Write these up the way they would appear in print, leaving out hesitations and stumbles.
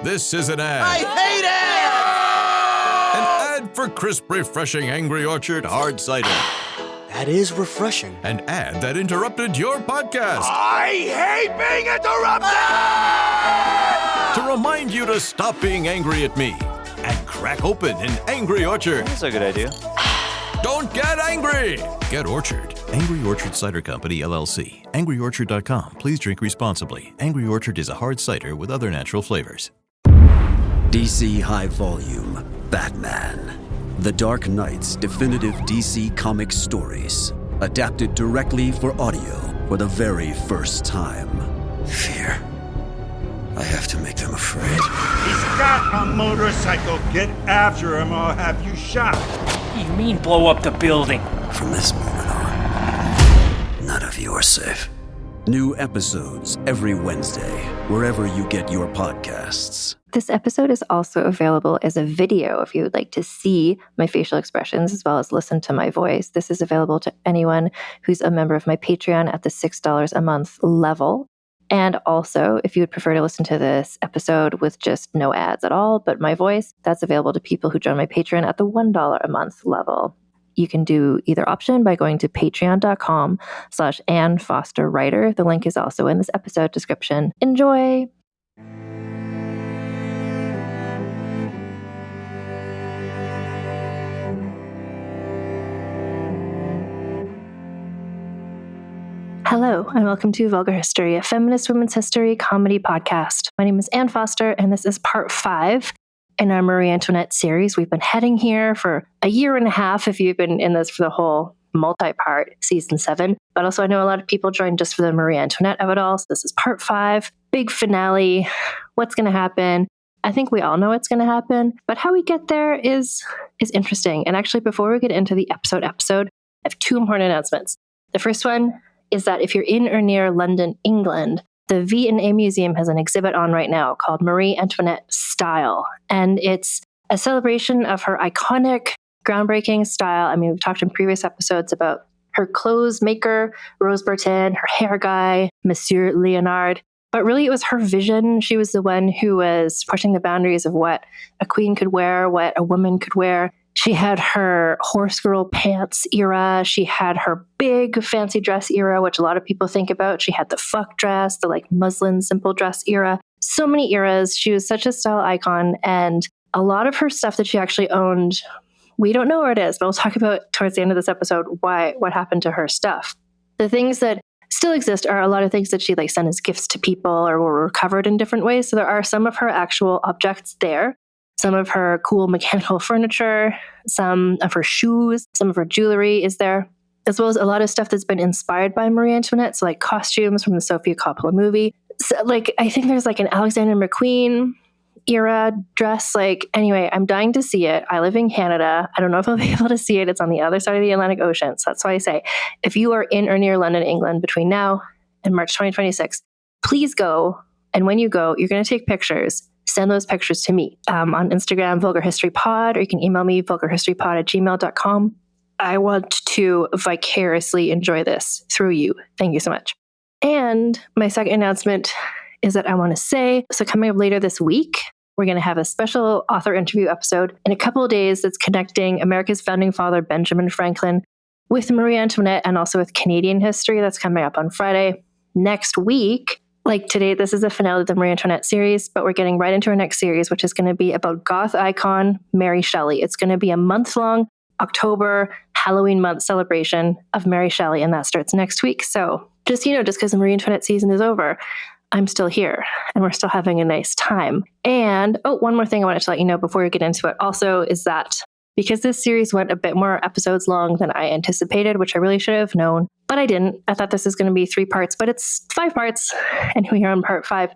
This is an ad. I hate ads! An ad for crisp, refreshing Angry Orchard hard cider. That is refreshing. An ad that interrupted your podcast. I hate being interrupted! To remind you to stop being angry at me and crack open an Angry Orchard. That's a good idea. Don't get angry. Get Orchard. Angry Orchard Cider Company, LLC. AngryOrchard.com. Please drink responsibly. Angry Orchard is a hard cider with other natural flavors. DC High Volume, Batman. The Dark Knight's definitive DC Comics stories. Adapted directly for audio for the very first time. Fear. I have to make them afraid. He's got a motorcycle. Get after him or I'll have you shot. You mean blow up the building? From this moment on, none of you are safe. New episodes every Wednesday, wherever you get your podcasts. This episode is also available as a video if you would like to see my facial expressions as well as listen to my voice. This is available to anyone who's a member of my Patreon at the $6 a month level. And also, if you would prefer to listen to this episode with just no ads at all, but my voice, that's available to people who join my Patreon at the $1 a month level. You can do either option by going to patreon.com/AnnFosterWriter. The link is also in this episode description. Enjoy! Hello, and welcome to Vulgar History, a feminist women's history comedy podcast. My name is Ann Foster, and this is part 5 in our Marie Antoinette series. We've been heading here for a year and a half, if you've been in this for the whole multi-part season 7. But also, I know a lot of people joined just for the Marie Antoinette of it all, so this is part 5, big finale. What's going to happen? I think we all know what's going to happen, but how we get there is interesting. And actually, before we get into the episode, I have 2 important announcements. The first one is that if you're in or near London, England, the V&A Museum has an exhibit on right now called Marie Antoinette Style. And it's a celebration of her iconic, groundbreaking style. I mean, we've talked in previous episodes about her clothes maker, Rose Bertin, her hair guy, Monsieur Leonard. But really, it was her vision. She was the one who was pushing the boundaries of what a queen could wear, what a woman could wear. She had her horse girl pants era. She had her big fancy dress era, which a lot of people think about. She had the fuck dress, the like muslin simple dress era. So many eras. She was such a style icon. And a lot of her stuff that she actually owned, we don't know where it is, but we'll talk about towards the end of this episode what happened to her stuff. The things that still exist are a lot of things that she like sent as gifts to people or were recovered in different ways. So there are some of her actual objects there. Some of her cool mechanical furniture, some of her shoes, some of her jewelry is there, as well as a lot of stuff that's been inspired by Marie Antoinette, so like costumes from the Sofia Coppola movie. So, like, I think there's like an Alexander McQueen era dress. Like, anyway, I'm dying to see it. I live in Canada. I don't know if I'll be able to see it. It's on the other side of the Atlantic Ocean. So that's why I say, if you are in or near London, England between now and March 2026, please go. And when you go, you're going to take pictures. Send those pictures to me on Instagram, Vulgar History Pod, or you can email me, vulgarhistorypod@gmail.com. I want to vicariously enjoy this through you. Thank you so much. And my second announcement is that I want to say, so coming up later this week, we're going to have a special author interview episode in a couple of days that's connecting America's founding father, Benjamin Franklin, with Marie Antoinette and also with Canadian history. That's coming up on Friday. Next week, like today, this is the finale of the Marie Antoinette series, but we're getting right into our next series, which is going to be about goth icon Mary Shelley. It's going to be a month-long October Halloween month celebration of Mary Shelley, and that starts next week. So just because the Marie Antoinette season is over, I'm still here, and we're still having a nice time. And, one more thing I wanted to let you know before we get into it also is that because this series went a bit more episodes long than I anticipated, which I really should have known, but I didn't. I thought this was going to be 3 parts, but it's 5 parts, and we're on part 5.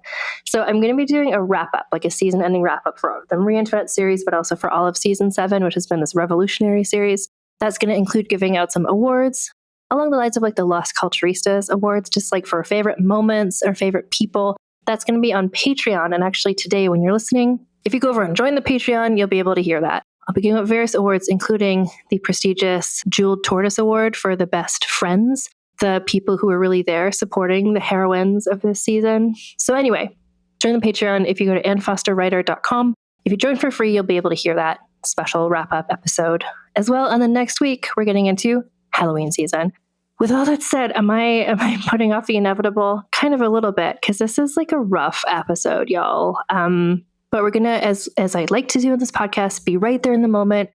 So I'm going to be doing a wrap-up, like a season-ending wrap-up for the Marie Antoinette series, but also for all of season 7, which has been this revolutionary series. That's going to include giving out some awards, along the lines of like the Las Culturistas awards, just like for favorite moments or favorite people. That's going to be on Patreon, and actually today when you're listening, if you go over and join the Patreon, you'll be able to hear that. I'll be giving out various awards, including the prestigious Jeweled Tortoise Award for the best friends, the people who are really there supporting the heroines of this season. So anyway, Join the Patreon if you go to annfosterwriter.com. If you join for free, you'll be able to hear that special wrap-up episode as well. And then next week, we're getting into Halloween season. With all that said, am I putting off the inevitable? Kind of a little bit, because this is like a rough episode, y'all. But we're gonna, as I like to do in this podcast, be right there in the moment.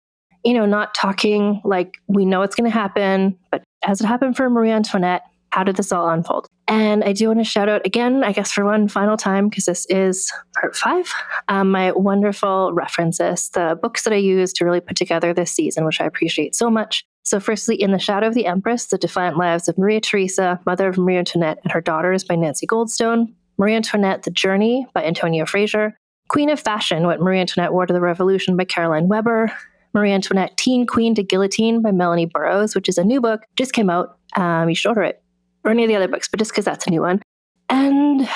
Not talking like we know it's going to happen, but as it happened for Marie Antoinette, how did this all unfold? And I do want to shout out again, I guess for one final time, because this is part 5, my wonderful references, the books that I used to really put together this season, which I appreciate so much. So firstly, In the Shadow of the Empress, The Defiant Lives of Maria Theresa, Mother of Marie Antoinette and Her Daughters by Nancy Goldstone, Marie Antoinette, The Journey by Antonia Fraser, Queen of Fashion, What Marie Antoinette Wore to the Revolution by Caroline Weber, Marie Antoinette, Teen Queen to Guillotine by Melanie Burrows, which is a new book, just came out. You should order it. Or any of the other books, but just because that's a new one. And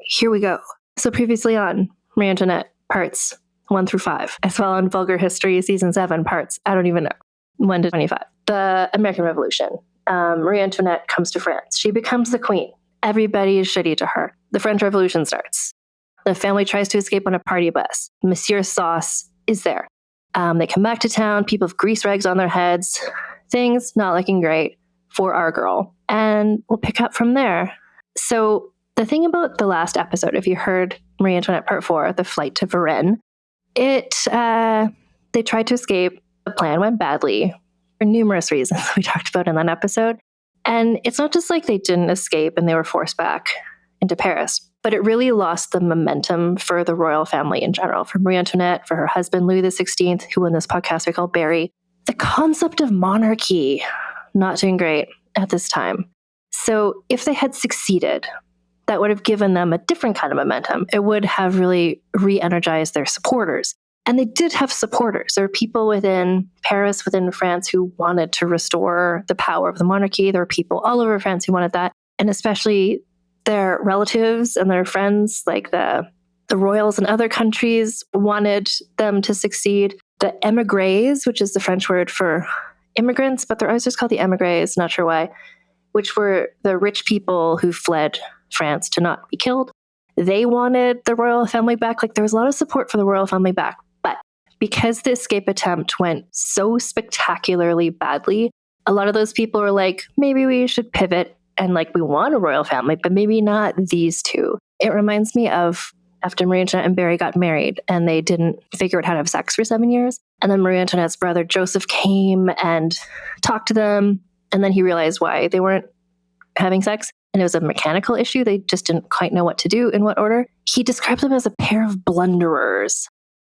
here we go. So previously on Marie Antoinette, parts 1 through 5, as well on Vulgar History, season 7, parts, I don't even know, 1 to 25. The American Revolution. Marie Antoinette comes to France. She becomes the queen. Everybody is shitty to her. The French Revolution starts. The family tries to escape on a party bus. Monsieur Sauce is there. They come back to town. People have grease rags on their heads. Things not looking great for our girl. And we'll pick up from there. So the thing about the last episode, if you heard Marie Antoinette Part 4, The Flight to Varennes, they tried to escape. The plan went badly for numerous reasons we talked about in that episode. And it's not just like they didn't escape and they were forced back into Paris, but it really lost the momentum for the royal family in general, for Marie Antoinette, for her husband, Louis XVI, who in this podcast we call Barry. The concept of monarchy, not doing great at this time. So if they had succeeded, that would have given them a different kind of momentum. It would have really re-energized their supporters. And they did have supporters. There were people within Paris, within France, who wanted to restore the power of the monarchy. There were people all over France who wanted that. And especially their relatives and their friends, like the royals in other countries, wanted them to succeed. The émigrés, which is the French word for immigrants, but they're always just called the émigrés, not sure why, which were the rich people who fled France to not be killed. They wanted the royal family back. Like there was a lot of support for the royal family back. But because the escape attempt went so spectacularly badly, a lot of those people were like, maybe we should pivot and like we want a royal family, but maybe not these two. It reminds me of after Marie Antoinette and Barry got married and they didn't figure out how to have sex for 7 years. And then Marie Antoinette's brother Joseph came and talked to them. And then he realized why they weren't having sex. And it was a mechanical issue. They just didn't quite know what to do in what order. He described them as a pair of blunderers.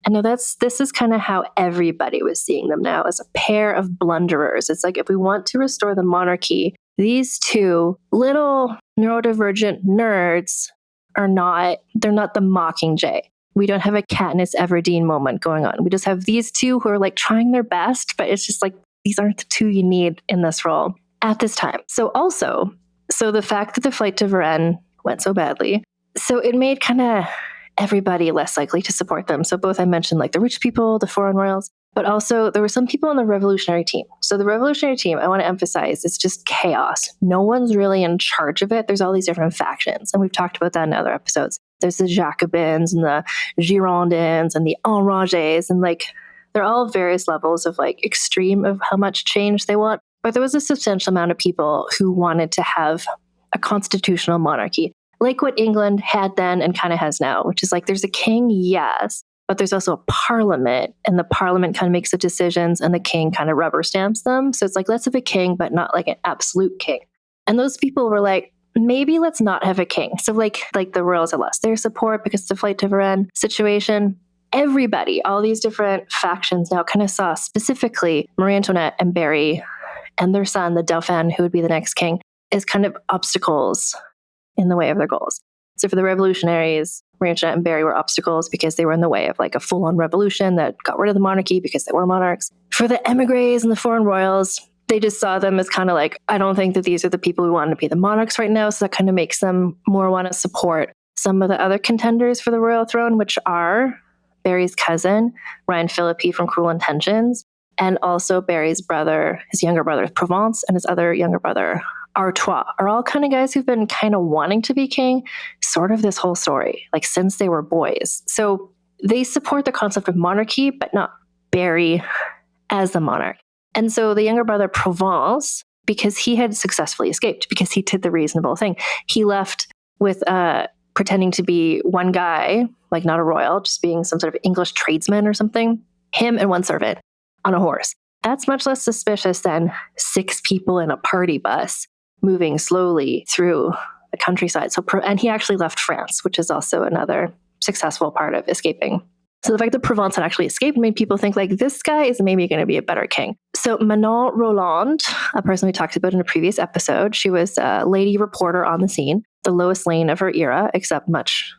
And now this is kind of how everybody was seeing them now, as a pair of blunderers. It's like if we want to restore the monarchy, these two little neurodivergent nerds they're not the Mockingjay. We don't have a Katniss Everdeen moment going on. We just have these two who are like trying their best, but it's just like, these aren't the two you need in this role at this time. So the fact that the flight to Varennes went so badly, so it made kind of everybody less likely to support them. So both I mentioned like the rich people, the foreign royals, but also there were some people on the revolutionary team. So the revolutionary team, I want to emphasize, it's just chaos. No one's really in charge of it. There's all these different factions. And we've talked about that in other episodes. There's the Jacobins and the Girondins and the Enragés. And like, they're all various levels of like extreme of how much change they want. But there was a substantial amount of people who wanted to have a constitutional monarchy, like what England had then and kind of has now, which is like there's a king, yes, but there's also a parliament, and the parliament kind of makes the decisions and the king kind of rubber stamps them. So it's like, let's have a king, but not like an absolute king. And those people were like, maybe let's not have a king. So like the royals had lost their support because of the flight to Varennes situation. Everybody, all these different factions now kind of saw specifically Marie Antoinette and Barry and their son, the Dauphin, who would be the next king, as kind of obstacles in the way of their goals. So for the revolutionaries, Marie Antoinette and Barry were obstacles because they were in the way of like a full-on revolution that got rid of the monarchy because they were monarchs. For the émigrés and the foreign royals, they just saw them as kind of like, I don't think that these are the people who want to be the monarchs right now. So that kind of makes them more want to support some of the other contenders for the royal throne, which are Barry's cousin, Ryan Philippi from Cruel Intentions, and also Barry's brother, his younger brother, Provence, and his other younger brother, Artois are all kind of guys who've been kind of wanting to be king, sort of this whole story, like since they were boys. So they support the concept of monarchy, but not Barry as the monarch. And so the younger brother, Provence, because he had successfully escaped, because he did the reasonable thing, he left with pretending to be one guy, like not a royal, just being some sort of English tradesman or something, him and one servant on a horse. That's much less suspicious than 6 people in a party bus moving slowly through the countryside. And he actually left France, which is also another successful part of escaping. So the fact that Provence had actually escaped made people think like, this guy is maybe going to be a better king. So Manon Roland, a person we talked about in a previous episode, she was a lady reporter on the scene, the Lois Lane of her era, except much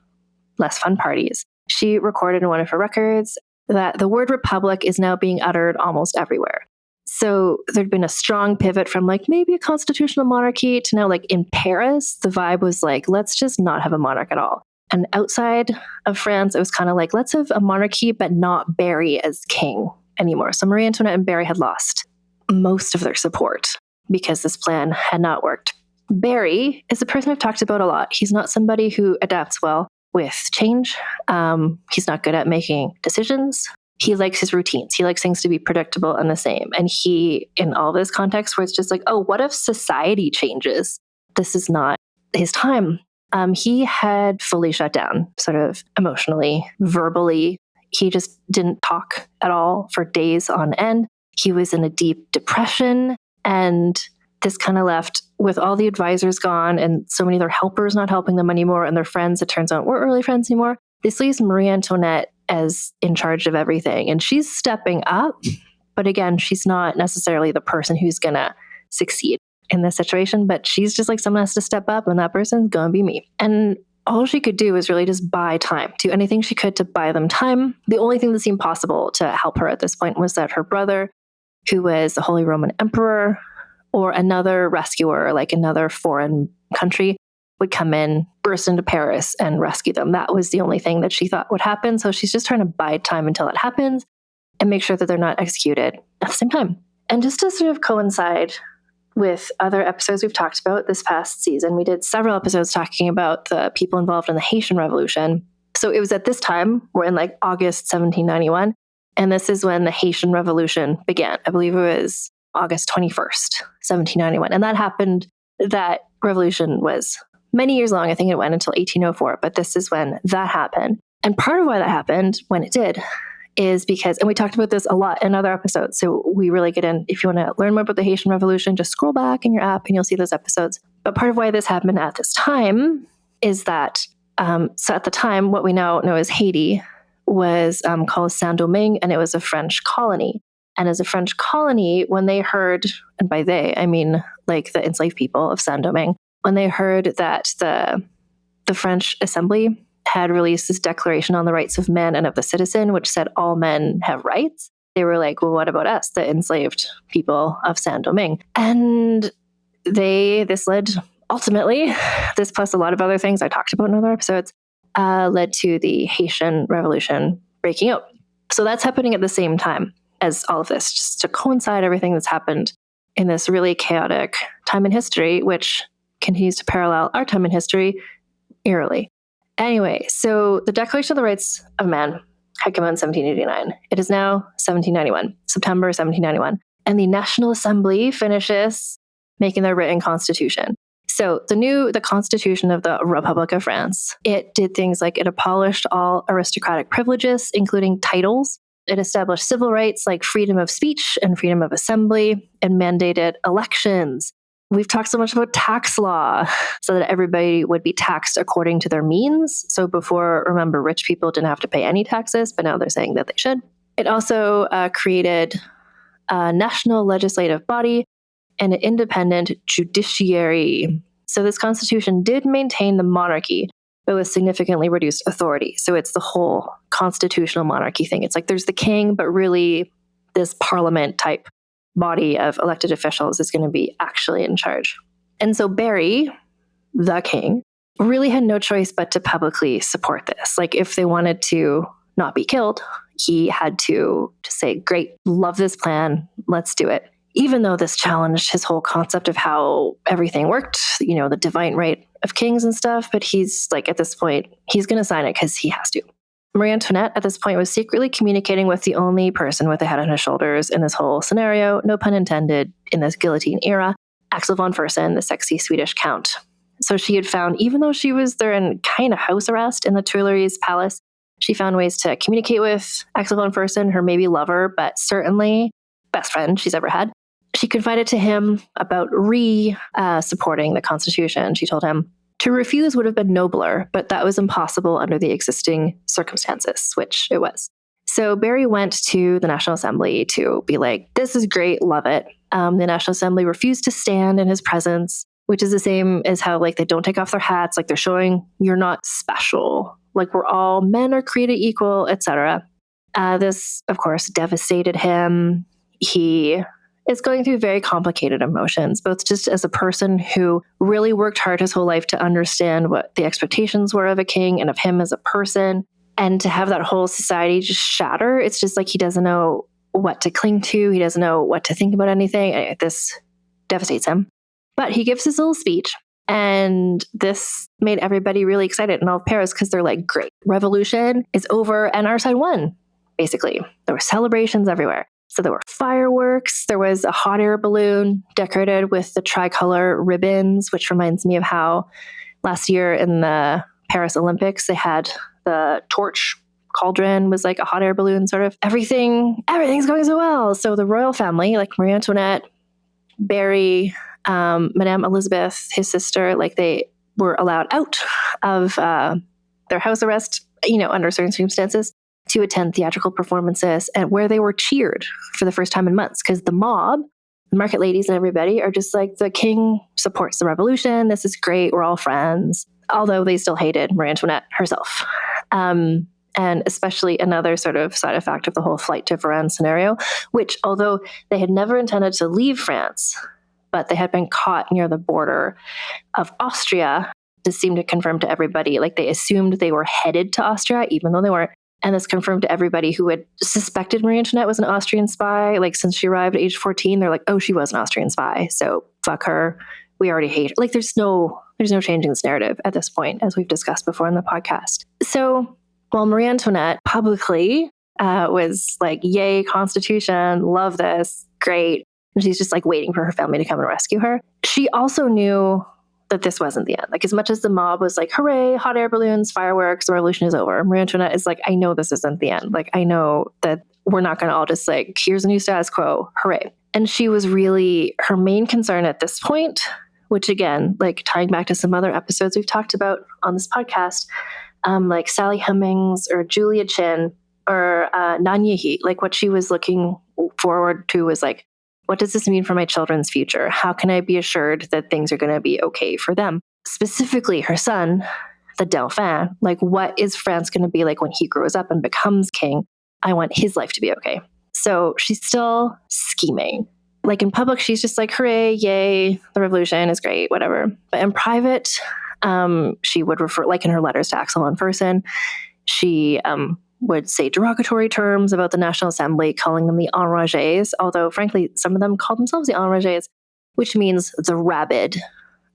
less fun parties. She recorded in one of her records that the word republic is now being uttered almost everywhere. So there'd been a strong pivot from like maybe a constitutional monarchy to now like in Paris, the vibe was like, let's just not have a monarch at all. And outside of France, it was kind of like, let's have a monarchy, but not Barry as king anymore. So Marie Antoinette and Barry had lost most of their support because this plan had not worked. Barry is a person I've talked about a lot. He's not somebody who adapts well with change. He's not good at making decisions. He likes his routines. He likes things to be predictable and the same. And he, in all this context where it's just like, oh, what if society changes? This is not his time. He had fully shut down, sort of emotionally, verbally. He just didn't talk at all for days on end. He was in a deep depression. And this kind of left with all the advisors gone and so many of their helpers not helping them anymore and their friends, it turns out, weren't really friends anymore. This leaves Marie Antoinette as in charge of everything. And she's stepping up. But again, she's not necessarily the person who's going to succeed in this situation. But she's just like, someone has to step up and that person's going to be me. And all she could do was really just buy time, do anything she could to buy them time. The only thing that seemed possible to help her at this point was that her brother, who was the Holy Roman Emperor, or another rescuer, like another foreign country, would come in, burst into Paris and rescue them. That was the only thing that she thought would happen. So she's just trying to buy time until it happens and make sure that they're not executed at the same time. And just to sort of coincide with other episodes we've talked about this past season, we did several episodes talking about the people involved in the Haitian Revolution. So it was at this time, we're in like August 1791, and this is when the Haitian Revolution began. I believe it was August 21st, 1791. And that revolution was many years long. I think it went until 1804, but this is when that happened. And part of why that happened when it did is because, and we talked about this a lot in other episodes, so we really get in, if you want to learn more about the Haitian Revolution, just scroll back in your app and you'll see those episodes. But part of why this happened at this time is that, so at the time, what we now know as Haiti was called Saint-Domingue, and it was a French colony. And as a French colony, when they heard, and by they, I mean like the enslaved people of Saint-Domingue, when they heard that the French Assembly had released this Declaration on the Rights of Man and of the Citizen, which said all men have rights, they were like, well, what about us, the enslaved people of Saint-Domingue? And this led, ultimately, this plus a lot of other things I talked about in other episodes, led to the Haitian Revolution breaking out. So that's happening at the same time as all of this, just to coincide everything that's happened in this really chaotic time in history, which continues to parallel our time in history eerily. Anyway, so the Declaration of the Rights of Man had come out in 1789. It is now 1791, September 1791. And the National Assembly finishes making their written constitution. So the Constitution of the Republic of France, it did things like it abolished all aristocratic privileges, including titles. It established civil rights like freedom of speech and freedom of assembly, and mandated elections. We've talked so much about tax law so that everybody would be taxed according to their means. So before, remember, rich people didn't have to pay any taxes, but now they're saying that they should. It also created a national legislative body and an independent judiciary. So this constitution did maintain the monarchy, but with significantly reduced authority. So it's the whole constitutional monarchy thing. It's like there's the king, but really this parliament type body of elected officials is going to be actually in charge. And so Barry, the king, really had no choice but to publicly support this. Like if they wanted to not be killed, he had to say, great, love this plan, let's do it. even though this challenged his whole concept of how everything worked, the divine right of kings and stuff. But he's like, at this point, he's going to sign it because he has to. Marie Antoinette at this point was secretly communicating with the only person with a head on his shoulders in this whole scenario, no pun intended, in this guillotine era, Axel von Fersen, the sexy Swedish count. So she had found, even though she was there in kind of house arrest in the Tuileries Palace, she found ways to communicate with Axel von Fersen, her maybe lover, but certainly best friend she's ever had. She confided to him about supporting the Constitution. She told him, to refuse would have been nobler, but that was impossible under the existing circumstances, which it was. So Barry went to the National Assembly to be like, this is great, love it. The National Assembly refused to stand in his presence, which is the same as how they don't take off their hats, they're showing you're not special, we're all men are created equal, etc. This, of course, devastated him. He is going through very complicated emotions, both just as a person who really worked hard his whole life to understand what the expectations were of a king and of him as a person, and to have that whole society just shatter. It's just he doesn't know what to cling to. He doesn't know what to think about anything. This devastates him. But he gives his little speech, and this made everybody really excited in all of Paris because they're like, great, revolution is over and our side won, basically. There were celebrations everywhere. So there were fireworks. There was a hot air balloon decorated with the tricolor ribbons, which reminds me of how last year in the Paris Olympics, they had the torch cauldron was like a hot air balloon sort of. Everything's going so well. So the royal family, like Marie Antoinette, Barry, Madame Elizabeth, his sister, they were allowed out of their house arrest, under certain circumstances, to attend theatrical performances, and where they were cheered for the first time in months, because the mob, the market ladies and everybody are just like, the king supports the revolution. This is great. We're all friends. Although they still hated Marie Antoinette herself. And especially another sort of side effect of the whole flight to Varennes scenario, which although they had never intended to leave France, but they had been caught near the border of Austria, this seemed to confirm to everybody, they assumed they were headed to Austria, even though they weren't. And this confirmed to everybody who had suspected Marie Antoinette was an Austrian spy. Since she arrived at age 14, they're like, oh, she was an Austrian spy. So fuck her. We already hate her. There's no changing this narrative at this point, as we've discussed before in the podcast. So while Marie Antoinette publicly was like, yay, Constitution, love this, great. And she's just waiting for her family to come and rescue her. She also knew that this wasn't the end. As much as the mob was like, hooray, hot air balloons, fireworks, the revolution is over, Marie Antoinette is like, I know this isn't the end. I know that we're not going to all just here's a new status quo, hooray. And she was really, her main concern at this point, which again, tying back to some other episodes we've talked about on this podcast, like Sally Hemings or Julia Chin or Nanyehi, what she was looking forward to was what does this mean for my children's future? How can I be assured that things are going to be okay for them? Specifically, her son, the Dauphin, what is France going to be like when he grows up and becomes king? I want his life to be okay. So she's still scheming. In public, she's just hooray, yay, the revolution is great, whatever. But in private, she would refer, in her letters to Axel von Fersen, she would say derogatory terms about the National Assembly, calling them the enragés, although frankly, some of them called themselves the enragés, which means the rabid,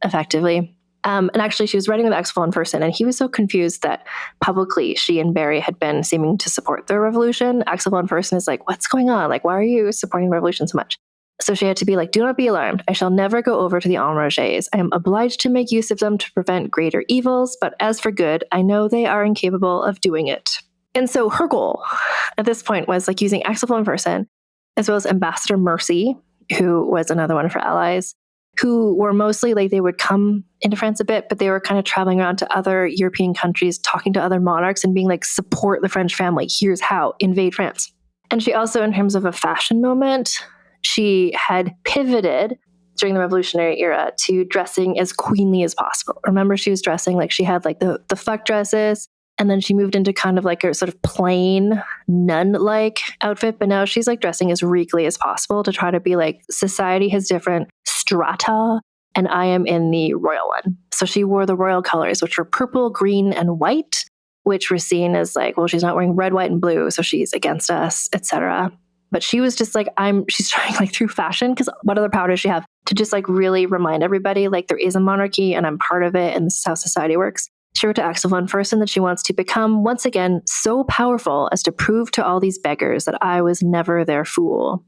effectively. And actually, she was writing with Axel von Fersen, and he was so confused that publicly she and Barry had been seeming to support the revolution. Axel von Fersen is like, what's going on? Why are you supporting the revolution so much? So she had to be like, do not be alarmed. I shall never go over to the enragés. I am obliged to make use of them to prevent greater evils, but as for good, I know they are incapable of doing it. And so her goal at this point was using Axel von Fersen, as well as Ambassador Mercy, who was another one of her allies, who were mostly they would come into France a bit, but they were kind of traveling around to other European countries, talking to other monarchs and being support the French family. Here's how, invade France. And she also, in terms of a fashion moment, she had pivoted during the Revolutionary era to dressing as queenly as possible. Remember, she was dressing she had the fuck dresses, and then she moved into kind of a sort of plain nun-like outfit, but now she's dressing as regally as possible to try to be society has different strata, and I am in the royal one. So she wore the royal colors, which were purple, green, and white, which were seen as well, she's not wearing red, white, and blue, so she's against us, etc. But she was just like, she's trying like through fashion, because what other power does she have to just like really remind everybody like there is a monarchy and I'm part of it and this is how society works. She wrote to Axel von Fersen that she wants to become once again so powerful as to prove to all these beggars that I was never their fool.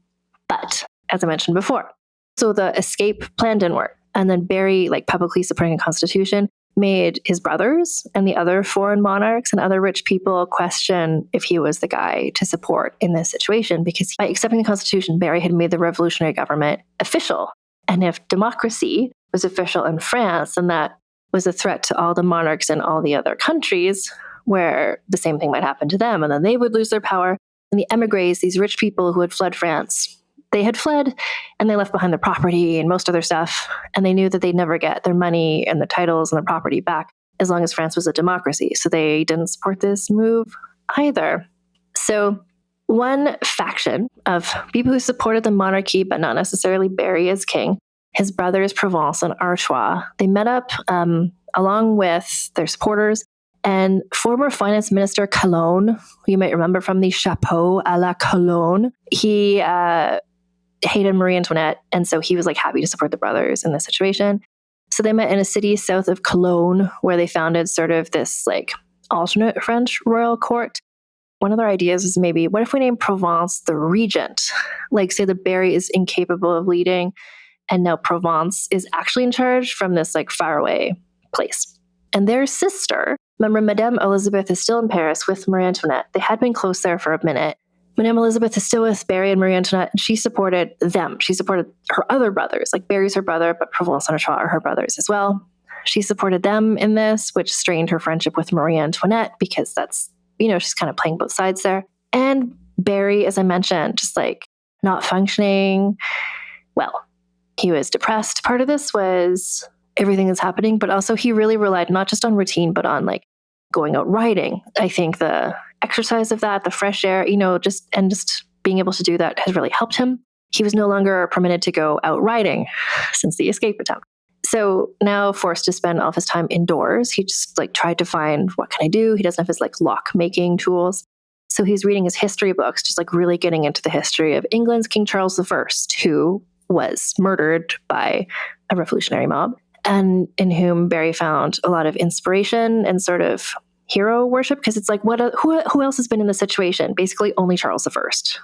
But as I mentioned before, so the escape plan didn't work. And then Barry, like publicly supporting a constitution, made his brothers and the other foreign monarchs and other rich people question if he was the guy to support in this situation, because by accepting the constitution, Barry had made the revolutionary government official. And if democracy was official in France, then that was a threat to all the monarchs in all the other countries where the same thing might happen to them. And then they would lose their power. And the emigres, these rich people who had fled France, they had fled and they left behind their property and most of their stuff. And they knew that they'd never get their money and their titles and their property back as long as France was a democracy. So they didn't support this move either. So one faction of people who supported the monarchy, but not necessarily Barry as king, his brothers Provence and Artois, they met up along with their supporters and former finance minister Calonne, who you might remember from the Chapeau à la Calonne. He hated Marie Antoinette, and so he was like happy to support the brothers in this situation. So they met in a city south of Cologne where they founded sort of this like alternate French royal court. One of their ideas was maybe, what if we name Provence the regent? Like say that Barry is incapable of leading and now Provence is actually in charge from this like faraway place. And their sister, remember Madame Elizabeth is still in Paris with Marie Antoinette. They had been close there for a minute. Madame Elizabeth is still with Barry and Marie Antoinette, and she supported them. She supported her other brothers, like Barry's her brother, but Provence and Artois are her brothers as well. She supported them in this, which strained her friendship with Marie Antoinette because that's, she's kind of playing both sides there. And Barry, as I mentioned, just like not functioning well. He was depressed. Part of this was everything that's happening, but also he really relied not just on routine, but on like going out riding. I think the exercise of that, the fresh air, just being able to do that has really helped him. He was no longer permitted to go out riding since the escape attempt. So now forced to spend all of his time indoors, he just like tried to find, what can I do? He doesn't have his like lock making tools. So he's reading his history books, just like really getting into the history of England's King Charles I, who was murdered by a revolutionary mob and in whom Barry found a lot of inspiration and sort of hero worship, because it's like, who else has been in this situation? Basically only Charles I.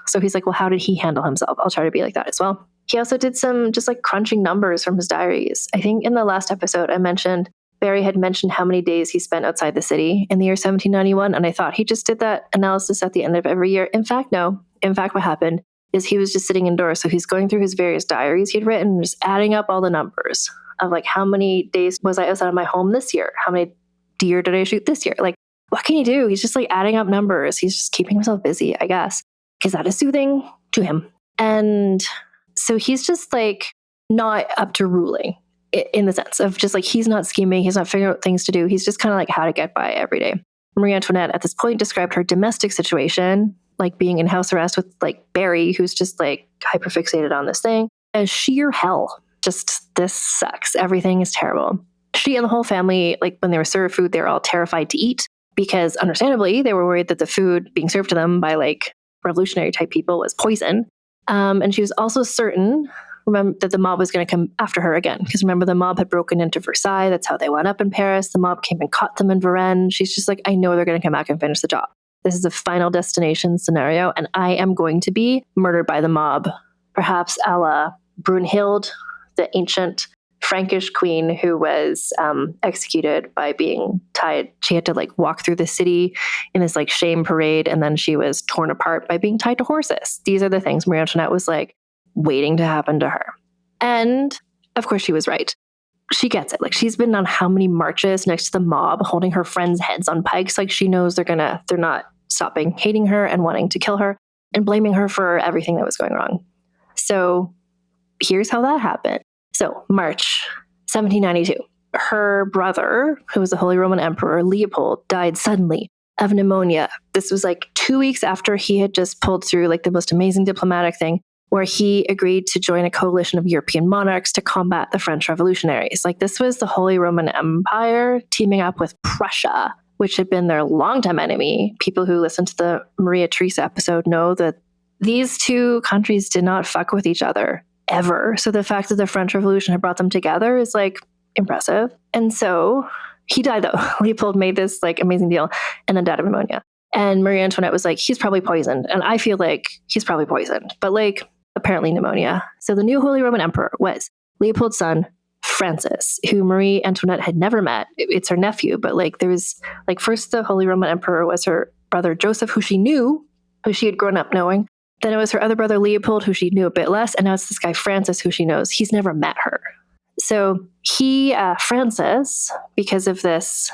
So he's like, well, how did he handle himself? I'll try to be like that as well. He also did some just like crunching numbers from his diaries. I think in the last episode I mentioned Barry had mentioned how many days he spent outside the city in the year 1791, and I thought he just did that analysis at the end of every year. In fact, no. In fact, what happened is he was just sitting indoors. So he's going through his various diaries he'd written and just adding up all the numbers of like, how many days was I outside of my home this year? How many deer did I shoot this year? Like, what can he do? He's just like adding up numbers. He's just keeping himself busy, I guess, because that is soothing to him. And so he's just like not up to ruling in the sense of just like, he's not scheming. He's not figuring out things to do. He's just kind of like how to get by every day. Marie Antoinette at this point described her domestic situation, like being in house arrest with like Barry, who's just like hyperfixated on this thing, as sheer hell. Just, this sucks. Everything is terrible. She and the whole family, like when they were served food, they were all terrified to eat because understandably they were worried that the food being served to them by like revolutionary type people was poison. And she was also certain, remember, that the mob was going to come after her again. Because remember, the mob had broken into Versailles. That's how they wound up in Paris. The mob came and caught them in Varennes. She's just like, I know they're going to come back and finish the job. This is a final destination scenario, and I am going to be murdered by the mob. Perhaps a la Brunhild, the ancient Frankish queen who was executed by being tied. She had to like walk through the city in this like shame parade, and then she was torn apart by being tied to horses. These are the things Marie Antoinette was like waiting to happen to her. And of course she was right. She gets it. Like, she's been on how many marches next to the mob holding her friends' heads on pikes. Like, she knows they're not stopping hating her and wanting to kill her and blaming her for everything that was going wrong. So here's how that happened. So March 1792, her brother, who was the Holy Roman Emperor, Leopold, died suddenly of pneumonia. This was like 2 weeks after he had just pulled through like the most amazing diplomatic thing, where he agreed to join a coalition of European monarchs to combat the French revolutionaries. Like, this was the Holy Roman Empire teaming up with Prussia, which had been their longtime enemy. People who listened to the Maria Theresa episode know that these two countries did not fuck with each other ever. So the fact that the French Revolution had brought them together is like impressive. And so he died though. Leopold made this like amazing deal and then died of pneumonia. And Marie Antoinette was like, he's probably poisoned. And I feel like he's probably poisoned, but like apparently pneumonia. So the new Holy Roman Emperor was Leopold's son, Francis, who Marie Antoinette had never met. It's her nephew, but like there was like first the Holy Roman Emperor was her brother Joseph, who she knew, who she had grown up knowing. Then it was her other brother Leopold, who she knew a bit less. And now it's this guy Francis, who she knows. He's never met her. So Francis, because of this,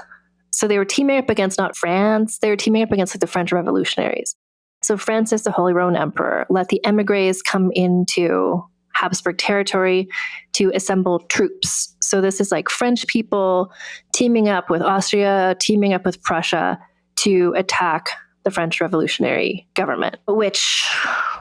so they were teaming up against not France, they were teaming up against like the French revolutionaries. So Francis, the Holy Roman Emperor, let the emigres come into Habsburg territory to assemble troops. So this is like French people teaming up with Austria, teaming up with Prussia to attack the French revolutionary government, which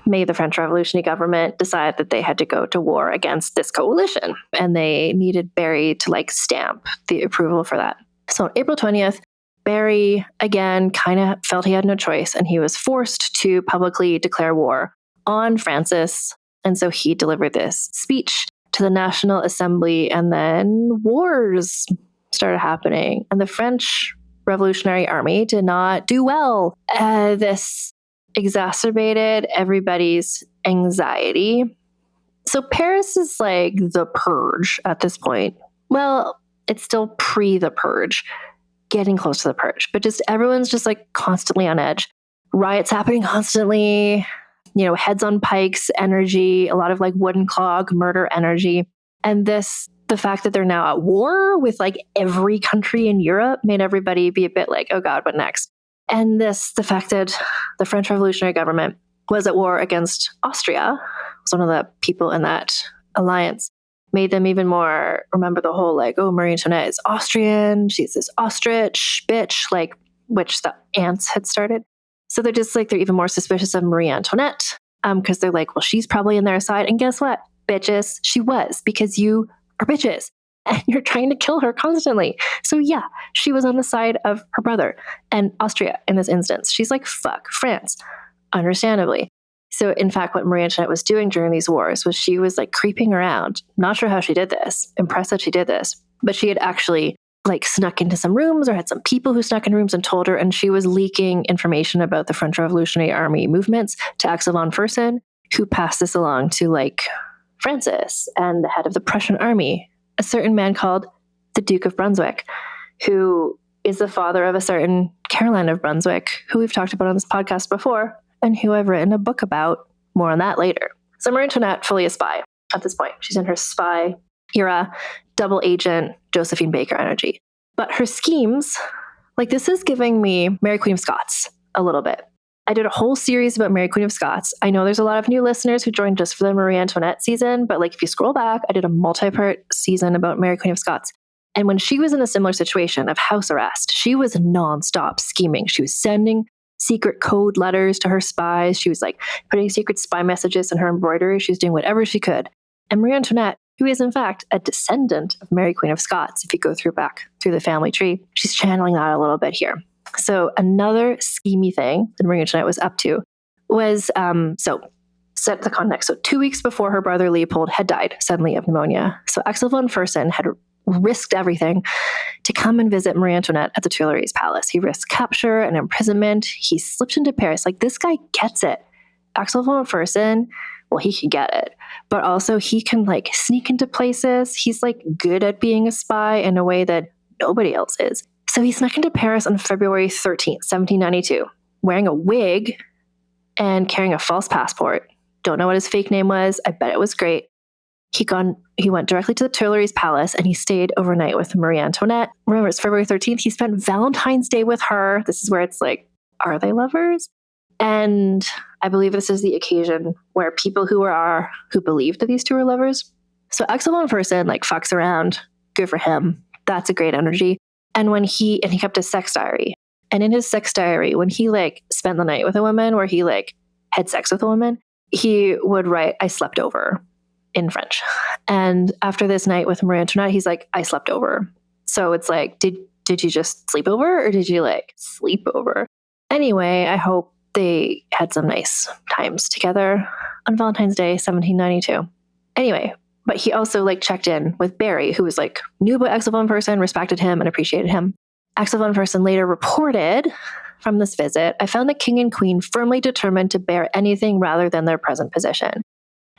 made the French revolutionary government decide that they had to go to war against this coalition. And they needed Barry to like stamp the approval for that. So on April 20th, Barry again kind of felt he had no choice and he was forced to publicly declare war on Francis. And so he delivered this speech to the National Assembly, and then wars started happening. And the French Revolutionary Army did not do well. This exacerbated everybody's anxiety. So Paris is like the purge at this point. Well, it's still pre the purge, getting close to the purge, but just everyone's just like constantly on edge. Riots happening constantly, heads on pikes energy, a lot of like wooden clog murder energy. And the fact that they're now at war with like every country in Europe made everybody be a bit like, oh God, what next? And the fact that the French Revolutionary government was at war against Austria, was one of the people in that alliance, made them even more remember the whole like, oh, Marie Antoinette is Austrian, she's this ostrich bitch, like, which the ants had started. So they're just like, they're even more suspicious of Marie Antoinette because they're like, well, she's probably in their side. And guess what, bitches? She was, because you are bitches and you're trying to kill her constantly. So yeah, she was on the side of her brother and Austria in this instance. She's like, fuck France, understandably. So in fact, what Marie Antoinette was doing during these wars was she was like creeping around. Not sure how she did this, impressed that she did this, but she had actually like snuck into some rooms or had some people who snuck in rooms and told her, and she was leaking information about the French Revolutionary Army movements to Axel von Fersen, who passed this along to like Francis and the head of the Prussian army, a certain man called the Duke of Brunswick, who is the father of a certain Caroline of Brunswick, who we've talked about on this podcast before, and who I've written a book about. More on that later. So Marie Antoinette, fully a spy at this point. She's in her spy era, double agent, Josephine Baker energy. But her schemes, like this is giving me Mary Queen of Scots a little bit. I did a whole series about Mary Queen of Scots. I know there's a lot of new listeners who joined just for the Marie Antoinette season, but like if you scroll back, I did a multi-part season about Mary Queen of Scots. And when she was in a similar situation of house arrest, she was nonstop scheming. She was sending secret code letters to her spies. She was like putting secret spy messages in her embroidery. She was doing whatever she could. And Marie Antoinette, who is in fact a descendant of Mary Queen of Scots, if you go back through the family tree, she's channeling that a little bit here. So another schemy thing that Marie Antoinette was up to was, so set the context. So 2 weeks before her brother Leopold had died suddenly of pneumonia. So Axel von Fersen had risked everything to come and visit Marie Antoinette at the Tuileries Palace. He risked capture and imprisonment. He slipped into Paris. Like this guy gets it. Axel von Fersen, well, he can get it, but also he can like sneak into places. He's like good at being a spy in a way that nobody else is. So he snuck into Paris on February 13th, 1792, wearing a wig and carrying a false passport. Don't know what his fake name was. I bet it was great. He went directly to the Tuileries Palace and he stayed overnight with Marie Antoinette. Remember, it's February 13th. He spent Valentine's Day with her. This is where it's like, are they lovers? And I believe this is the occasion where people who believe that these two are lovers. So Axel von Fersen like fucks around. Good for him. That's a great energy. And he kept a sex diary. And in his sex diary, when he like spent the night with a woman, where he like had sex with a woman, he would write, "I slept over," in French. And after this night with Marie Antoinette, he's like, "I slept over." So it's like, did you just sleep over or did you like sleep over? Anyway, I hope they had some nice times together on Valentine's Day, 1792. Anyway, but he also checked in with Barry, who was knew about Axel von Fersen, respected him, and appreciated him. Axel von Fersen later reported from this visit, I found the king and queen firmly determined to bear anything rather than their present position.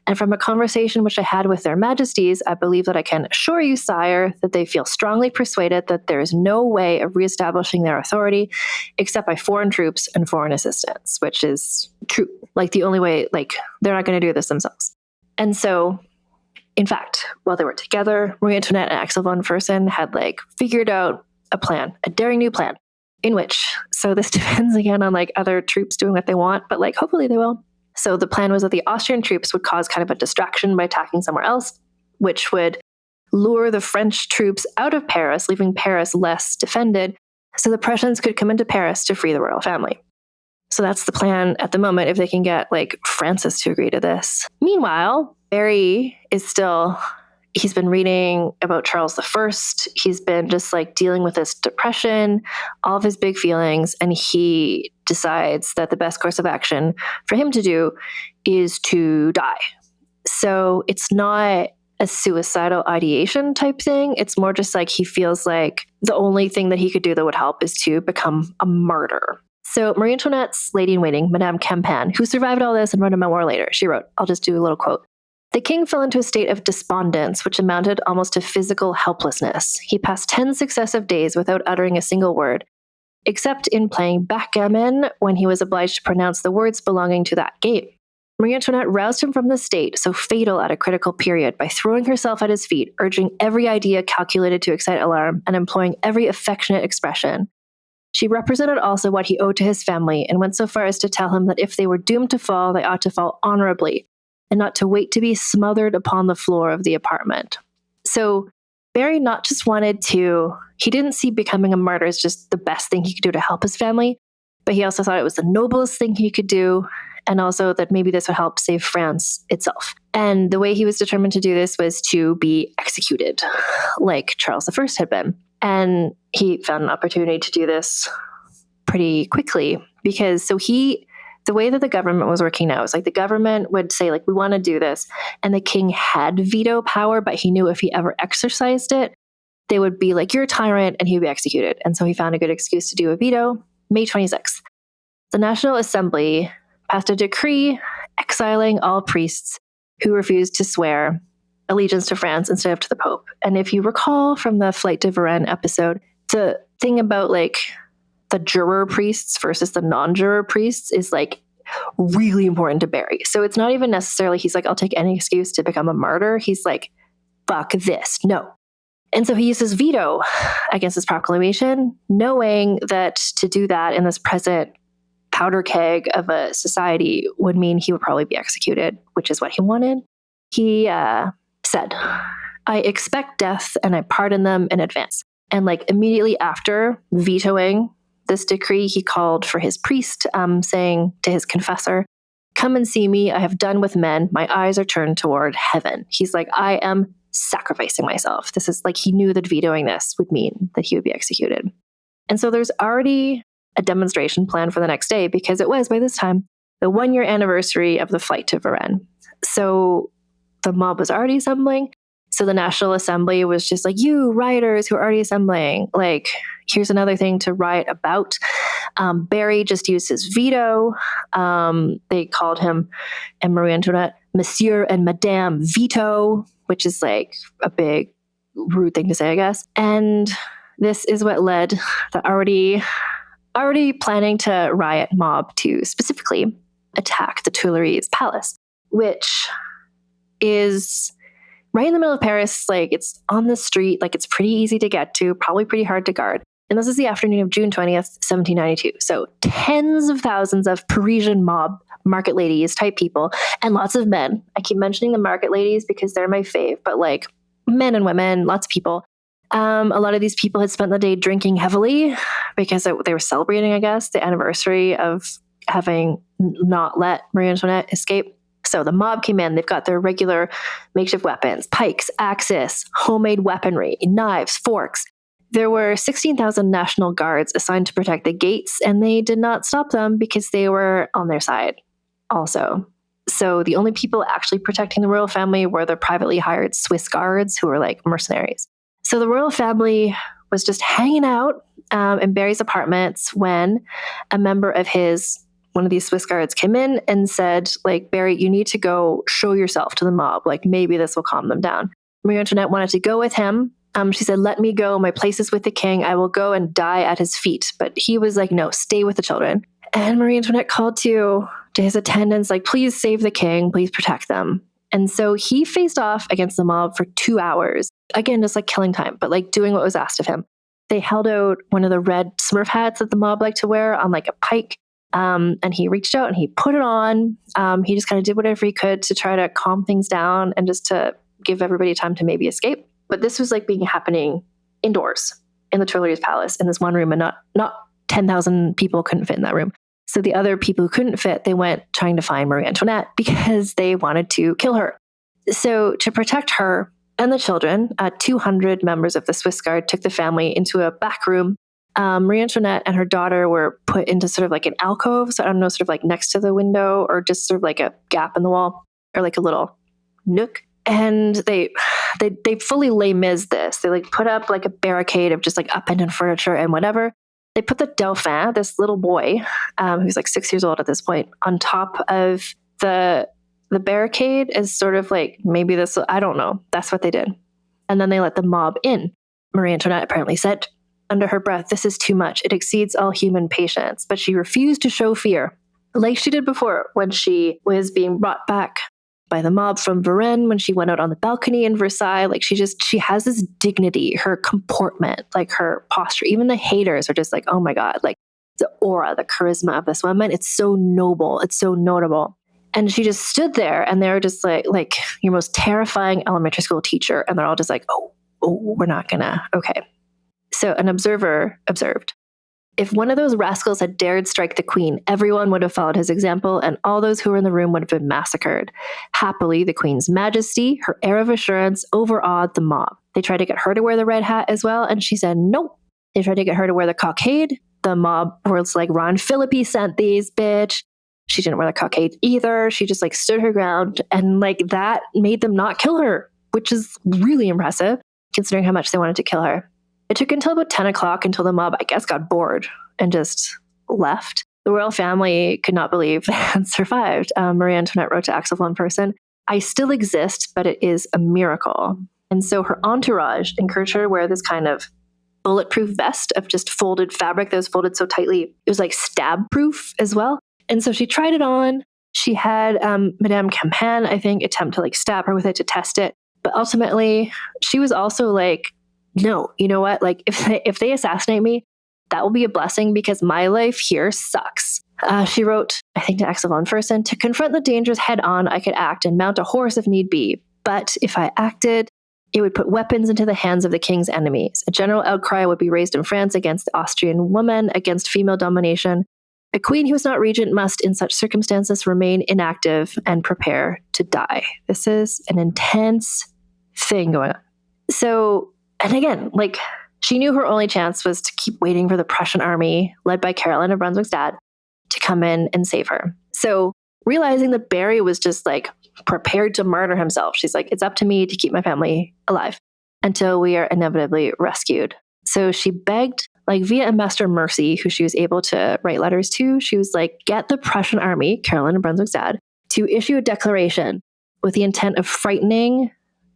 And from a conversation which I had with their majesties, I believe that I can assure you, sire, that they feel strongly persuaded that there is no way of reestablishing their authority except by foreign troops and foreign assistance, which is true. The only way, they're not going to do this themselves. And so, in fact, while they were together, Marie Antoinette and Axel von Fersen had figured out a plan, a daring new plan, in which, so this depends again on other troops doing what they want, but hopefully they will. So the plan was that the Austrian troops would cause kind of a distraction by attacking somewhere else, which would lure the French troops out of Paris, leaving Paris less defended, so the Prussians could come into Paris to free the royal family. So that's the plan at the moment, if they can get Francis to agree to this. Meanwhile, Barry is still, he's been reading about Charles I. He's been just dealing with this depression, all of his big feelings, and he decides that the best course of action for him to do is to die. So it's not a suicidal ideation type thing. It's more just he feels the only thing that he could do that would help is to become a martyr. So Marie Antoinette's lady-in-waiting, Madame Campan, who survived all this and wrote a memoir later, she wrote, I'll just do a little quote. The king fell into a state of despondence, which amounted almost to physical helplessness. He passed 10 successive days without uttering a single word, except in playing backgammon when he was obliged to pronounce the words belonging to that game. Marie Antoinette roused him from the state, so fatal at a critical period, by throwing herself at his feet, urging every idea calculated to excite alarm, and employing every affectionate expression. She represented also what he owed to his family, and went so far as to tell him that if they were doomed to fall, they ought to fall honorably, and not to wait to be smothered upon the floor of the apartment. So Barry not just wanted to, he didn't see becoming a martyr as just the best thing he could do to help his family, but he also thought it was the noblest thing he could do, and also that maybe this would help save France itself. And the way he was determined to do this was to be executed, like Charles I had been. And he found an opportunity to do this pretty quickly, because the way that the government was working now is the government would say we want to do this, and the king had veto power, but he knew if he ever exercised it, they would be you're a tyrant, and he would be executed. And so he found a good excuse to do a veto. May 26th, the National Assembly passed a decree exiling all priests who refused to swear allegiance to France instead of to the Pope. And if you recall from the Flight to Varennes episode, the thing about the juror priests versus the non-juror priests is really important to Barry. So it's not even necessarily he's I'll take any excuse to become a martyr. He's fuck this, no. And so he uses veto against this proclamation, knowing that to do that in this present powder keg of a society would mean he would probably be executed, which is what he wanted. He said, I expect death and I pardon them in advance. And immediately after vetoing this decree, he called for his priest, saying to his confessor, come and see me. I have done with men. My eyes are turned toward heaven. He's I am sacrificing myself. This is he knew that vetoing this would mean that he would be executed. And so there's already a demonstration planned for the next day, because it was, by this time, the 1-year anniversary of the flight to Varennes. So the mob was already assembling. So the National Assembly was just you rioters who are already assembling, here's another thing to riot about. Barry just used his veto. They called him and Marie Antoinette Monsieur and Madame Veto, which is a big rude thing to say, I guess. And this is what led the already planning to riot mob to specifically attack the Tuileries Palace, which is right in the middle of Paris. It's on the street, it's pretty easy to get to, probably pretty hard to guard. And this is the afternoon of June 20th, 1792. So tens of thousands of Parisian mob, market ladies type people, and lots of men. I keep mentioning the market ladies because they're my fave, but men and women, lots of people. A lot of these people had spent the day drinking heavily because they were celebrating, I guess, the anniversary of having not let Marie Antoinette escape. So the mob came in. They've got their regular makeshift weapons, pikes, axes, homemade weaponry, knives, forks. There were 16,000 National Guards assigned to protect the gates, and they did not stop them because they were on their side also. So the only people actually protecting the royal family were the privately hired Swiss guards who were like mercenaries. So the royal family was just hanging out in Barry's apartments when a member of one of these Swiss guards came in and said, like, Barry, you need to go show yourself to the mob. Like, maybe this will calm them down. Marie Antoinette wanted to go with him. She said, let me go. My place is with the king. I will go and die at his feet. But he was like, no, stay with the children. And Marie Antoinette called to his attendants, like, please save the king. Please protect them. And so he faced off against the mob for 2 hours. Again, just like killing time, but like doing what was asked of him. They held out one of the red Smurf hats that the mob liked to wear on like a pike. And he reached out and he put it on. He just kind of did whatever he could to try to calm things down and just to give everybody time to maybe escape. But this was like happening indoors in the Tuileries Palace in this one room, and not 10,000 people couldn't fit in that room. So the other people who couldn't fit, they went trying to find Marie Antoinette because they wanted to kill her. So to protect her and the children, 200 members of the Swiss Guard took the family into a back room. Marie Antoinette and her daughter were put into sort of like an alcove. So I don't know, sort of like next to the window or just sort of like a gap in the wall or like a little nook. And they fully Les Mis this. They like put up like a barricade of just like upended furniture and whatever. They put the Dauphin, this little boy, who's like 6 years old at this point, on top of the barricade as sort of like, maybe this, I don't know. That's what they did. And then they let the mob in. Marie Antoinette apparently said under her breath, this is too much. It exceeds all human patience. But she refused to show fear, like she did before when she was being brought back by the mob from Varennes when she went out on the balcony in Versailles. Like she has this dignity, her comportment, like her posture. Even the haters are just like, oh my God, like the aura, the charisma of this woman. It's so noble. It's so notable. And she just stood there and they were just like your most terrifying elementary school teacher. And they're all just like, oh, we're not gonna, okay. So an observer observed, if one of those rascals had dared strike the queen, everyone would have followed his example, and all those who were in the room would have been massacred. Happily, the queen's majesty, her air of assurance, overawed the mob. They tried to get her to wear the red hat as well, and she said nope. They tried to get her to wear the cockade. The mob was like, Ron Philippi sent these, bitch. She didn't wear the cockade either. She just like stood her ground, and like that made them not kill her, which is really impressive considering how much they wanted to kill her. It took until about 10 o'clock until the mob, I guess, got bored and just left. The royal family could not believe they had survived. Marie Antoinette wrote to Axel von Person, I still exist, but it is a miracle. And so her entourage encouraged her to wear this kind of bulletproof vest of just folded fabric that was folded so tightly. It was like stab proof as well. And so she tried it on. She had Madame Campan, I think, attempt to like stab her with it to test it. But ultimately, she was also like, no, you know what? Like if they assassinate me, that will be a blessing because my life here sucks. She wrote, I think to Axel von Fersen, to confront the dangers head on, I could act and mount a horse if need be. But if I acted, it would put weapons into the hands of the king's enemies. A general outcry would be raised in France against the Austrian woman, against female domination. A queen who is not regent must, in such circumstances, remain inactive and prepare to die. This is an intense thing going on. So, and again, like she knew her only chance was to keep waiting for the Prussian army, led by Caroline of Brunswick's dad, to come in and save her. So realizing that Barry was just like prepared to murder himself, she's like, it's up to me to keep my family alive until we are inevitably rescued. So she begged, like via Ambassador Mercy, who she was able to write letters to, she was like, get the Prussian army, Caroline of Brunswick's dad, to issue a declaration with the intent of frightening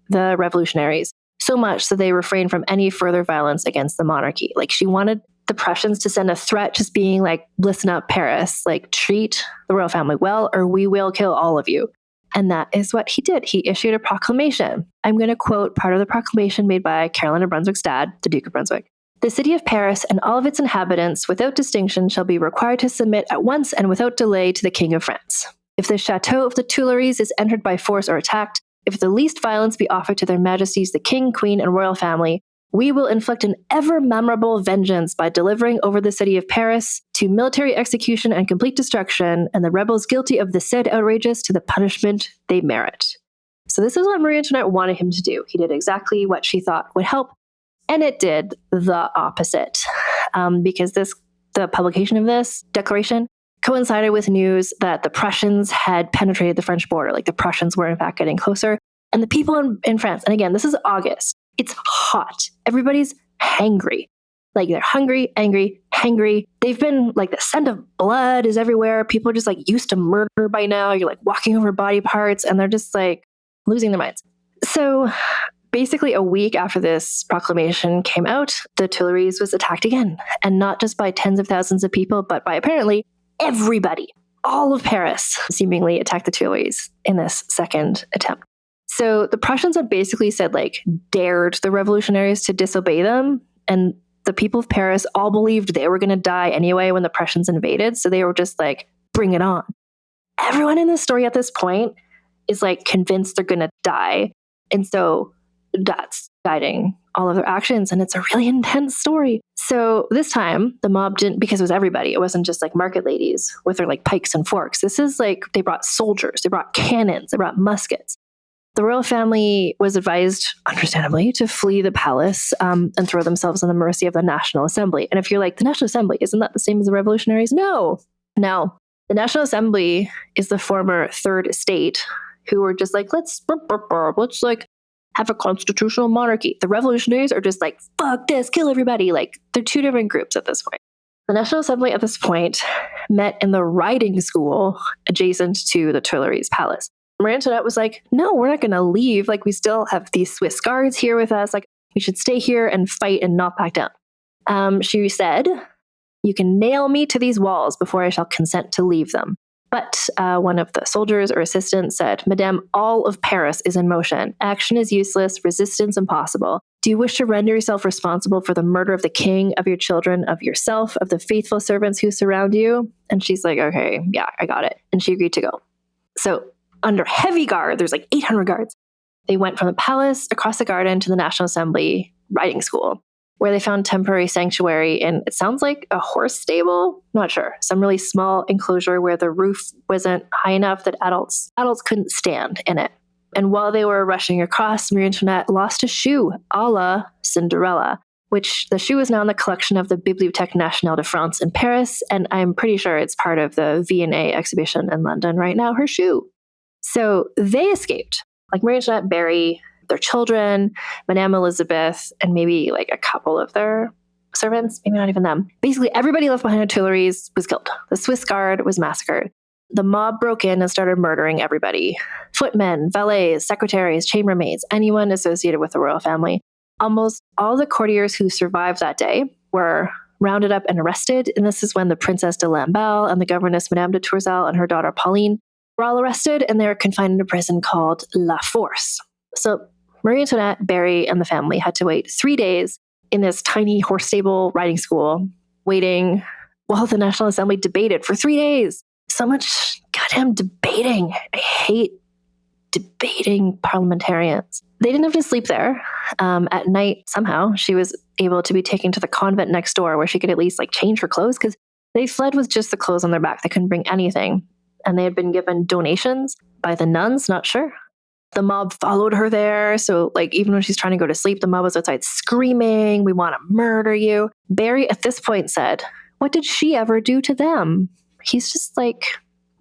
the revolutionaries so much that they refrained from any further violence against the monarchy. Like she wanted the Prussians to send a threat just being like, listen up, Paris, like treat the royal family well or we will kill all of you. And that is what he did. He issued a proclamation. I'm going to quote part of the proclamation made by Caroline of Brunswick's dad, the Duke of Brunswick. The city of Paris and all of its inhabitants, without distinction, shall be required to submit at once and without delay to the King of France. If the chateau of the Tuileries is entered by force or attacked, if the least violence be offered to their majesties, the king, queen, and royal family, we will inflict an ever-memorable vengeance by delivering over the city of Paris to military execution and complete destruction, and the rebels guilty of the said outrages to the punishment they merit. So this is what Marie Antoinette wanted him to do. He did exactly what she thought would help. And it did the opposite, because the publication of this declaration coincided with news that the Prussians had penetrated the French border. Like the Prussians were in fact getting closer. And the people in France, and again, this is August, it's hot. Everybody's hangry. Like they're hungry, angry, hangry. They've been like, the scent of blood is everywhere. People are just like used to murder by now. You're like walking over body parts and they're just like losing their minds. So basically a week after this proclamation came out, the Tuileries was attacked again. And not just by tens of thousands of people, but by apparently everybody. All of Paris seemingly attacked the Tuileries in this second attempt. So the Prussians had basically said, like, dared the revolutionaries to disobey them. And the people of Paris all believed they were going to die anyway when the Prussians invaded. So they were just like, bring it on. Everyone in the story at this point is like convinced they're going to die. And so that's guiding all of their actions. And it's a really intense story. So this time the mob didn't, because it was everybody. It wasn't just like market ladies with their like pikes and forks. This is like, they brought soldiers, they brought cannons, they brought muskets. The royal family was advised, understandably, to flee the palace and throw themselves on the mercy of the National Assembly. And if you're like, the National Assembly, isn't that the same as the revolutionaries? No. The National Assembly is the former Third Estate who were just like, let's like have a constitutional monarchy. The revolutionaries are just like, fuck this, kill everybody. Like, they're two different groups at this point. The National Assembly at this point met in the riding school adjacent to the Tuileries Palace. Marie Antoinette was like, no, we're not going to leave. Like, we still have these Swiss guards here with us. Like, we should stay here and fight and not back down. She said, you can nail me to these walls before I shall consent to leave them. But one of the soldiers or assistants said, Madame, all of Paris is in motion. Action is useless, resistance impossible. Do you wish to render yourself responsible for the murder of the king, of your children, of yourself, of the faithful servants who surround you? And she's like, okay, yeah, I got it. And she agreed to go. So under heavy guard, there's like 800 guards. They went from the palace across the garden to the National Assembly riding school, where they found temporary sanctuary in, it sounds like a horse stable, not sure, some really small enclosure where the roof wasn't high enough that adults couldn't stand in it. And while they were rushing across, Marie Antoinette lost a shoe, a la Cinderella, which the shoe is now in the collection of the Bibliothèque Nationale de France in Paris, and I'm pretty sure it's part of the V&A exhibition in London right now, her shoe. So they escaped, like Marie Antoinette, Barry, their children, Madame Elizabeth, and maybe like a couple of their servants, maybe not even them. Basically, everybody left behind at Tuileries was killed. The Swiss guard was massacred. The mob broke in and started murdering everybody. Footmen, valets, secretaries, chambermaids, anyone associated with the royal family. Almost all the courtiers who survived that day were rounded up and arrested. And this is when the Princess de Lamballe and the governess Madame de Tourzel and her daughter Pauline were all arrested, and they were confined in a prison called La Force. So Marie Antoinette, Barry, and the family had to wait 3 days in this tiny horse stable riding school, waiting while the National Assembly debated for 3 days. So much goddamn debating. I hate debating parliamentarians. They didn't have to sleep there. At night, somehow, she was able to be taken to the convent next door where she could at least like change her clothes, because they fled with just the clothes on their back. They couldn't bring anything. And they had been given donations by the nuns, not sure. The mob followed her there. So like even when she's trying to go to sleep, the mob was outside screaming, we want to murder you. Barry at this point said, what did she ever do to them? He's just like,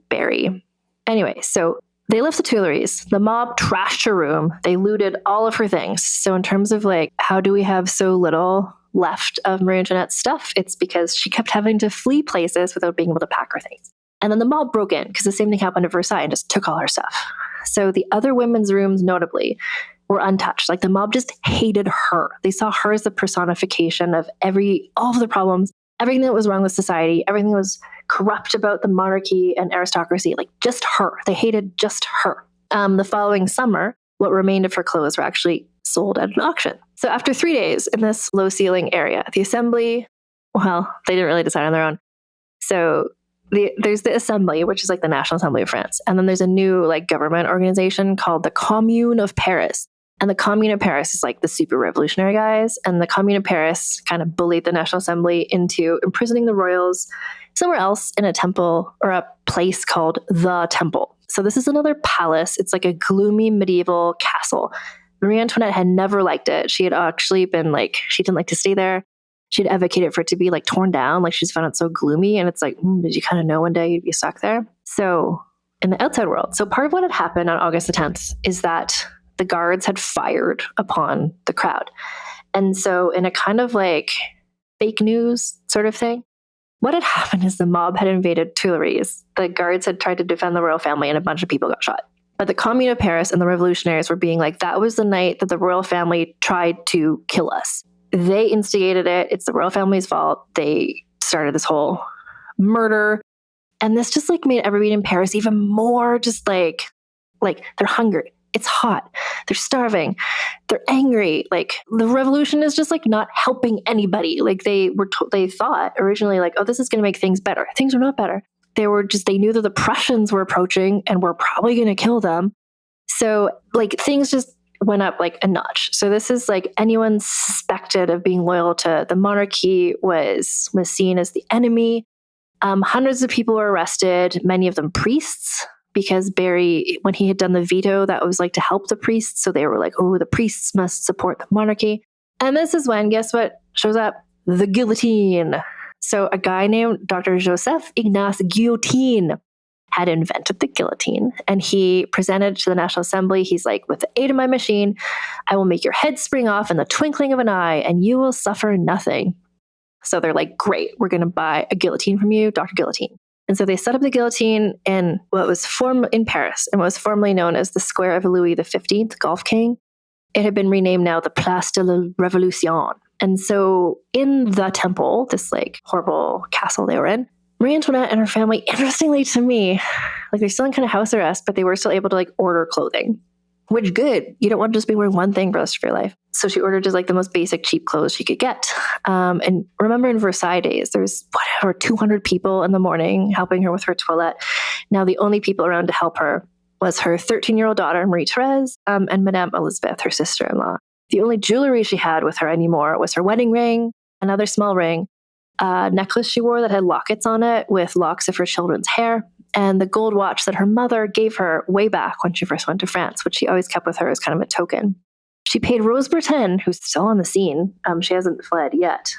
Barry. Anyway, so they left the Tuileries. The mob trashed her room. They looted all of her things. So in terms of like, how do we have so little left of Marie Antoinette's stuff? It's because she kept having to flee places without being able to pack her things. And then the mob broke in, because the same thing happened at Versailles, and just took all her stuff. So the other women's rooms, notably, were untouched. Like the mob just hated her. They saw her as the personification of all of the problems, everything that was wrong with society, everything that was corrupt about the monarchy and aristocracy, like just her. They hated just her. The following summer, what remained of her clothes were actually sold at an auction. So after 3 days in this low-ceiling area, the assembly, well, they didn't really decide on their own. So there's the Assembly, which is like the National Assembly of France. And then there's a new like government organization called the Commune of Paris. And the Commune of Paris is like the super revolutionary guys. And the Commune of Paris kind of bullied the National Assembly into imprisoning the royals somewhere else in a temple or a place called the Temple. So this is another palace. It's like a gloomy medieval castle Marie Antoinette had never liked it. She had actually been like, she didn't like to stay there. She'd advocated for it to be like torn down. Like she's found it so gloomy. And it's like, did you kind of know one day you'd be stuck there? So in the outside world, so part of what had happened on August the 10th is that the guards had fired upon the crowd. And so in a kind of like fake news sort of thing, what had happened is the mob had invaded Tuileries. The guards had tried to defend the royal family and a bunch of people got shot. But the Commune of Paris and the revolutionaries were being like, that was the night that the royal family tried to kill us. They instigated it. It's the royal family's fault. They started this whole murder. And this just like made everybody in Paris even more just like they're hungry. It's hot. They're starving. They're angry. Like the revolution is just like not helping anybody. Like they thought originally like, oh, this is going to make things better. Things are not better. They knew that the Prussians were approaching and were probably going to kill them. So like things just went up like a notch. So this is like anyone suspected of being loyal to the monarchy was seen as the enemy. Hundreds of people were arrested, many of them priests, because Barry, when he had done the veto, that was like to help the priests. So they were like, oh, the priests must support the monarchy. And this is when, guess what shows up? The guillotine. So a guy named Dr. Joseph Ignace Guillotin had invented the guillotine, and he presented to the National Assembly. He's like, with the aid of my machine, I will make your head spring off in the twinkling of an eye, and you will suffer nothing. So they're like, great, we're going to buy a guillotine from you, Dr. Guillotine. And so they set up the guillotine in what was in Paris and what was formerly known as the Square of Louis XV, Golf King. It had been renamed now the Place de la Révolution. And so in the temple, this like horrible castle they were in, Marie Antoinette and her family, interestingly to me, like they're still in kind of house arrest, but they were still able to like order clothing, which good. You don't want to just be wearing one thing for the rest of your life. So she ordered just like the most basic cheap clothes she could get. And remember in Versailles days, there's 200 people in the morning helping her with her toilette. Now the only people around to help her was her 13-year-old daughter, Marie-Thérèse, and Madame Elizabeth, her sister-in-law. The only jewelry she had with her anymore was her wedding ring, another small ring, a necklace she wore that had lockets on it with locks of her children's hair, and the gold watch that her mother gave her way back when she first went to France, which she always kept with her as kind of a token. She paid Rose Bertin, who's still on the scene, she hasn't fled yet,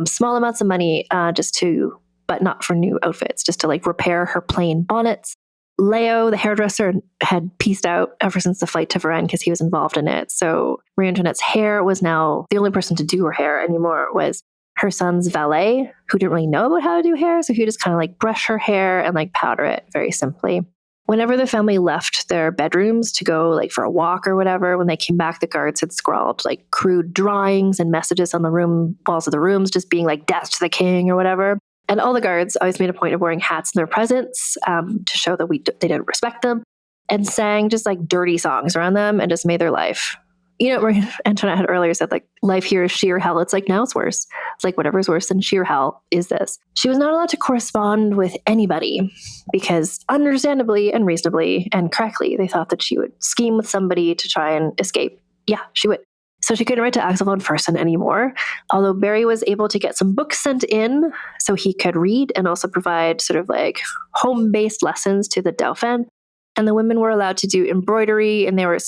small amounts of money but not for new outfits, just to like repair her plain bonnets. Leo, the hairdresser, had pieced out ever since the flight to Varennes because he was involved in it. So Marie Antoinette's hair was now the only person to do her hair anymore was her son's valet, who didn't really know about how to do hair. So he would just kind of like brush her hair and like powder it very simply. Whenever the family left their bedrooms to go like for a walk or whatever, when they came back, the guards had scrawled like crude drawings and messages on the walls of the rooms, just being like death to the king or whatever. And all the guards always made a point of wearing hats in their presence to show that they didn't respect them, and sang just like dirty songs around them and just made their life. You know, Marie Antoinette had earlier said like life here is sheer hell. It's like now it's worse. It's like whatever's worse than sheer hell is this. She was not allowed to correspond with anybody because understandably and reasonably and correctly, they thought that she would scheme with somebody to try and escape. Yeah, she would. So she couldn't write to Axel von Fersen anymore, although Barry was able to get some books sent in so he could read and also provide sort of like home-based lessons to the Dauphin. And the women were allowed to do embroidery, and they were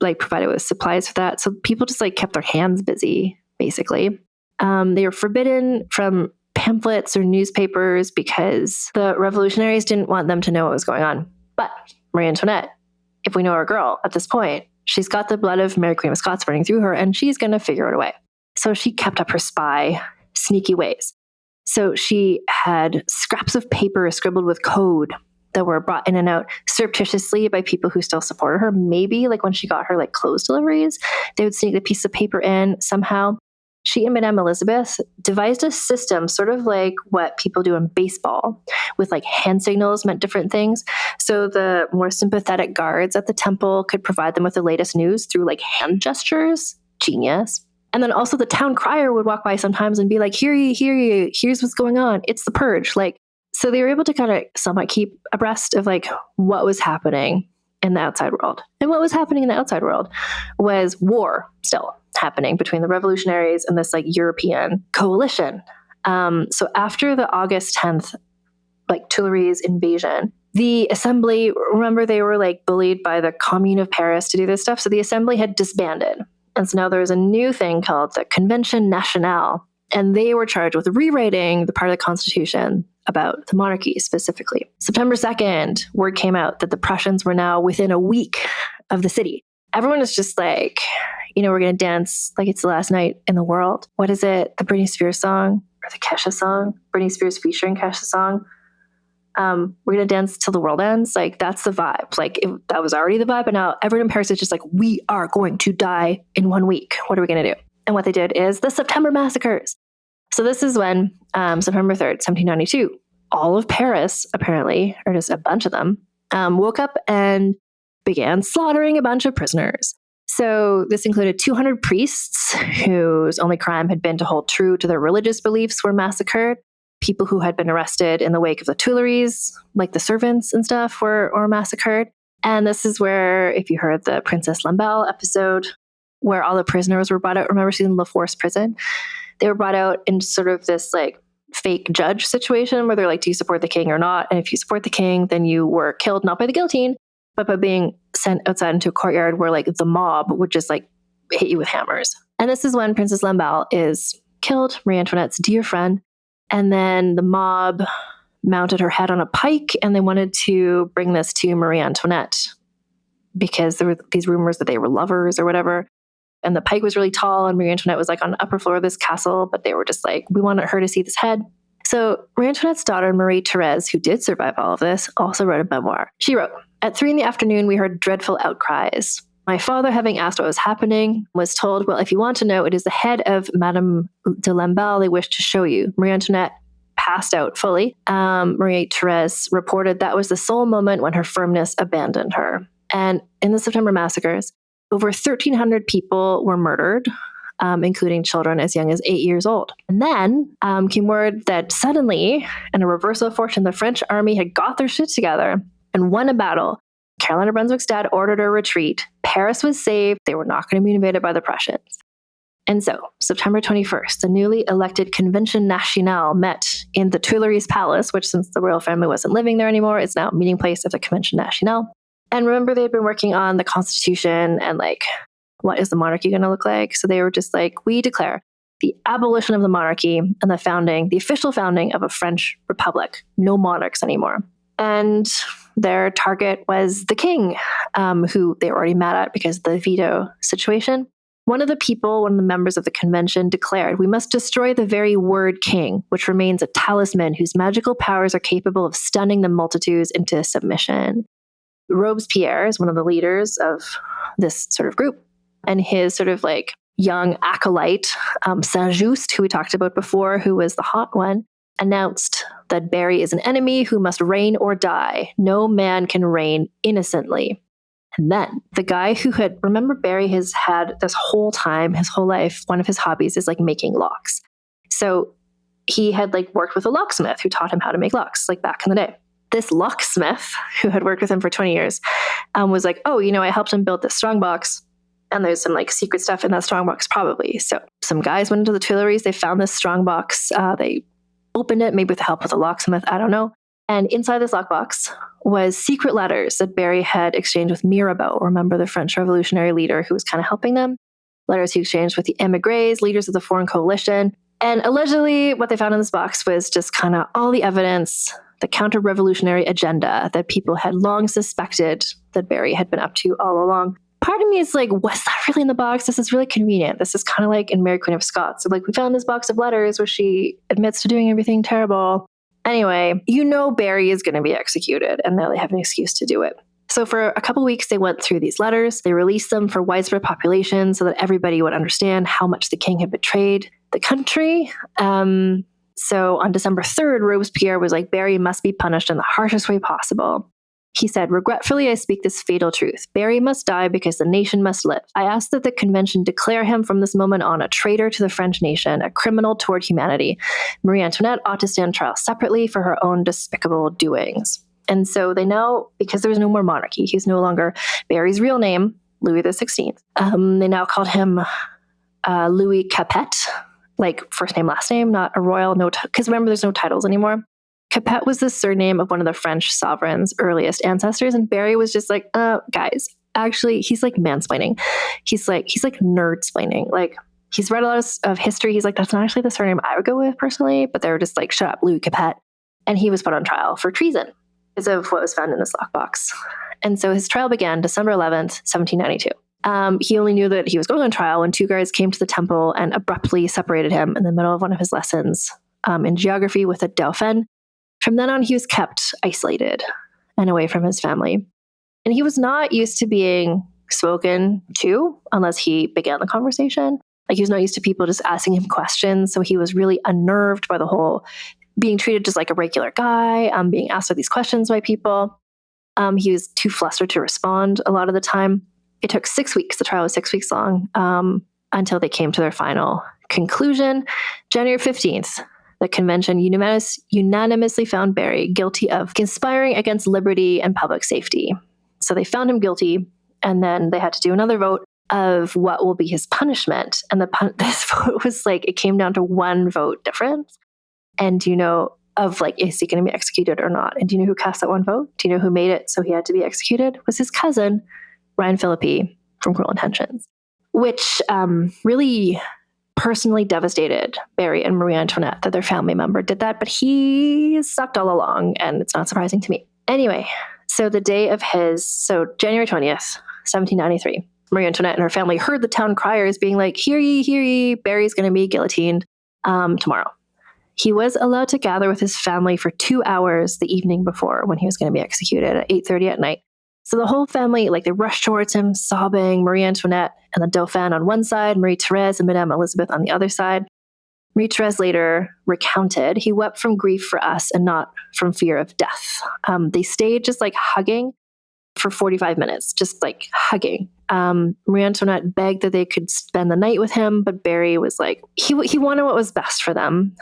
like provided with supplies for that. So people just like kept their hands busy, basically. They were forbidden from pamphlets or newspapers because the revolutionaries didn't want them to know what was going on. But Marie Antoinette, if we know our girl at this point, she's got the blood of Mary Queen of Scots running through her, and she's going to figure it away. So she kept up her spy, sneaky ways. So she had scraps of paper scribbled with code that were brought in and out surreptitiously by people who still supported her. Maybe like when she got her like clothes deliveries, they would sneak a piece of paper in somehow. She and Madame Elizabeth devised a system sort of like what people do in baseball with like hand signals meant different things. So the more sympathetic guards at the temple could provide them with the latest news through like hand gestures. Genius. And then also the town crier would walk by sometimes and be like, hear ye, here's what's going on. It's the purge. Like, so they were able to kind of somewhat keep abreast of like what was happening in the outside world. And what was happening in the outside world was war still happening between the revolutionaries and this like European coalition. So after the August 10th, like Tuileries invasion, The assembly, remember, they were like bullied by the Commune of Paris to do this stuff. So the assembly had disbanded. And so now there's a new thing called the Convention Nationale. And they were charged with rewriting the part of the Constitution about the monarchy specifically. September 2nd, word came out that the Prussians were now within a week of the city. Everyone is just like, we're going to dance like it's the last night in the world. What is it? The Britney Spears song or the Kesha song? Britney Spears featuring Kesha song. We're going to dance till the world ends. Like, that's the vibe. Like, that was already the vibe. And now everyone in Paris is just like, we are going to die in 1 week. What are we going to do? And what they did is the September massacres. So this is when, September 3rd, 1792, all of Paris, apparently, or just a bunch of them, woke up and began slaughtering a bunch of prisoners. So this included 200 priests whose only crime had been to hold true to their religious beliefs were massacred. People who had been arrested in the wake of the Tuileries, like the servants and stuff, were massacred. And this is where, if you heard the Princess Lamballe episode, where all the prisoners were brought out. Remember seeing La Force prison? They were brought out in sort of this like fake judge situation where they're like, do you support the king or not? And if you support the king, then you were killed not by the guillotine, but by being sent outside into a courtyard where like the mob would just like hit you with hammers. And this is when Princess Lamballe is killed, Marie Antoinette's dear friend. And then the mob mounted her head on a pike and they wanted to bring this to Marie Antoinette because there were these rumors that they were lovers or whatever. And the pike was really tall and Marie Antoinette was like on the upper floor of this castle, but they were just like, we wanted her to see this head. So Marie Antoinette's daughter, Marie Therese, who did survive all of this, also wrote a memoir. She wrote, at 3 p.m, we heard dreadful outcries. My father, having asked what was happening, was told, well, if you want to know, it is the head of Madame de Lamballe they wish to show you. Marie Antoinette passed out fully. Marie Therese reported that was the sole moment when her firmness abandoned her. And in the September massacres, over 1,300 people were murdered, including children as young as 8 years old. And then came word that suddenly, in a reversal of fortune, the French army had got their shit together and won a battle. Caroline of Brunswick's dad ordered a retreat. Paris was saved. They were not going to be invaded by the Prussians. And so, September 21st, the newly elected Convention Nationale met in the Tuileries Palace, which since the royal family wasn't living there anymore, it's now a meeting place of the Convention Nationale. And remember, they had been working on the Constitution and like, what is the monarchy going to look like? So they were just like, we declare the abolition of the monarchy and the official founding of a French republic. No monarchs anymore. And their target was the king, who they were already mad at because of the veto situation. One of the members of the convention declared, we must destroy the very word king, which remains a talisman whose magical powers are capable of stunning the multitudes into submission. Robespierre is one of the leaders of this sort of group, and his sort of like young acolyte, Saint-Just, who we talked about before, who was the hot one, announced that Barry is an enemy who must reign or die. No man can reign innocently. And then the guy who remember Barry has had this whole time, his whole life, one of his hobbies is like making locks. So he had like worked with a locksmith who taught him how to make locks, like back in the day. This locksmith who had worked with him for 20 years was like, oh, I helped him build this strongbox. And there's some like secret stuff in that strongbox probably. So some guys went into the Tuileries. They found this strongbox. They opened it, maybe with the help of the locksmith. I don't know. And inside this lockbox was secret letters that Barry had exchanged with Mirabeau. Remember the French revolutionary leader who was kind of helping them? Letters he exchanged with the émigrés, leaders of the foreign coalition. And allegedly what they found in this box was just kind of all the evidence, the counter-revolutionary agenda that people had long suspected that Barry had been up to all along. Part of me is like, was that really in the box? This is really convenient. This is kind of like in Mary Queen of Scots. So like, we found this box of letters where she admits to doing everything terrible. Anyway, Barry is going to be executed, and now they have an excuse to do it. So for a couple weeks, they went through these letters. They released them for widespread population so that everybody would understand how much the king had betrayed the country. So on December 3rd, Robespierre was like, Barry must be punished in the harshest way possible. He said, regretfully, I speak this fatal truth. Barry must die because the nation must live. I ask that the convention declare him from this moment on a traitor to the French nation, a criminal toward humanity. Marie Antoinette ought to stand trial separately for her own despicable doings. And so they now, because there was no more monarchy, he's no longer Barry's real name, Louis XVI. They now called him Louis Capet, like first name, last name, not a royal, because remember, there's no titles anymore. Capet was the surname of one of the French sovereign's earliest ancestors, and Barry was just like, guys, actually, he's like mansplaining. He's like nerd-splaining. Like, he's read a lot of history. He's like, that's not actually the surname I would go with personally, but they were just like, shut up, Louis Capet. And he was put on trial for treason because of what was found in this lockbox. And so his trial began December 11th, 1792. He only knew that he was going on trial when two guards came to the temple and abruptly separated him in the middle of one of his lessons in geography with a Dauphin. From then on, he was kept isolated and away from his family. And he was not used to being spoken to unless he began the conversation. Like, he was not used to people just asking him questions. So he was really unnerved by the whole being treated just like a regular guy, being asked all these questions by people. He was too flustered to respond a lot of the time. It took 6 weeks. The trial was 6 weeks long until they came to their final conclusion. January 15th, the convention unanimously found Barry guilty of conspiring against liberty and public safety. So they found him guilty, and then they had to do another vote of what will be his punishment. And this vote was like, it came down to one vote difference. And do you know of like, is he going to be executed or not? And do you know who cast that one vote? Do you know who made it so he had to be executed? It was his cousin, Ryan Philippi from Cruel Intentions, which really personally devastated Barry and Marie Antoinette that their family member did that, but he sucked all along, and it's not surprising to me. Anyway, so the day of January 20th, 1793, Marie Antoinette and her family heard the town criers being like, hear ye, Barry's going to be guillotined tomorrow. He was allowed to gather with his family for 2 hours the evening before when he was going to be executed at 8:30 at night. So the whole family, like, they rushed towards him, sobbing, Marie Antoinette and the Dauphin on one side, Marie-Thérèse and Madame Elizabeth on the other side. Marie-Thérèse later recounted, he wept from grief for us and not from fear of death. They stayed just like hugging for 45 minutes, just like hugging. Marie Antoinette begged that they could spend the night with him, but Barry was like, he wanted what was best for them.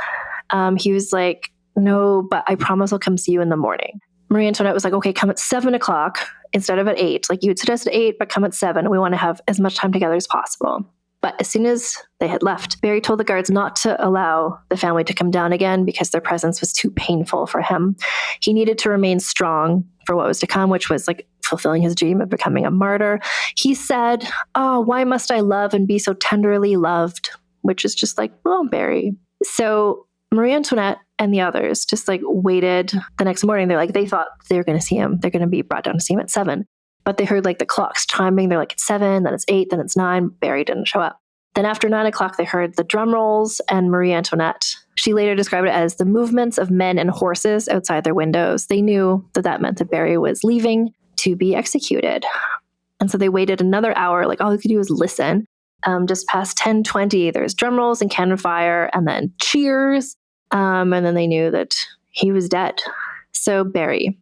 He was like, no, but I promise I'll come see you in the morning. Marie Antoinette was like, okay, come at 7 o'clock instead of at 8. Like, you had suggested 8, but come at 7. We want to have as much time together as possible. But as soon as they had left, Barry told the guards not to allow the family to come down again because their presence was too painful for him. He needed to remain strong for what was to come, which was like fulfilling his dream of becoming a martyr. He said, oh, why must I love and be so tenderly loved? Which is just like, oh, Barry. So Marie Antoinette and the others just like waited the next morning. They're like, they thought they were going to see him. They're going to be brought down to see him at 7. But they heard like the clocks chiming. They're like, it's 7, then it's 8, then it's 9. Barry didn't show up. Then after 9 o'clock, they heard the drum rolls, and Marie Antoinette, she later described it as the movements of men and horses outside their windows. They knew that that meant that Barry was leaving to be executed. And so they waited another hour. Like, all they could do was listen. Just past 10:20, there's drum rolls and cannon fire, and then cheers. And then they knew that he was dead. So Barry,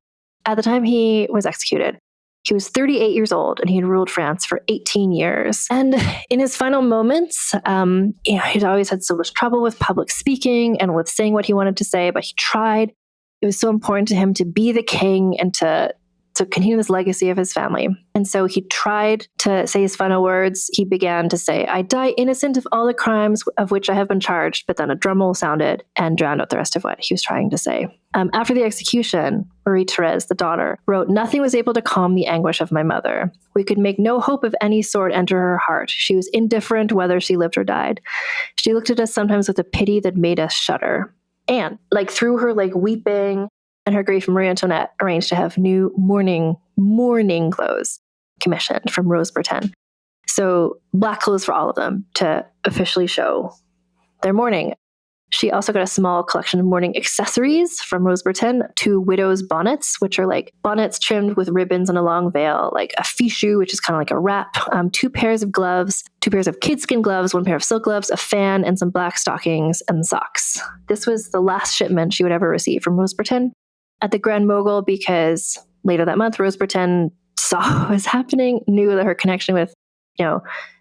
at the time he was executed, he was 38 years old, and he had ruled France for 18 years. And in his final moments, he'd always had so much trouble with public speaking and with saying what he wanted to say, but he tried. It was so important to him to be the king and to continue this legacy of his family. And so he tried to say his final words. He began to say, I die innocent of all the crimes of which I have been charged, but then a drum roll sounded and drowned out the rest of what he was trying to say. After the execution, Marie-Thérèse, the daughter, wrote, nothing was able to calm the anguish of my mother. We could make no hope of any sort enter her heart. She was indifferent whether she lived or died. She looked at us sometimes with a pity that made us shudder. And like through her like weeping and her grief, Marie Antoinette arranged to have new mourning clothes commissioned from Rose Breton. So black clothes for all of them to officially show their mourning. She also got a small collection of mourning accessories from Rose Breton, 2 widow's bonnets, which are like bonnets trimmed with ribbons and a long veil, like a fichu, which is kind of like a wrap, 2 pairs of gloves, 2 pairs of kidskin gloves, 1 pair of silk gloves, a fan, and some black stockings and socks. This was the last shipment she would ever receive from Rose Breton at the Grand Mogul, because later that month, Rose Breton saw what was happening, knew that her connection with,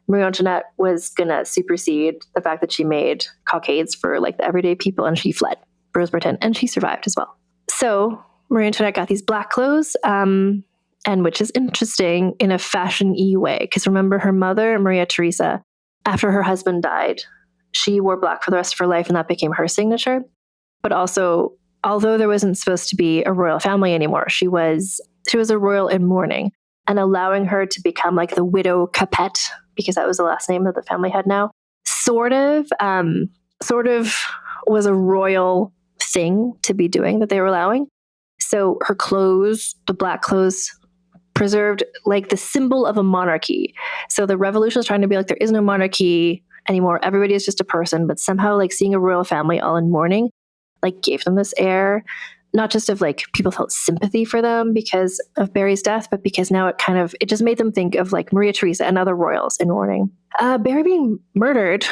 Marie Antoinette was going to supersede the fact that she made cockades for like the everyday people, and she fled Rose Breton, and she survived as well. So Marie Antoinette got these black clothes, and which is interesting in a fashion-y way, because remember her mother, Maria Theresa, after her husband died, she wore black for the rest of her life, and that became her signature. But also although there wasn't supposed to be a royal family anymore, she was a royal in mourning, and allowing her to become like the widow Capet, because that was the last name that the family had now, sort of was a royal thing to be doing that they were allowing. So her clothes, the black clothes, preserved like the symbol of a monarchy. So the revolution is trying to be like, there is no monarchy anymore. Everybody is just a person, but somehow like seeing a royal family all in mourning, like gave them this air, not just of like people felt sympathy for them because of Barry's death, but because now it just made them think of like Maria Theresa and other royals in mourning. Barry being murdered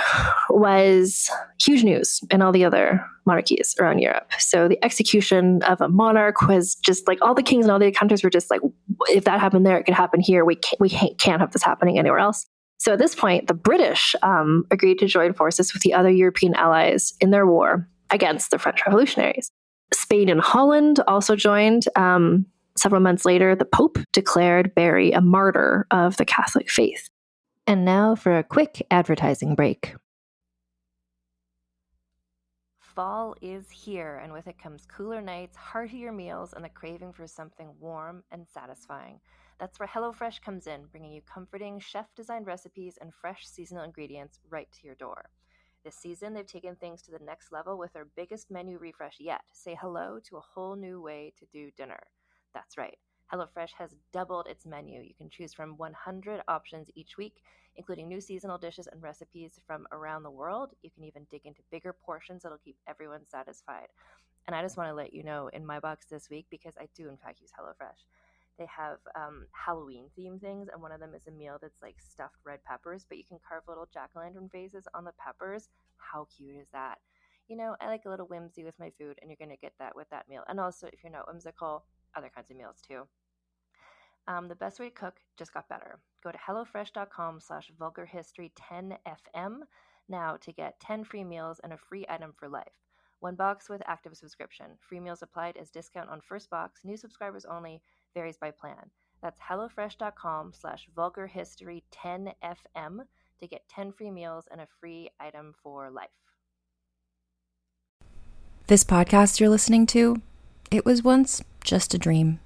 was huge news in all the other monarchies around Europe. So the execution of a monarch was just like all the kings and all the countries were just like, if that happened there, it could happen here. We can't have this happening anywhere else. So at this point, the British agreed to join forces with the other European allies in their war against the French revolutionaries. Spain and Holland also joined. Several months later, the Pope declared Barry a martyr of the Catholic faith. And now for a quick advertising break. Fall is here, and with it comes cooler nights, heartier meals, and the craving for something warm and satisfying. That's where HelloFresh comes in, bringing you comforting, chef-designed recipes and fresh seasonal ingredients right to your door. This season, they've taken things to the next level with their biggest menu refresh yet. Say hello to a whole new way to do dinner. That's right. HelloFresh has doubled its menu. You can choose from 100 options each week, including new seasonal dishes and recipes from around the world. You can even dig into bigger portions that'll keep everyone satisfied. And I just want to let you know, in my box this week, because I do in fact use HelloFresh, they have Halloween-themed things, and one of them is a meal that's like stuffed red peppers, but you can carve little jack-o'-lantern faces on the peppers. How cute is that? You know, I like a little whimsy with my food, and you're going to get that with that meal. And also, if you're not whimsical, other kinds of meals too. The best way to cook just got better. Go to hellofresh.com/vulgarhistory10fm now to get 10 free meals and a free item for life. One box with active subscription. Free meals applied as discount on first box. New subscribers only. Varies by plan. That's hellofresh.com/vulgarhistory10fm to get 10 free meals and a free item for life. This podcast you're listening to, it was once just a dream.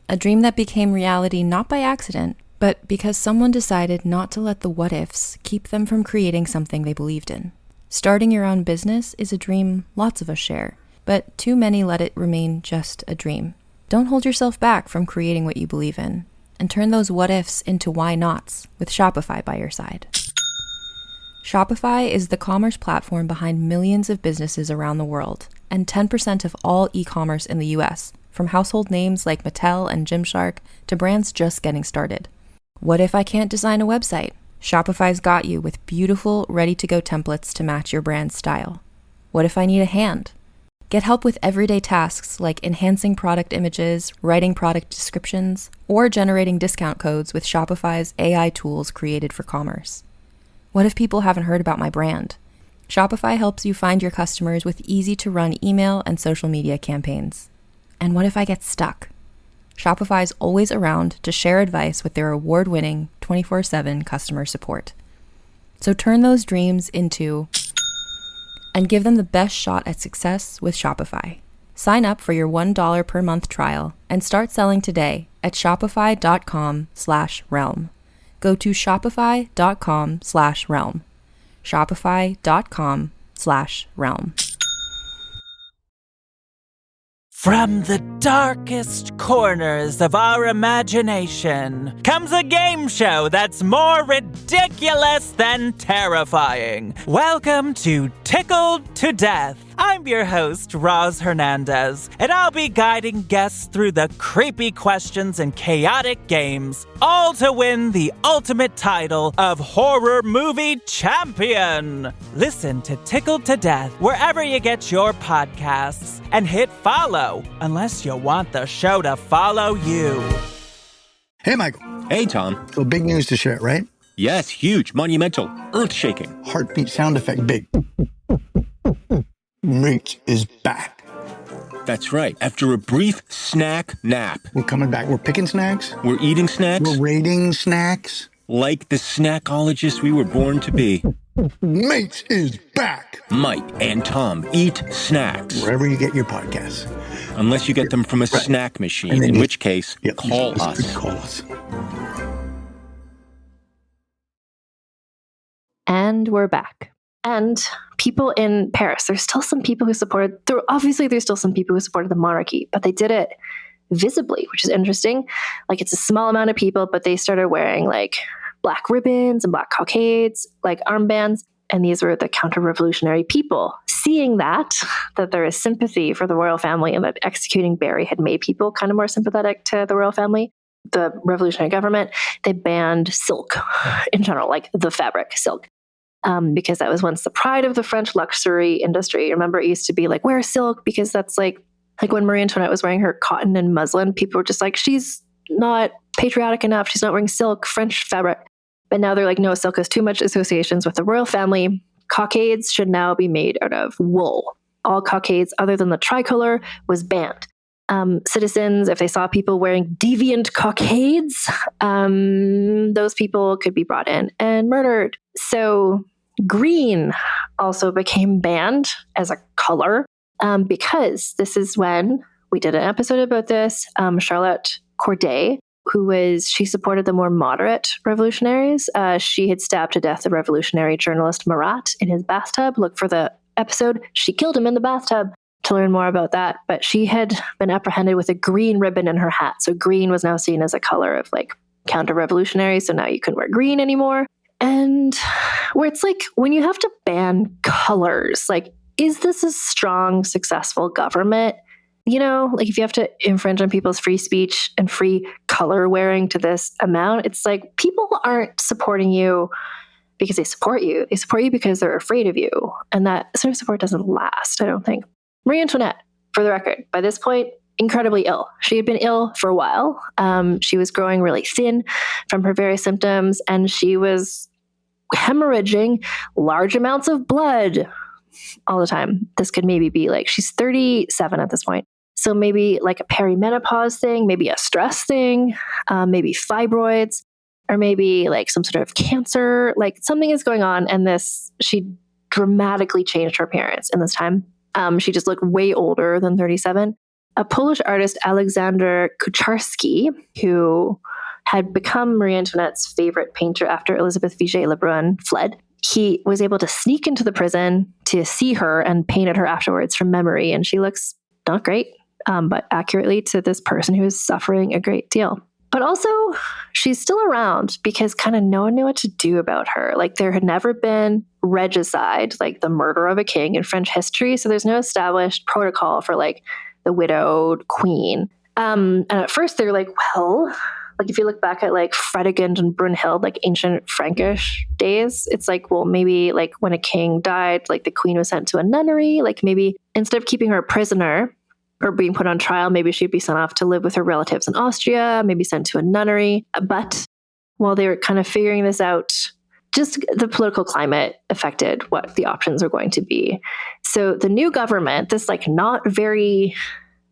A dream that became reality not by accident, but because someone decided not to let the what-ifs keep them from creating something they believed in. Starting your own business is a dream lots of us share, but too many let it remain just a dream. Don't hold yourself back from creating what you believe in, and turn those what-ifs into why-nots with Shopify by your side. Shopify is the commerce platform behind millions of businesses around the world, and 10% of all e-commerce in the US, from household names like Mattel and Gymshark to brands just getting started. What if I can't design a website? Shopify's got you with beautiful, ready-to-go templates to match your brand's style. What if I need a hand? Get help with everyday tasks like enhancing product images, writing product descriptions, or generating discount codes with Shopify's AI tools created for commerce. What if people haven't heard about my brand? Shopify helps you find your customers with easy-to-run email and social media campaigns. And what if I get stuck? Shopify's always around to share advice with their award-winning 24/7 customer support. So turn those dreams into and give them the best shot at success with Shopify. Sign up for your $1 per month trial and start selling today at shopify.com/realm. Go to shopify.com/realm. Shopify.com/realm. From the darkest corners of our imagination comes a game show that's more ridiculous than terrifying. Welcome to Tickled to Death. I'm your host, Roz Hernandez, and I'll be guiding guests through the creepy questions and chaotic games, all to win the ultimate title of Horror Movie Champion. Listen to Tickled to Death wherever you get your podcasts, and hit follow unless you want the show to follow you. Hey, Michael. Hey, Tom. So big news to share, right? Yes, huge, monumental, earth-shaking. Heartbeat sound effect big. Meat is back. That's right. After a brief snack nap. We're coming back. We're picking snacks. We're eating snacks. We're rating snacks. Like the snackologists we were born to be. Mates is back. Mike and Tom eat snacks. Wherever you get your podcasts. Unless you get them from a snack machine, in which case, call us. Call us. And we're back. And people in Paris, there's still some people who supported, there's still some people who supported the monarchy, but they did it visibly, which is interesting. Like, it's a small amount of people, but they started wearing like black ribbons and black cockades, like armbands. And these were the counter-revolutionary people. Seeing that there is sympathy for the royal family and that executing Barry had made people kind of more sympathetic to the royal family, the revolutionary government, they banned silk in general, like the fabric, silk. Because that was once the pride of the French luxury industry. Remember, it used to be like, wear silk, because that's like when Marie Antoinette was wearing her cotton and muslin, people were just like, she's not patriotic enough. She's not wearing silk, French fabric. But now they're like, no, silk has too much associations with the royal family. Cockades should now be made out of wool. All cockades other than the tricolor was banned. Citizens, if they saw people wearing deviant cockades, those people could be brought in and murdered. So green also became banned as a color, because this is when we did an episode about this. Charlotte Corday, she supported the more moderate revolutionaries. She had stabbed to death the revolutionary journalist Marat in his bathtub. Look for the episode. She killed him in the bathtub to learn more about that. But she had been apprehended with a green ribbon in her hat. So green was now seen as a color of like counter-revolutionary. So now you couldn't wear green anymore. And where it's like, when you have to ban colors, like, is this a strong, successful government? You know, like, if you have to infringe on people's free speech and free color wearing to this amount, it's like people aren't supporting you because they support you. They support you because they're afraid of you. And that sort of support doesn't last, I don't think. Marie Antoinette, for the record, by this point, incredibly ill. She had been ill for a while. She was growing really thin from her various symptoms, and she was hemorrhaging large amounts of blood all the time. This could maybe be like, she's 37 at this point. So maybe like a perimenopause thing, maybe a stress thing, maybe fibroids, or maybe like some sort of cancer. Like, something is going on, and she dramatically changed her appearance in this time. She just looked way older than 37. A Polish artist, Alexander Kucharski, who had become Marie Antoinette's favorite painter after Elizabeth Vigée-Lebrun fled, he was able to sneak into the prison to see her and painted her afterwards from memory. And she looks not great, but accurately to this person who is suffering a great deal. But also, she's still around because kind of no one knew what to do about her. Like, there had never been regicide, like the murder of a king, in French history. So there's no established protocol for like the widowed queen. And at first they're like, well, like, if you look back at like Fredegund and Brunhild, like ancient Frankish days, it's like, well, maybe like when a king died, like the queen was sent to a nunnery. Like, maybe instead of keeping her a prisoner or being put on trial, maybe she'd be sent off to live with her relatives in Austria, maybe sent to a nunnery. But while they were kind of figuring this out, just the political climate affected what the options are going to be. So the new government, this like not very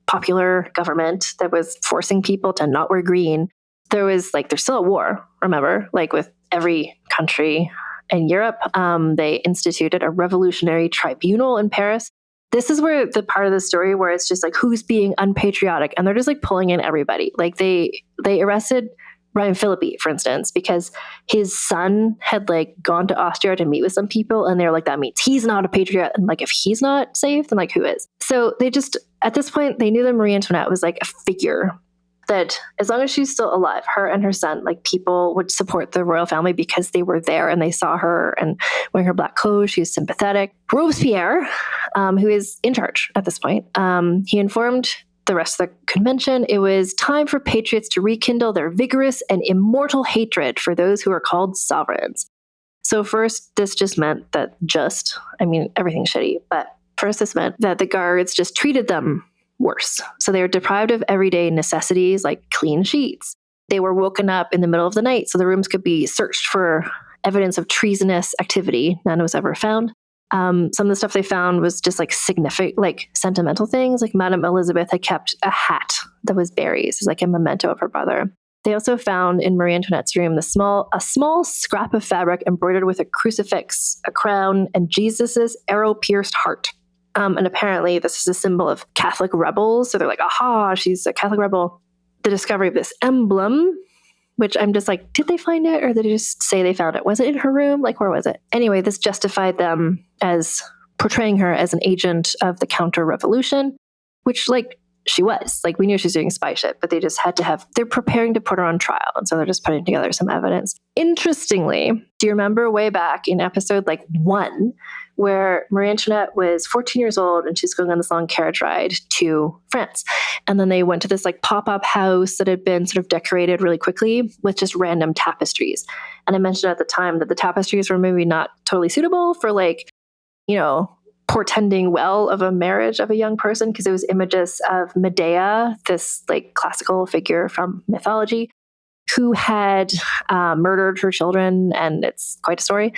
popular government that was forcing people to not wear green, there's still at war, remember, like with every country in Europe. They instituted a revolutionary tribunal in Paris. This is where the part of the story where it's just like, who's being unpatriotic? And they're just like pulling in everybody. Like, they arrested Ryan Philippi, for instance, because his son had like gone to Austria to meet with some people, and they're like, that means he's not a patriot. And like, if he's not safe, then like, who is? So they just, at this point, they knew that Marie Antoinette was like a figure that as long as she's still alive, her and her son, like, people would support the royal family because they were there and they saw her and wearing her black clothes. She was sympathetic. Robespierre, who is in charge at this point, he informed the rest of the convention it was time for patriots to rekindle their vigorous and immortal hatred for those who are called sovereigns. So first, this just meant that everything's shitty, but first this meant that the guards just treated them worse. So they were deprived of everyday necessities like clean sheets. They were woken up in the middle of the night so the rooms could be searched for evidence of treasonous activity. None was ever found. Some of the stuff they found was just like significant, like sentimental things. Like Madame Elizabeth had kept a hat that was Barry's, as like a memento of her brother. They also found in Marie Antoinette's room a small scrap of fabric embroidered with a crucifix, a crown, and Jesus's arrow-pierced heart. And apparently this is a symbol of Catholic rebels. So they're like, aha, she's a Catholic rebel. The discovery of this emblem, which I'm just like, did they find it? Or did they just say they found it? Was it in her room? Like, where was it? Anyway, this justified them as portraying her as an agent of the counter-revolution, which, like, she was. Like, we knew she was doing spy shit, but they just had to they're preparing to put her on trial. And so they're just putting together some evidence. Interestingly, do you remember way back in episode 1, where Marie Antoinette was 14 years old and she's going on this long carriage ride to France? And then they went to this pop-up house that had been sort of decorated really quickly with just random tapestries. And I mentioned at the time that the tapestries were maybe not totally suitable for portending well of a marriage of a young person, because it was images of Medea, this classical figure from mythology, who had murdered her children, and it's quite a story.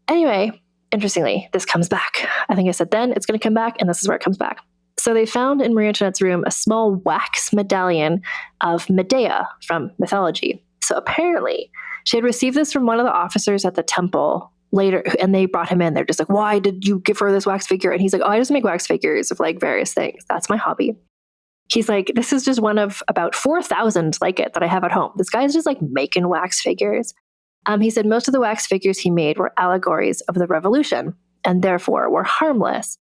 Anyway, interestingly, this comes back. I think I said then it's going to come back, and this is where it comes back. So they found in Marie Antoinette's room a small wax medallion of Medea from mythology. So apparently she had received this from one of the officers at the temple later, and they brought him in. They're just like, why did you give her this wax figure? And he's like, oh, I just make wax figures of various things. That's my hobby. He's like, this is just one of about 4,000 like it that I have at home. This guy's just making wax figures. He said most of the wax figures he made were allegories of the revolution and therefore were harmless.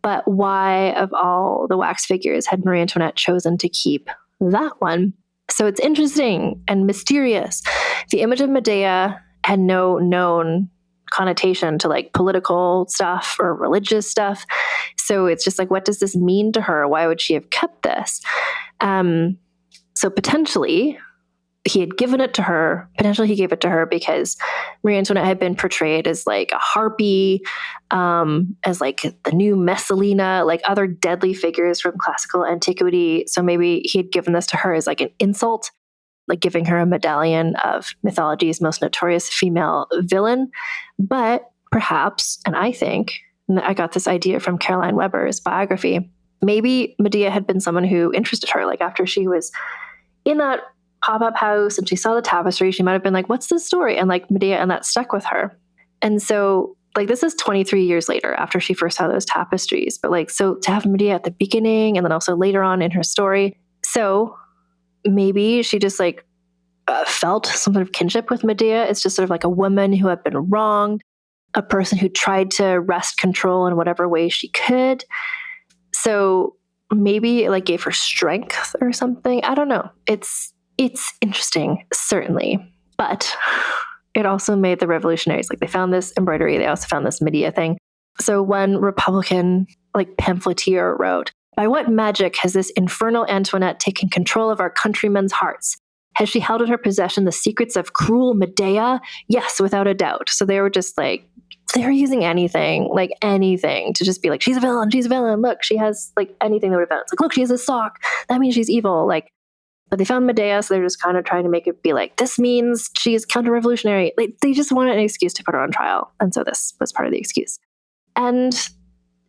But why, of all the wax figures, had Marie Antoinette chosen to keep that one? So it's interesting and mysterious. The image of Medea had no known connotation to political stuff or religious stuff. So it's just what does this mean to her? Why would she have kept this? So potentially he had given it to her. Potentially he gave it to her because Marie Antoinette had been portrayed as a harpy, as the new Messalina, other deadly figures from classical antiquity. So maybe he had given this to her as an insult, giving her a medallion of mythology's most notorious female villain. But perhaps, and I think, and I got this idea from Caroline Weber's biography, maybe Medea had been someone who interested her. After she was in that pop-up house and she saw the tapestry, she might have been what's the story? And Medea, and that stuck with her. And so this is 23 years later after she first saw those tapestries. But so to have Medea at the beginning and then also later on in her story. So maybe she just felt some sort of kinship with Medea. It's just sort of a woman who had been wronged, a person who tried to wrest control in whatever way she could. So maybe it gave her strength or something. I don't know. It's interesting, certainly. But it also made the revolutionaries, they found this embroidery. They also found this Medea thing. So one Republican pamphleteer wrote, "By what magic has this infernal Antoinette taken control of our countrymen's hearts? Has she held in her possession the secrets of cruel Medea? Yes, without a doubt." So they were just they were using anything to just be she's a villain, she's a villain. Look, she has anything that would have been. It's look, she has a sock. That means she's evil. But they found Medea, so they're just kind of trying to make it be this means she's counter-revolutionary. They just wanted an excuse to put her on trial. And so this was part of the excuse. And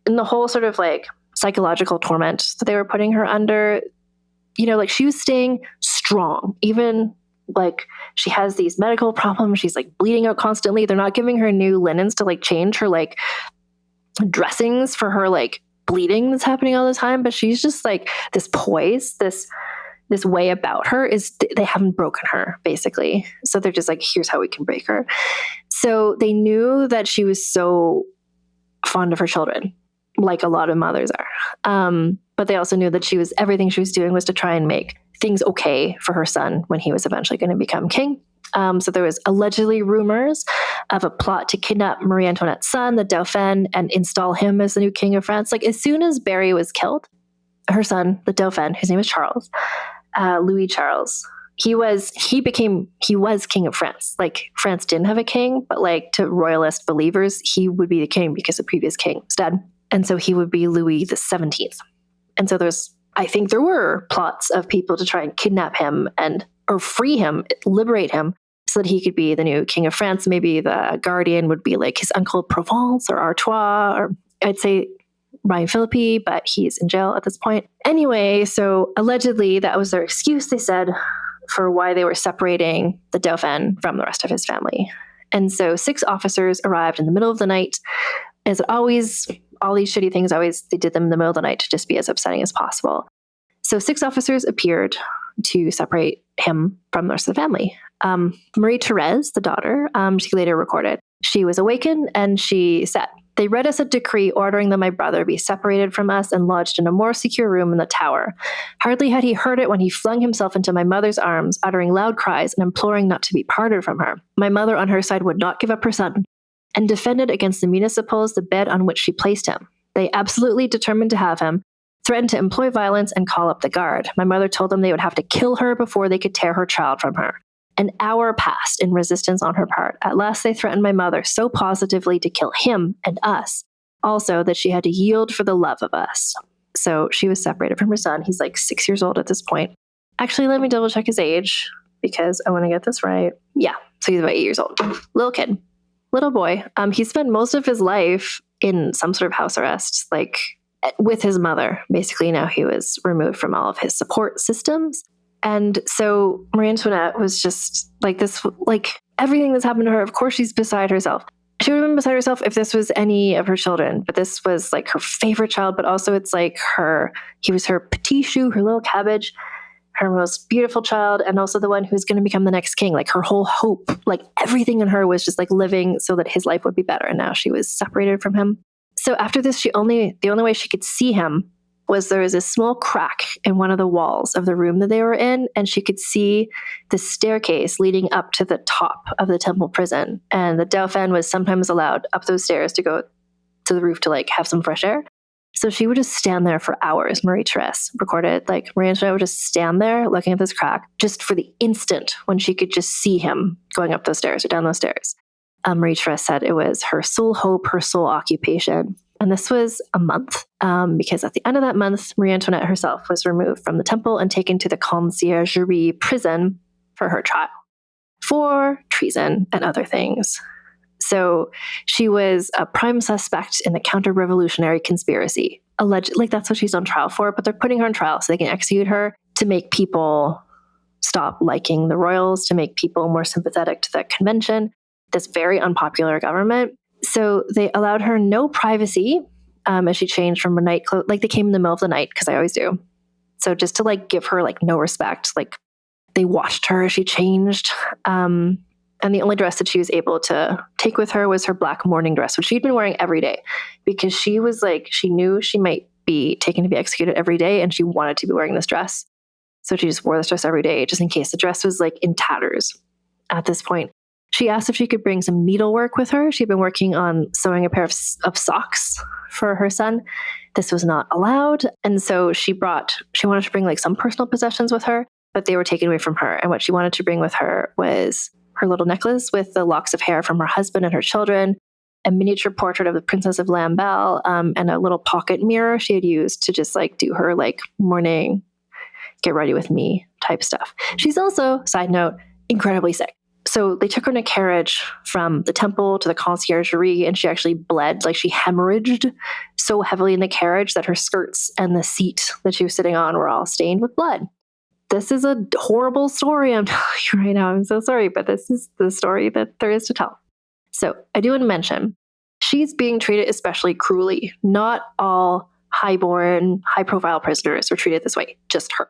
in the whole sort of psychological torment that they were putting her under, she was staying strong. Even she has these medical problems. She's bleeding out constantly. They're not giving her new linens to change her dressings for her bleeding that's happening all the time. But she's just this poise, this way about her is they haven't broken her, basically. So they're just here's how we can break her. So they knew that she was so fond of her children, like a lot of mothers are. But they also knew that everything she was doing was to try and make things okay for her son when he was eventually going to become king. So there was allegedly rumors of a plot to kidnap Marie Antoinette's son, the Dauphin, and install him as the new king of France. As soon as Barry was killed, her son, the Dauphin, his name was Charles, Louis Charles, he was king of France. France didn't have a king, but to royalist believers, he would be the king because the previous king was dead. And so he would be Louis the 17th. And so I think there were plots of people to try and kidnap him or free him, liberate him, so that he could be the new king of France. Maybe the guardian would be his uncle Provence or Artois, or I'd say Ryan Philippi, but he's in jail at this point. Anyway, so allegedly that was their excuse. They said for why they were separating the Dauphin from the rest of his family. And so 6 officers arrived in the middle of the night. As always, all these shitty things, they did them in the middle of the night to just be as upsetting as possible. So 6 officers appeared to separate him from the rest of the family. Marie-Therese, the daughter, she later recorded, she was awakened and she said, "They read us a decree ordering that my brother be separated from us and lodged in a more secure room in the tower. Hardly had he heard it when he flung himself into my mother's arms, uttering loud cries and imploring not to be parted from her. My mother on her side would not give up her son and defended against the municipals the bed on which she placed him. They absolutely determined to have him, threatened to employ violence and call up the guard. My mother told them they would have to kill her before they could tear her child from her. An hour passed in resistance on her part. At last they threatened my mother so positively to kill him and us, also that she had to yield for the love of us." So she was separated from her son. He's like 6 years old at this point. Actually, let me double check his age because I want to get this right. Yeah, so he's about 8 years old. Little kid, little boy. He spent most of his life in some sort of house arrest, like with his mother. Basically, now he was removed from all of his support systems. And so Marie Antoinette was just like this, like everything that's happened to her, of course she's beside herself. She would have been beside herself if this was any of her children, but this was like her favorite child, but also it's like he was her petit chou, her little cabbage, her most beautiful child, and also the one who's going to become the next king. Like her whole hope, like everything in her was just like living so that his life would be better. And now she was separated from him. So after this, the only way she could see him was there was a small crack in one of the walls of the room that they were in, and she could see the staircase leading up to the top of the temple prison. And the Dauphin was sometimes allowed up those stairs to go to the roof to like have some fresh air. So she would just stand there for hours. Marie-Therese recorded, like Marie Antoinette would just stand there looking at this crack just for the instant when she could just see him going up those stairs or down those stairs. Marie-Therese said it was her sole hope, her sole occupation. And this was a month, because at the end of that month, Marie Antoinette herself was removed from the temple and taken to the Conciergerie prison for her trial for treason and other things. So she was a prime suspect in the counter-revolutionary conspiracy. Alleged, like that's what she's on trial for, but they're putting her on trial so they can execute her to make people stop liking the royals, to make people more sympathetic to the convention, this very unpopular government. So they allowed her no privacy as she changed from her night clothes. Like they came in the middle of the night, because I always do. So just to like give her like no respect, like they watched her as she changed. And the only dress that she was able to take with her was her black mourning dress, which she'd been wearing every day because she was like, she knew she might be taken to be executed every day and she wanted to be wearing this dress. So she just wore this dress every day just in case the dress was like in tatters at this point. She asked if she could bring some needlework with her. She'd been working on sewing a pair of socks for her son. This was not allowed. And so she wanted to bring like some personal possessions with her, but they were taken away from her. And what she wanted to bring with her was her little necklace with the locks of hair from her husband and her children, a miniature portrait of the Princess of Lamballe, and a little pocket mirror she had used to just like do her like morning, get ready with me type stuff. She's also, side note, incredibly sick. So they took her in a carriage from the temple to the conciergerie, and she actually bled, like she hemorrhaged so heavily in the carriage that her skirts and the seat that she was sitting on were all stained with blood. This is a horrible story I'm telling you right now. I'm so sorry, but this is the story that there is to tell. So I do want to mention, she's being treated especially cruelly. Not all highborn, high-profile prisoners were treated this way, just her.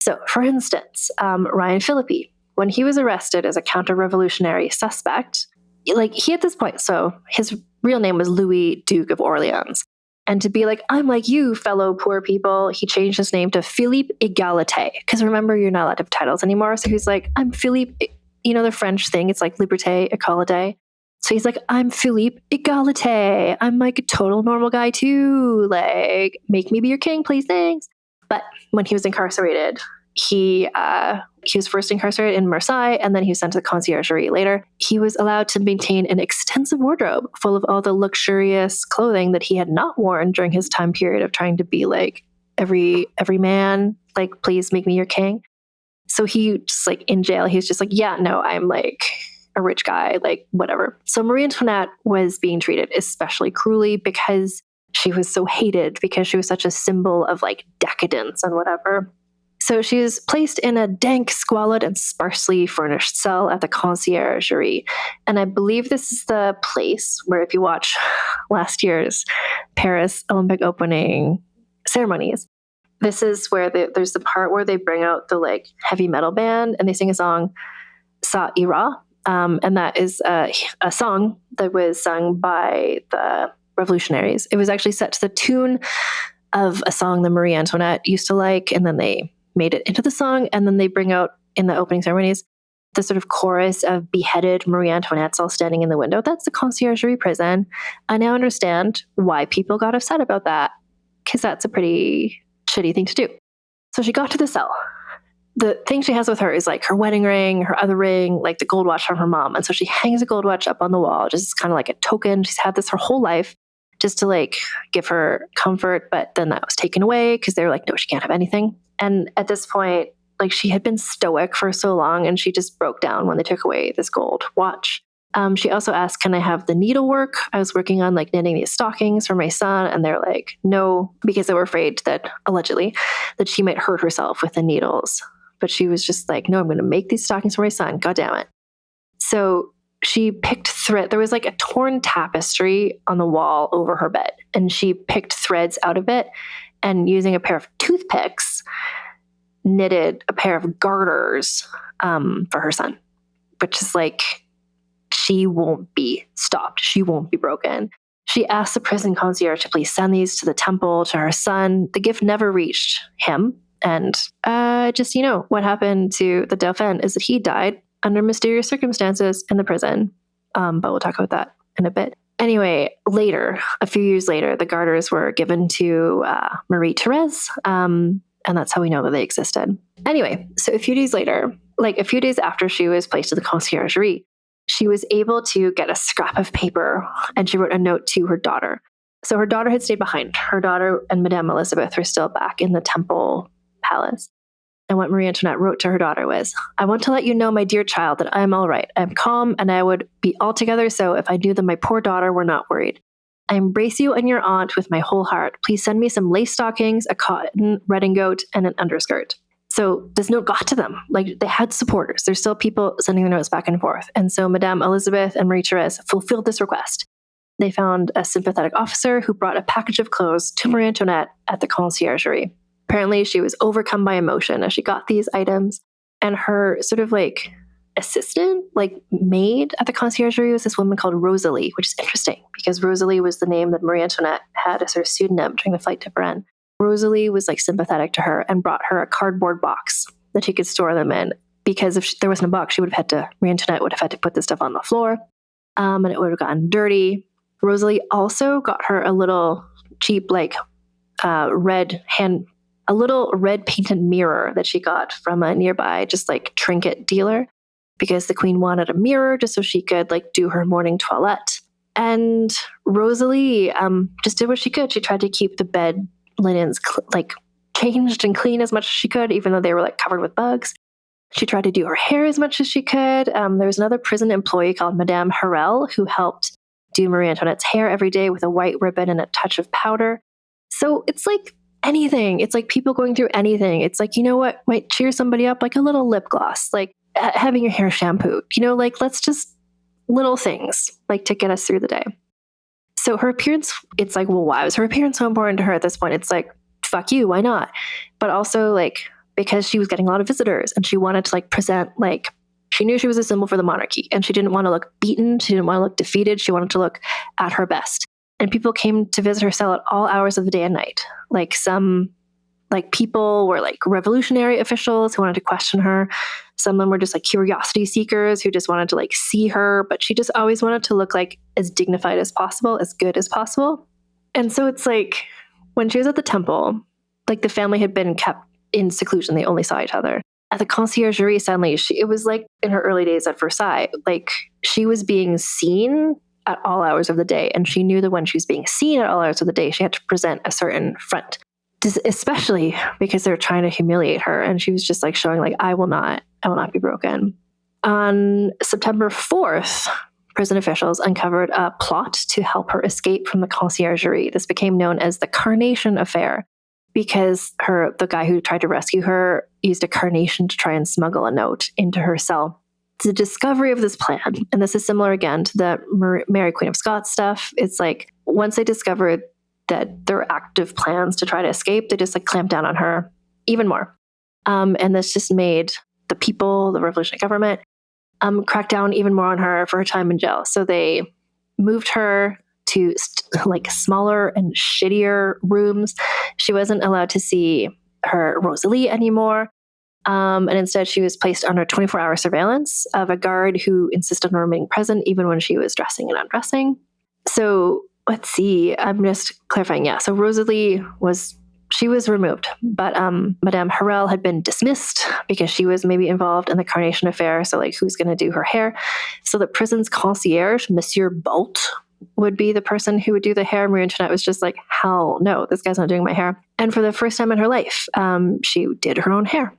So for instance, Ryan Philippi, when he was arrested as a counter-revolutionary suspect, like he at this point, so his real name was Louis, Duke of Orleans. And to be like, I'm like you, fellow poor people, he changed his name to Philippe Égalité. Because remember, you're not allowed to have titles anymore. So he's like, I'm Philippe, you know the French thing, it's like liberté, égalité. So he's like, I'm Philippe Égalité. I'm like a total normal guy too. Like, make me be your king, please, thanks. But when he was incarcerated, he was first incarcerated in Marseille, and then he was sent to the conciergerie later. He was allowed to maintain an extensive wardrobe full of all the luxurious clothing that he had not worn during his time period of trying to be like every man, like, please make me your king. So he just like in jail, he was just like, yeah, no, I'm like a rich guy, like whatever. So Marie Antoinette was being treated especially cruelly because she was so hated, because she was such a symbol of like decadence and whatever. So she is placed in a dank, squalid, and sparsely furnished cell at the conciergerie. And I believe this is the place where, if you watch last year's Paris Olympic opening ceremonies, this is where there's the part where they bring out the like heavy metal band and they sing a song, Ça ira. And that is a song that was sung by the revolutionaries. It was actually set to the tune of a song that Marie Antoinette used to like, and then they made it into the song, and then they bring out in the opening ceremonies the sort of chorus of beheaded Marie Antoinettes all standing in the window. That's the conciergerie prison. I now understand why people got upset about that, because that's a pretty shitty thing to do. So she got to the cell. The thing she has with her is like her wedding ring, her other ring, like the gold watch from her mom. And so she hangs a gold watch up on the wall, just kind of like a token. She's had this her whole life just to like give her comfort. But then that was taken away because they were like, no, she can't have anything. And at this point, like she had been stoic for so long and she just broke down when they took away this gold watch. She also asked, can I have the needlework? I was working on like knitting these stockings for my son. And they're like, no, because they were afraid that allegedly that she might hurt herself with the needles. But she was just like, no, I'm going to make these stockings for my son. God damn it. So she picked thread. There was like a torn tapestry on the wall over her bed. And she picked threads out of it and using a pair of toothpicks, knitted a pair of garters for her son, which is like, she won't be stopped. She won't be broken. She asked the prison concierge to please send these to the temple to her son. The gift never reached him. And just, you know, what happened to the Dauphin is that he died under mysterious circumstances in the prison. But we'll talk about that in a bit. Anyway, later, a few years later, the garters were given to Marie Therese. And that's how we know that they existed. Anyway, so a few days later, like a few days after she was placed in the conciergerie, she was able to get a scrap of paper and she wrote a note to her daughter. So her daughter had stayed behind. Her daughter and Madame Elizabeth were still back in the temple palace. And what Marie Antoinette wrote to her daughter was, I want to let you know, my dear child, that I am all right. I am calm and I would be altogether so if I knew that my poor daughter were not worried. I embrace you and your aunt with my whole heart. Please send me some lace stockings, a cotton redingote, and an underskirt. So this note got to them. Like they had supporters. There's still people sending their notes back and forth. And so Madame Elizabeth and Marie Therese fulfilled this request. They found a sympathetic officer who brought a package of clothes to Marie Antoinette at the conciergerie. Apparently, she was overcome by emotion as she got these items. And her sort of like assistant, like maid at the conciergerie was this woman called Rosalie, which is interesting because Rosalie was the name that Marie Antoinette had as her pseudonym during the flight to Brienne. Rosalie was like sympathetic to her and brought her a cardboard box that she could store them in because if there wasn't a box, Marie Antoinette would have had to put this stuff on the floor and it would have gotten dirty. Rosalie also got her a little cheap, like a little red painted mirror that she got from a nearby just like trinket dealer because the queen wanted a mirror just so she could like do her morning toilette. And Rosalie just did what she could. She tried to keep the bed linens like changed and clean as much as she could, even though they were like covered with bugs. She tried to do her hair as much as she could. There was another prison employee called Madame Harel who helped do Marie Antoinette's hair every day with a white ribbon and a touch of powder. So it's like anything. It's like people going through anything. It's like, you know what might cheer somebody up? Like a little lip gloss, like having your hair shampooed, you know, like let's just little things like to get us through the day. So her appearance, it's like, well, why was her appearance so important to her at this point? It's like, fuck you, why not? But also like, because she was getting a lot of visitors and she wanted to like present, like she knew she was a symbol for the monarchy and she didn't want to look beaten. She didn't want to look defeated. She wanted to look at her best. And people came to visit her cell at all hours of the day and night. Like some like people were like revolutionary officials who wanted to question her. Some of them were just like curiosity seekers who just wanted to like see her, but she just always wanted to look like as dignified as possible, as good as possible. And so it's like when she was at the temple, like the family had been kept in seclusion. They only saw each other. At the conciergerie, suddenly, it was like in her early days at Versailles, like she was being seen at all hours of the day. And she knew that when she was being seen at all hours of the day, she had to present a certain front, especially because they were trying to humiliate her. And she was just like showing like, I will not be broken. On September 4th, prison officials uncovered a plot to help her escape from the conciergerie. This became known as the Carnation Affair because the guy who tried to rescue her used a carnation to try and smuggle a note into her cell. The discovery of this plan, and this is similar again to the Mary Queen of Scots stuff, it's like once they discovered that there were active plans to try to escape, they just like clamped down on her even more. And this just made the people, the revolutionary government, crack down even more on her for her time in jail. So they moved her to like smaller and shittier rooms. She wasn't allowed to see her Rosalie anymore. And instead she was placed under 24-hour surveillance of a guard who insisted on remaining present even when she was dressing and undressing. So let's see, I'm just clarifying. Yeah, so Rosalie was removed, but Madame Harel had been dismissed because she was maybe involved in the Carnation affair. So like, who's going to do her hair? So the prison's concierge, Monsieur Bolt, would be the person who would do the hair. Marie Antoinette was just like, hell no, this guy's not doing my hair. And for the first time in her life, she did her own hair.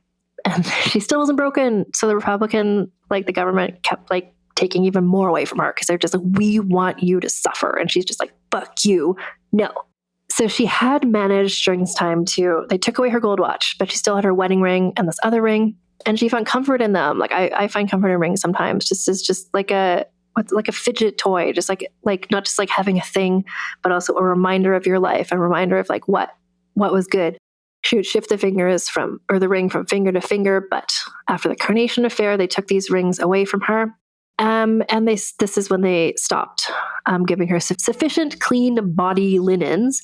And she still wasn't broken. So the Republican, like the government, kept like taking even more away from her because they're just like, we want you to suffer. And she's just like, fuck you, no. So she had managed during this time they took away her gold watch, but she still had her wedding ring and this other ring. And she found comfort in them. Like I find comfort in rings sometimes, just as just like a fidget toy, just like not just like having a thing, but also a reminder of your life, a reminder of like what was good. She would shift the ring from finger to finger, but after the Carnation affair, they took these rings away from her. And this is when they stopped giving her sufficient clean body linens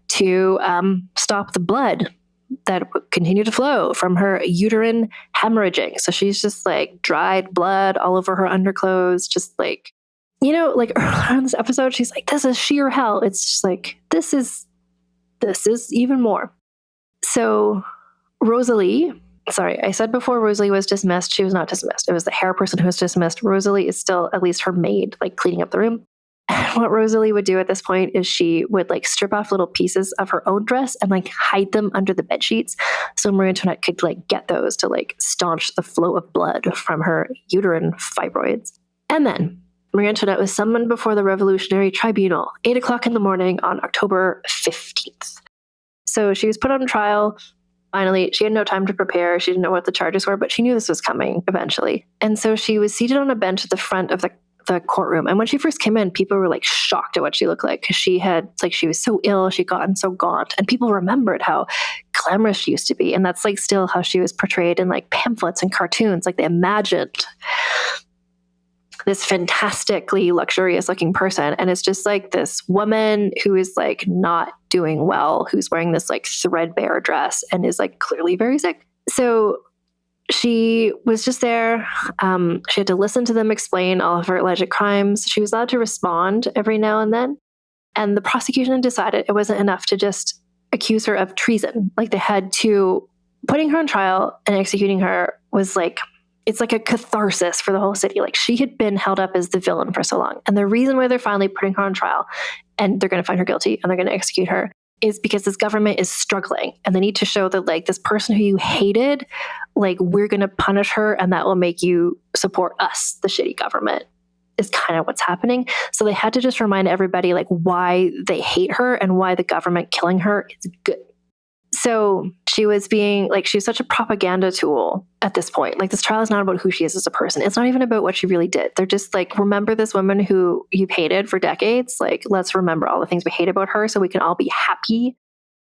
to stop the blood that would continue to flow from her uterine hemorrhaging. So she's just like dried blood all over her underclothes, just like, like earlier in this episode, she's like, this is sheer hell. It's just like, this is even more. So Rosalie, sorry, I said before Rosalie was dismissed. She was not dismissed. It was the hair person who was dismissed. Rosalie is still at least her maid, like cleaning up the room. And what Rosalie would do at this point is she would like strip off little pieces of her own dress and like hide them under the bed sheets. So Marie Antoinette could like get those to like staunch the flow of blood from her uterine fibroids. And then Marie Antoinette was summoned before the Revolutionary Tribunal, 8:00 in the morning on October 15th. So she was put on trial. Finally, she had no time to prepare. She didn't know what the charges were, but she knew this was coming eventually. And so she was seated on a bench at the front of the courtroom. And when she first came in, people were like shocked at what she looked like because she was so ill, she'd gotten so gaunt. And people remembered how glamorous she used to be. And that's like still how she was portrayed in like pamphlets and cartoons. Like they imagined this fantastically luxurious looking person. And it's just like this woman who is like not doing well, who's wearing this like threadbare dress and is like clearly very sick. So she was just there. She had to listen to them explain all of her alleged crimes. She was allowed to respond every now and then. And the prosecution decided it wasn't enough to just accuse her of treason. Like they had to, putting her on trial and executing her was like, it's like a catharsis for the whole city. Like she had been held up as the villain for so long. And the reason why they're finally putting her on trial and they're going to find her guilty and they're going to execute her is because this government is struggling and they need to show that like this person who you hated, like we're going to punish her and that will make you support us, the shitty government, is kind of what's happening. So they had to just remind everybody like why they hate her and why the government killing her is good. So she was such a propaganda tool at this point. Like this trial is not about who she is as a person. It's not even about what she really did. They're just like, remember this woman who you've hated for decades? Like, let's remember all the things we hate about her so we can all be happy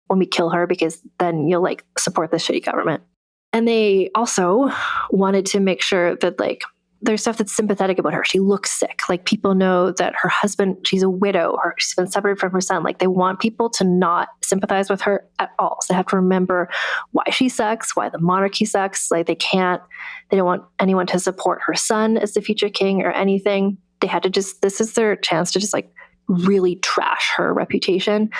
when we kill her because then you'll like support this shitty government. And they also wanted to make sure that like there's stuff that's sympathetic about her. She looks sick. Like people know that her husband, she's a widow or she's been separated from her son. Like they want people to not sympathize with her at all. So they have to remember why she sucks, why the monarchy sucks. Like they don't want anyone to support her son as the future king or anything. They had to this is their chance to just like really trash her reputation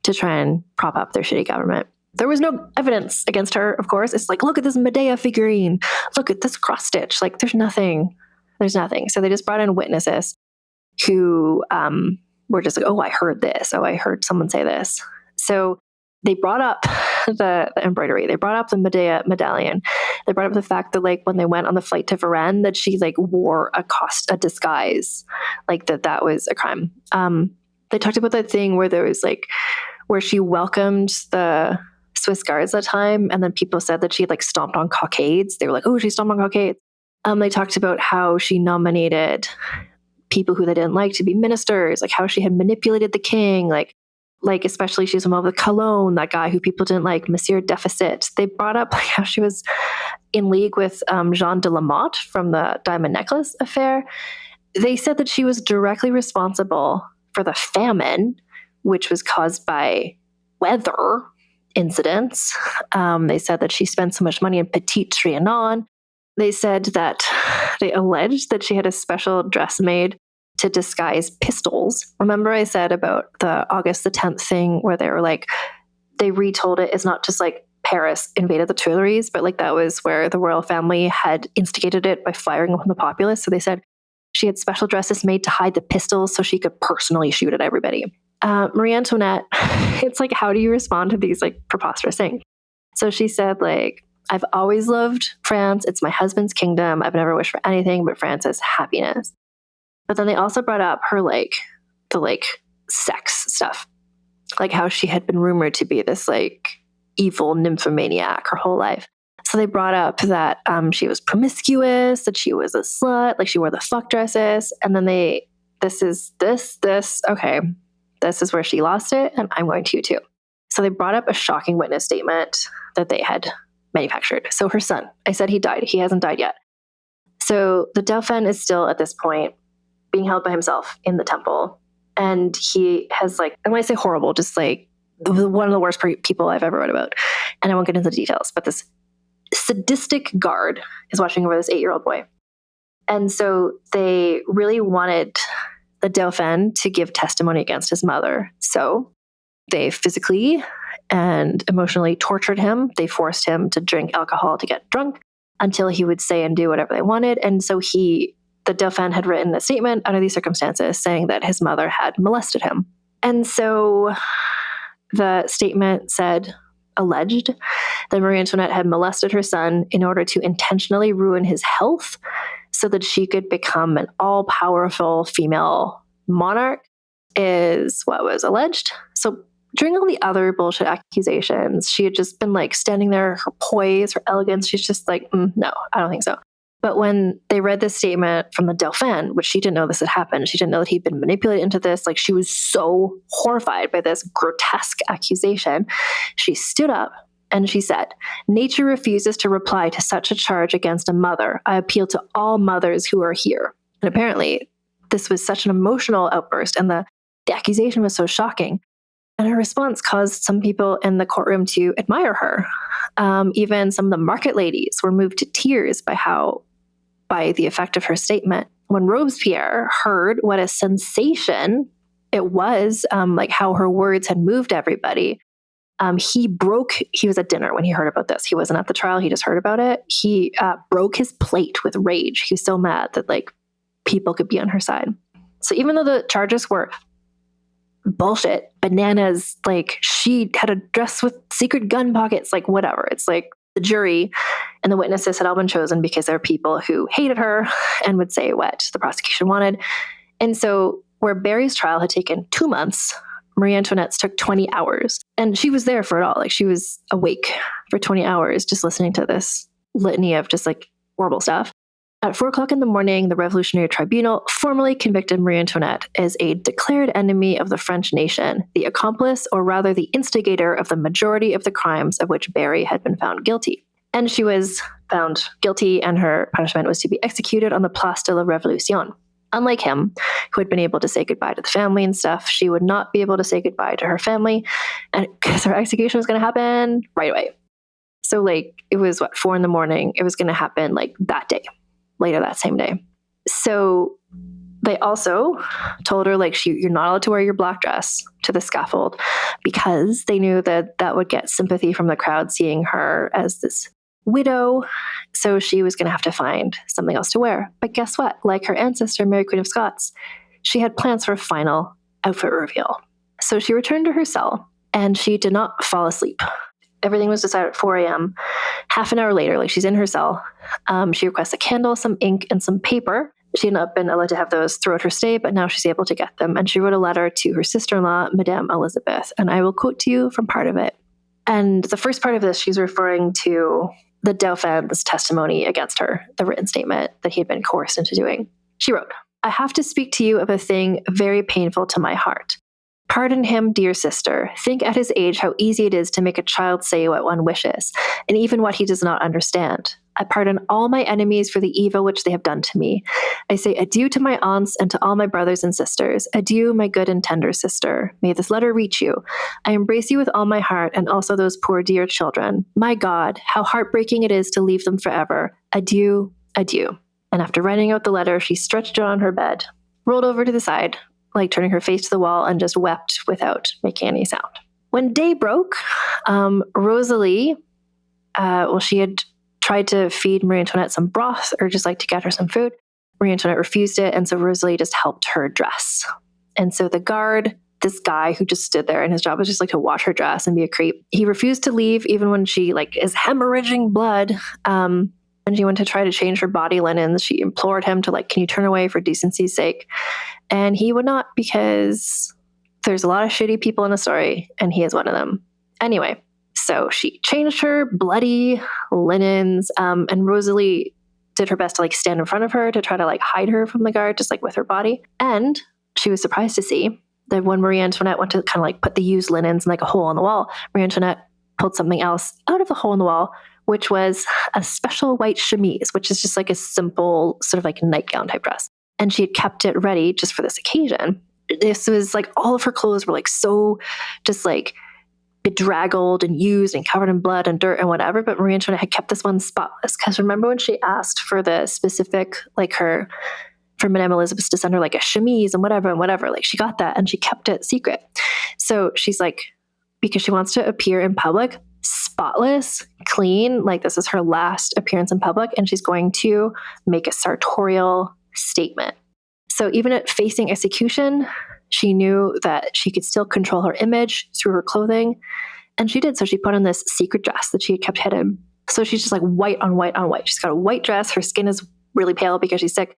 to try and prop up their shitty government. There was no evidence against her, of course. It's like, look at this Medea figurine. Look at this cross stitch. Like, there's nothing. So they just brought in witnesses who were just like, oh, I heard this. Oh, I heard someone say this. So they brought up the embroidery. They brought up the Medea medallion. They brought up the fact that, like, when they went on the flight to Varennes, that she, like, wore a disguise. Like, that was a crime. They talked about that thing where there was, like, where she welcomed the Swiss guards at the time. And then people said that she had like stomped on cockades. They were like, oh, she stomped on cockades. They talked about how she nominated people who they didn't like to be ministers, like how she had manipulated the king, like especially she's involved with Cologne, that guy who people didn't like, Monsieur Deficit. They brought up like how she was in league with Jean de la Motte from the Diamond Necklace affair. They said that she was directly responsible for the famine, which was caused by weather incidents. They said that she spent so much money in Petit Trianon. They said that they alleged that she had a special dress made to disguise pistols. Remember I said about the August the 10th thing where they were like, they retold it as not just like Paris invaded the Tuileries, but like that was where the royal family had instigated it by firing upon the populace. So they said she had special dresses made to hide the pistols so she could personally shoot at everybody. Marie Antoinette, it's like, how do you respond to these like preposterous things? So she said like, I've always loved France. It's my husband's kingdom. I've never wished for anything but France's happiness. But then they also brought up her like the like sex stuff, like how she had been rumored to be this like evil nymphomaniac her whole life. So they brought up that she was promiscuous, that she was a slut, like she wore the fuck dresses. And then this is where she lost it, and I'm going to too. So they brought up a shocking witness statement that they had manufactured. So her son, I said he died. He hasn't died yet. So the Dauphin is still at this point being held by himself in the temple. And he has like, and when I say horrible, just like one of the worst people I've ever read about. And I won't get into the details, but this sadistic guard is watching over this 8-year-old boy. And so they really wanted the Dauphin to give testimony against his mother. So they physically and emotionally tortured him. They forced him to drink alcohol to get drunk until he would say and do whatever they wanted. And so the Dauphin had written a statement under these circumstances saying that his mother had molested him. And so the statement alleged that Marie Antoinette had molested her son in order to intentionally ruin his health so that she could become an all-powerful female monarch is what was alleged. So during all the other bullshit accusations, she had just been like standing there, her poise, her elegance. She's just like, no, I don't think so. But when they read this statement from the Dauphin, which she didn't know this had happened, she didn't know that he'd been manipulated into this, like she was so horrified by this grotesque accusation, she stood up and she said, "Nature refuses to reply to such a charge against a mother. I appeal to all mothers who are here." And apparently this was such an emotional outburst and the accusation was so shocking. And her response caused some people in the courtroom to admire her. Even some of the market ladies were moved to tears by the effect of her statement. When Robespierre heard what a sensation it was, like how her words had moved everybody, he was at dinner when he heard about this. He wasn't at the trial. He just heard about it. He broke his plate with rage. He was so mad that like people could be on her side. So even though the charges were bullshit, bananas, like she had a dress with secret gun pockets, like whatever. It's like the jury and the witnesses had all been chosen because there were people who hated her and would say what the prosecution wanted. And so where Barry's trial had taken 2 months, Marie Antoinette's took 20 hours. And she was there for it all. Like she was awake for 20 hours just listening to this litany of just like horrible stuff. At 4:00 in the morning, the Revolutionary Tribunal formally convicted Marie Antoinette as a declared enemy of the French nation, the accomplice, or rather the instigator of the majority of the crimes of which Barry had been found guilty. And she was found guilty, and her punishment was to be executed on the Place de la Révolution. Unlike him, who had been able to say goodbye to the family and stuff, she would not be able to say goodbye to her family, and because her execution was going to happen right away. So like it was 4 a.m. It was going to happen like that day. Later that same day. So they also told her like you're not allowed to wear your black dress to the scaffold because they knew that that would get sympathy from the crowd seeing her as this widow. So she was going to have to find something else to wear. But guess what? Like her ancestor, Mary Queen of Scots, she had plans for a final outfit reveal. So she returned to her cell and she did not fall asleep. Everything was decided at 4 a.m. Half an hour later, like she's in her cell, she requests a candle, some ink, and some paper. She had not been allowed to have those throughout her stay, but now she's able to get them. And she wrote a letter to her sister-in-law, Madame Elizabeth. And I will quote to you from part of it. And the first part of this, she's referring to the Dauphin's testimony against her, the written statement that he had been coerced into doing. She wrote, "I have to speak to you of a thing very painful to my heart. Pardon him, dear sister. Think at his age how easy it is to make a child say what one wishes, and even what he does not understand. I pardon all my enemies for the evil which they have done to me. I say adieu to my aunts and to all my brothers and sisters. Adieu, my good and tender sister. May this letter reach you. I embrace you with all my heart, and also those poor dear children. My God, how heartbreaking it is to leave them forever. Adieu, adieu." And after writing out the letter, she stretched out on her bed, rolled over to the side, like turning her face to the wall, and just wept without making any sound. When day broke, Rosalie, she had tried to feed Marie Antoinette some broth or just like to get her some food. Marie Antoinette refused it, and so Rosalie just helped her dress. And so the guard, this guy who just stood there and his job was just like to watch her dress and be a creep, he refused to leave even when she like is hemorrhaging blood. And she went to try to change her body linens. She implored him to like, can you turn away for decency's sake? And he would not, because there's a lot of shitty people in the story, and he is one of them. Anyway, so she changed her bloody linens, and Rosalie did her best to like stand in front of her to try to like hide her from the guard, just like with her body. And she was surprised to see that when Marie Antoinette went to kind of like put the used linens in like a hole in the wall, Marie Antoinette pulled something else out of the hole in the wall, which was a special white chemise, which is just like a simple sort of like nightgown type dress. And she had kept it ready just for this occasion. This was like all of her clothes were like so just like bedraggled and used and covered in blood and dirt and whatever. But Marie Antoinette had kept this one spotless. Because remember when she asked for the specific, like for Madame Elizabeth to send her like a chemise and whatever, like she got that and she kept it secret. So she's like, because she wants to appear in public spotless, clean, like this is her last appearance in public, and she's going to make a sartorial statement. So even at facing execution, she knew that she could still control her image through her clothing, and she did. So she put on this secret dress that she had kept hidden. So she's just like white on white on white. She's got a white dress. Her skin is really pale because she's sick.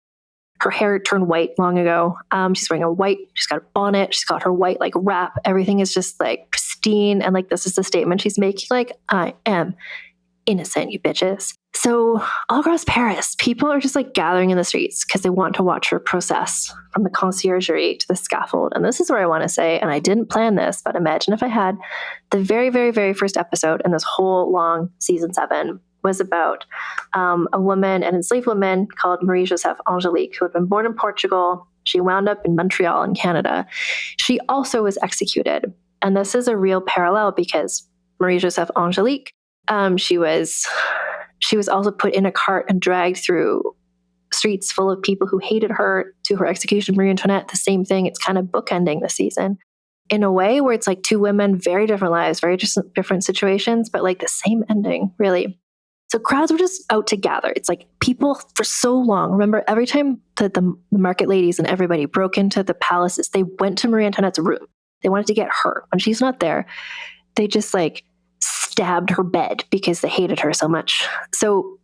Her hair turned white long ago. She's wearing a white, she's got a bonnet, she's got her white like wrap. Everything is just like pristine. And like, this is the statement she's making, like, I am innocent, you bitches. So all across Paris, people are just like gathering in the streets because they want to watch her process from the conciergerie to the scaffold. And this is where I want to say, and I didn't plan this, but imagine if I had, the very, very, very first episode in this whole long season 7 was about a woman, an enslaved woman called Marie-Joseph Angelique, who had been born in Portugal. She wound up in Montreal in Canada. She also was executed. And this is a real parallel because Marie-Joseph Angelique, she was also put in a cart and dragged through streets full of people who hated her to her execution. Marie Antoinette, the same thing. It's kind of bookending this season in a way where it's like two women, very different lives, very different situations, but like the same ending, really. So crowds were just out to gather. It's like people for so long. Remember, every time that the market ladies and everybody broke into the palaces, they went to Marie Antoinette's room. They wanted to get her. When she's not there, they just like stabbed her bed because they hated her so much. So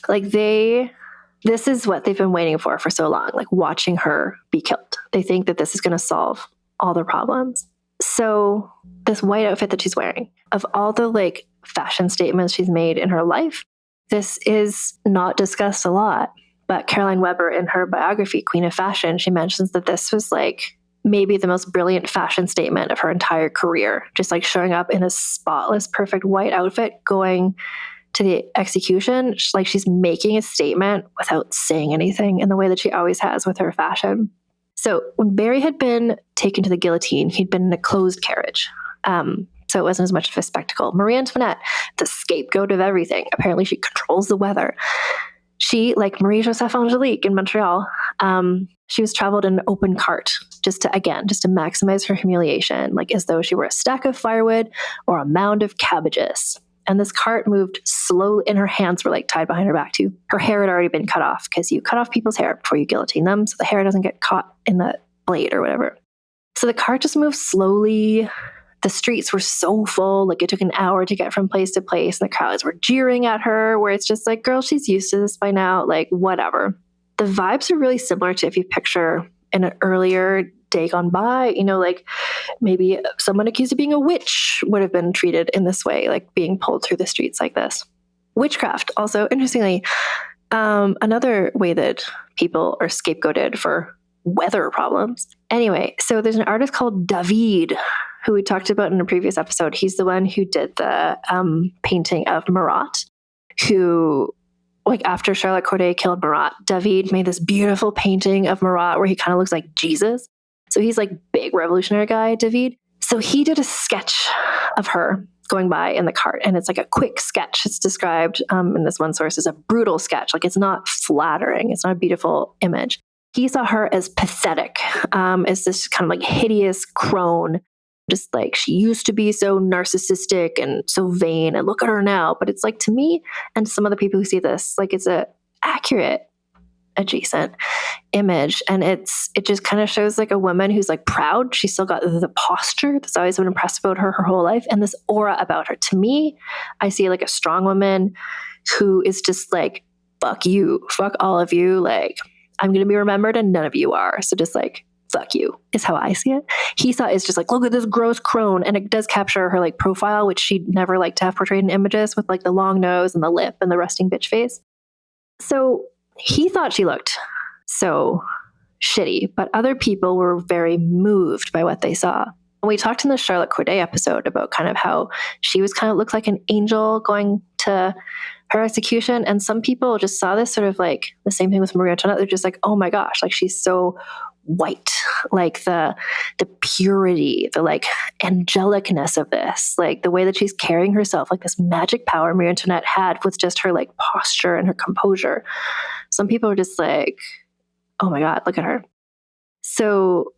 like this is what they've been waiting for so long, like watching her be killed. They think that this is going to solve all their problems. So this white outfit that she's wearing, of all the like fashion statements she's made in her life, this is not discussed a lot. But Caroline Weber, in her biography, Queen of Fashion, she mentions that this was like maybe the most brilliant fashion statement of her entire career. Just like showing up in a spotless, perfect white outfit, going to the execution, like she's making a statement without saying anything in the way that she always has with her fashion. So when Barry had been taken to the guillotine, he'd been in a closed carriage. So it wasn't as much of a spectacle. Marie Antoinette, the scapegoat of everything. Apparently she controls the weather. She, like Marie-Joseph Angelique in Montreal, she was traveled in an open cart just to maximize her humiliation, like as though she were a stack of firewood or a mound of cabbages. And this cart moved slowly, and her hands were like tied behind her back too. Her hair had already been cut off because you cut off people's hair before you guillotine them, so the hair doesn't get caught in the blade or whatever. So the cart just moved slowly. The streets were so full, like it took an hour to get from place to place, and the crowds were jeering at her, where it's just like, girl, she's used to this by now, like whatever. The vibes are really similar to if you picture in an earlier day gone by, like maybe someone accused of being a witch would have been treated in this way, like being pulled through the streets like this. Witchcraft, also, interestingly, another way that people are scapegoated for weather problems. Anyway, so there's an artist called David, who we talked about in a previous episode. He's the one who did the painting of Marat, who, like, after Charlotte Corday killed Marat, David made this beautiful painting of Marat where he kind of looks like Jesus. So he's like big revolutionary guy, David. So he did a sketch of her going by in the cart, and it's like a quick sketch. It's described in this one source as a brutal sketch. Like, it's not flattering. It's not a beautiful image. He saw her as pathetic, as this kind of like hideous crone, just like she used to be so narcissistic and so vain, and look at her now. But it's like, to me and some of the people who see this, like, it's a accurate adjacent image, and it just kind of shows like a woman who's like proud. She's still got the posture that's always been impressed about her whole life, and this aura about her. To me, I see like a strong woman who is just like, fuck you, fuck all of you, like, I'm going to be remembered and none of you are. So just like, fuck you is how I see it. He saw it's just like, look at this gross crone. And it does capture her like profile, which she'd never liked to have portrayed in images, with like the long nose and the lip and the resting bitch face. So he thought she looked so shitty, but other people were very moved by what they saw. And we talked in the Charlotte Corday episode about kind of how she was kind of looked like an angel going to her execution. And some people just saw this sort of like the same thing with Marie Antoinette. They're just like, oh my gosh, like she's so white, like the purity, the like angelicness of this, like the way that she's carrying herself, like this magic power Marie Antoinette had with just her like posture and her composure. Some people are just like, oh my God, look at her. So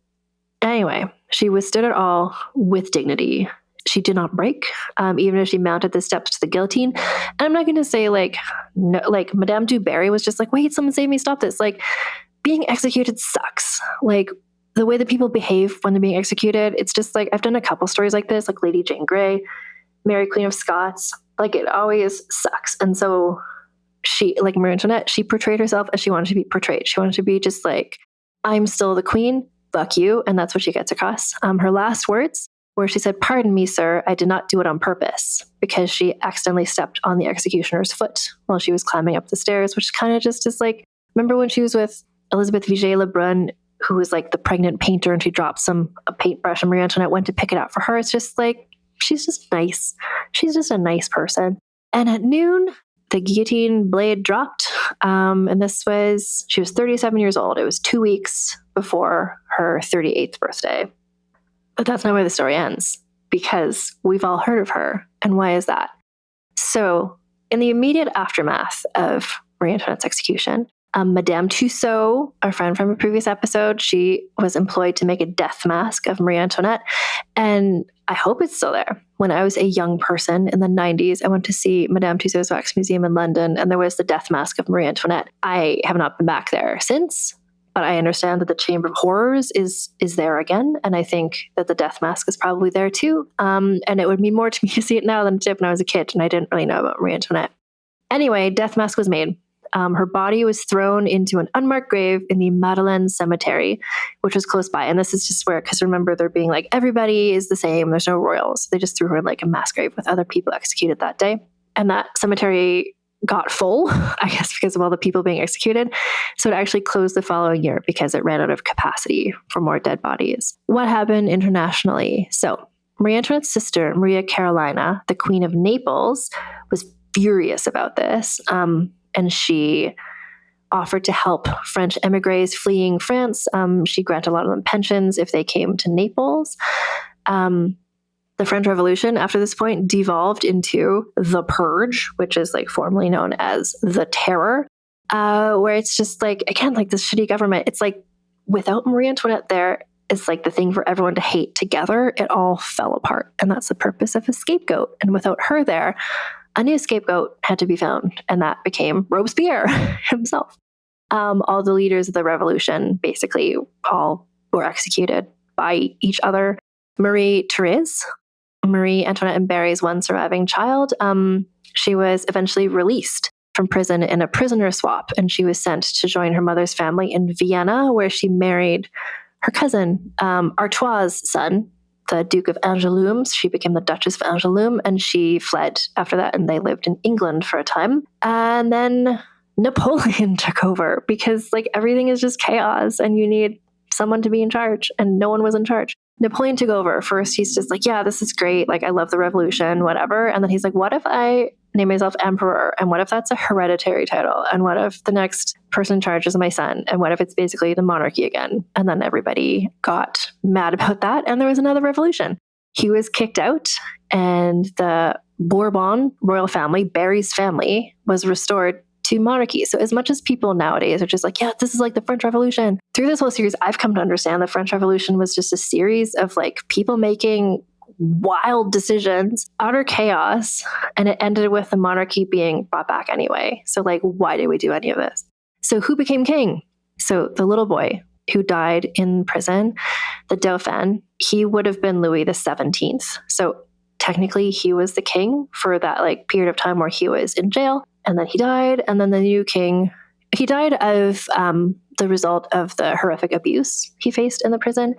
anyway, she withstood it all with dignity. She did not break, even as she mounted the steps to the guillotine. And I'm not going to say like, no, like Madame du Barry was just like, wait, someone save me, stop this. Like, being executed sucks. Like, the way that people behave when they're being executed, it's just like, I've done a couple stories like this, like Lady Jane Grey, Mary Queen of Scots. Like, it always sucks. And so she, like Marie Antoinette, she portrayed herself as she wanted to be portrayed. She wanted to be just like, I'm still the queen, fuck you. And that's what she gets across. Her last words, where she said, pardon me, sir, I did not do it on purpose, because she accidentally stepped on the executioner's foot while she was climbing up the stairs, which kind of just is like, remember when she was with Elizabeth Vigée-Lebrun, who was like the pregnant painter, and she dropped a paintbrush and Marie Antoinette went to pick it up for her. It's just like, she's just nice. She's just a nice person. And at noon, the guillotine blade dropped. And she was 37 years old. It was 2 weeks before her 38th birthday. But that's not where the story ends, because we've all heard of her. And why is that? So in the immediate aftermath of Marie Antoinette's execution, Madame Tussaud, our friend from a previous episode, she was employed to make a death mask of Marie Antoinette. And I hope it's still there. When I was a young person in the 90s, I went to see Madame Tussaud's Wax Museum in London, and there was the death mask of Marie Antoinette. I have not been back there since, but I understand that the Chamber of Horrors is there again. And I think that the death mask is probably there too. And it would mean more to me to see it now than it did when I was a kid, and I didn't really know about Marie Antoinette. Anyway, death mask was made. Her body was thrown into an unmarked grave in the Madeleine Cemetery, which was close by. And this is just where, because remember, they're being like, everybody is the same. There's no royals. They just threw her in like a mass grave with other people executed that day. And that cemetery got full, I guess, because of all the people being executed. So it actually closed the following year because it ran out of capacity for more dead bodies. What happened internationally? So Marie Antoinette's sister, Maria Carolina, the Queen of Naples, was furious about this. And she offered to help French emigres fleeing France. She granted a lot of them pensions if they came to Naples. The French Revolution, after this point, devolved into the Purge, which is like formerly known as the Terror, where it's just like, again, like this shitty government. It's like, without Marie Antoinette there, it's like the thing for everyone to hate together. It all fell apart. And that's the purpose of a scapegoat. And without her there, a new scapegoat had to be found, and that became Robespierre himself. All the leaders of the revolution basically all were executed by each other. Marie Therese, Marie Antoinette and Barry's one surviving child, she was eventually released from prison in a prisoner swap, and she was sent to join her mother's family in Vienna, where she married her cousin, Artois' son, the Duke of Angoulême. She became the Duchess of Angoulême, and she fled after that, and they lived in England for a time. And then Napoleon took over because like everything is just chaos and you need someone to be in charge, and no one was in charge. Napoleon took over. First, he's just like, yeah, this is great. Like, I love the revolution, whatever. And then he's like, what if I name myself emperor? And what if that's a hereditary title? And what if the next person in charge is my son? And what if it's basically the monarchy again? And then everybody got mad about that. And there was another revolution. He was kicked out, and the Bourbon royal family, Barry's family, was restored to monarchy. So as much as people nowadays are just like, yeah, this is like the French Revolution. Through this whole series, I've come to understand the French Revolution was just a series of like people making wild decisions, utter chaos, and it ended with the monarchy being brought back anyway. So like, why did we do any of this? So who became king? So the little boy who died in prison, the Dauphin, he would have been Louis the 17th. So technically he was the king for that like period of time where he was in jail. And then he died. And then the new king, he died of the result of the horrific abuse he faced in the prison,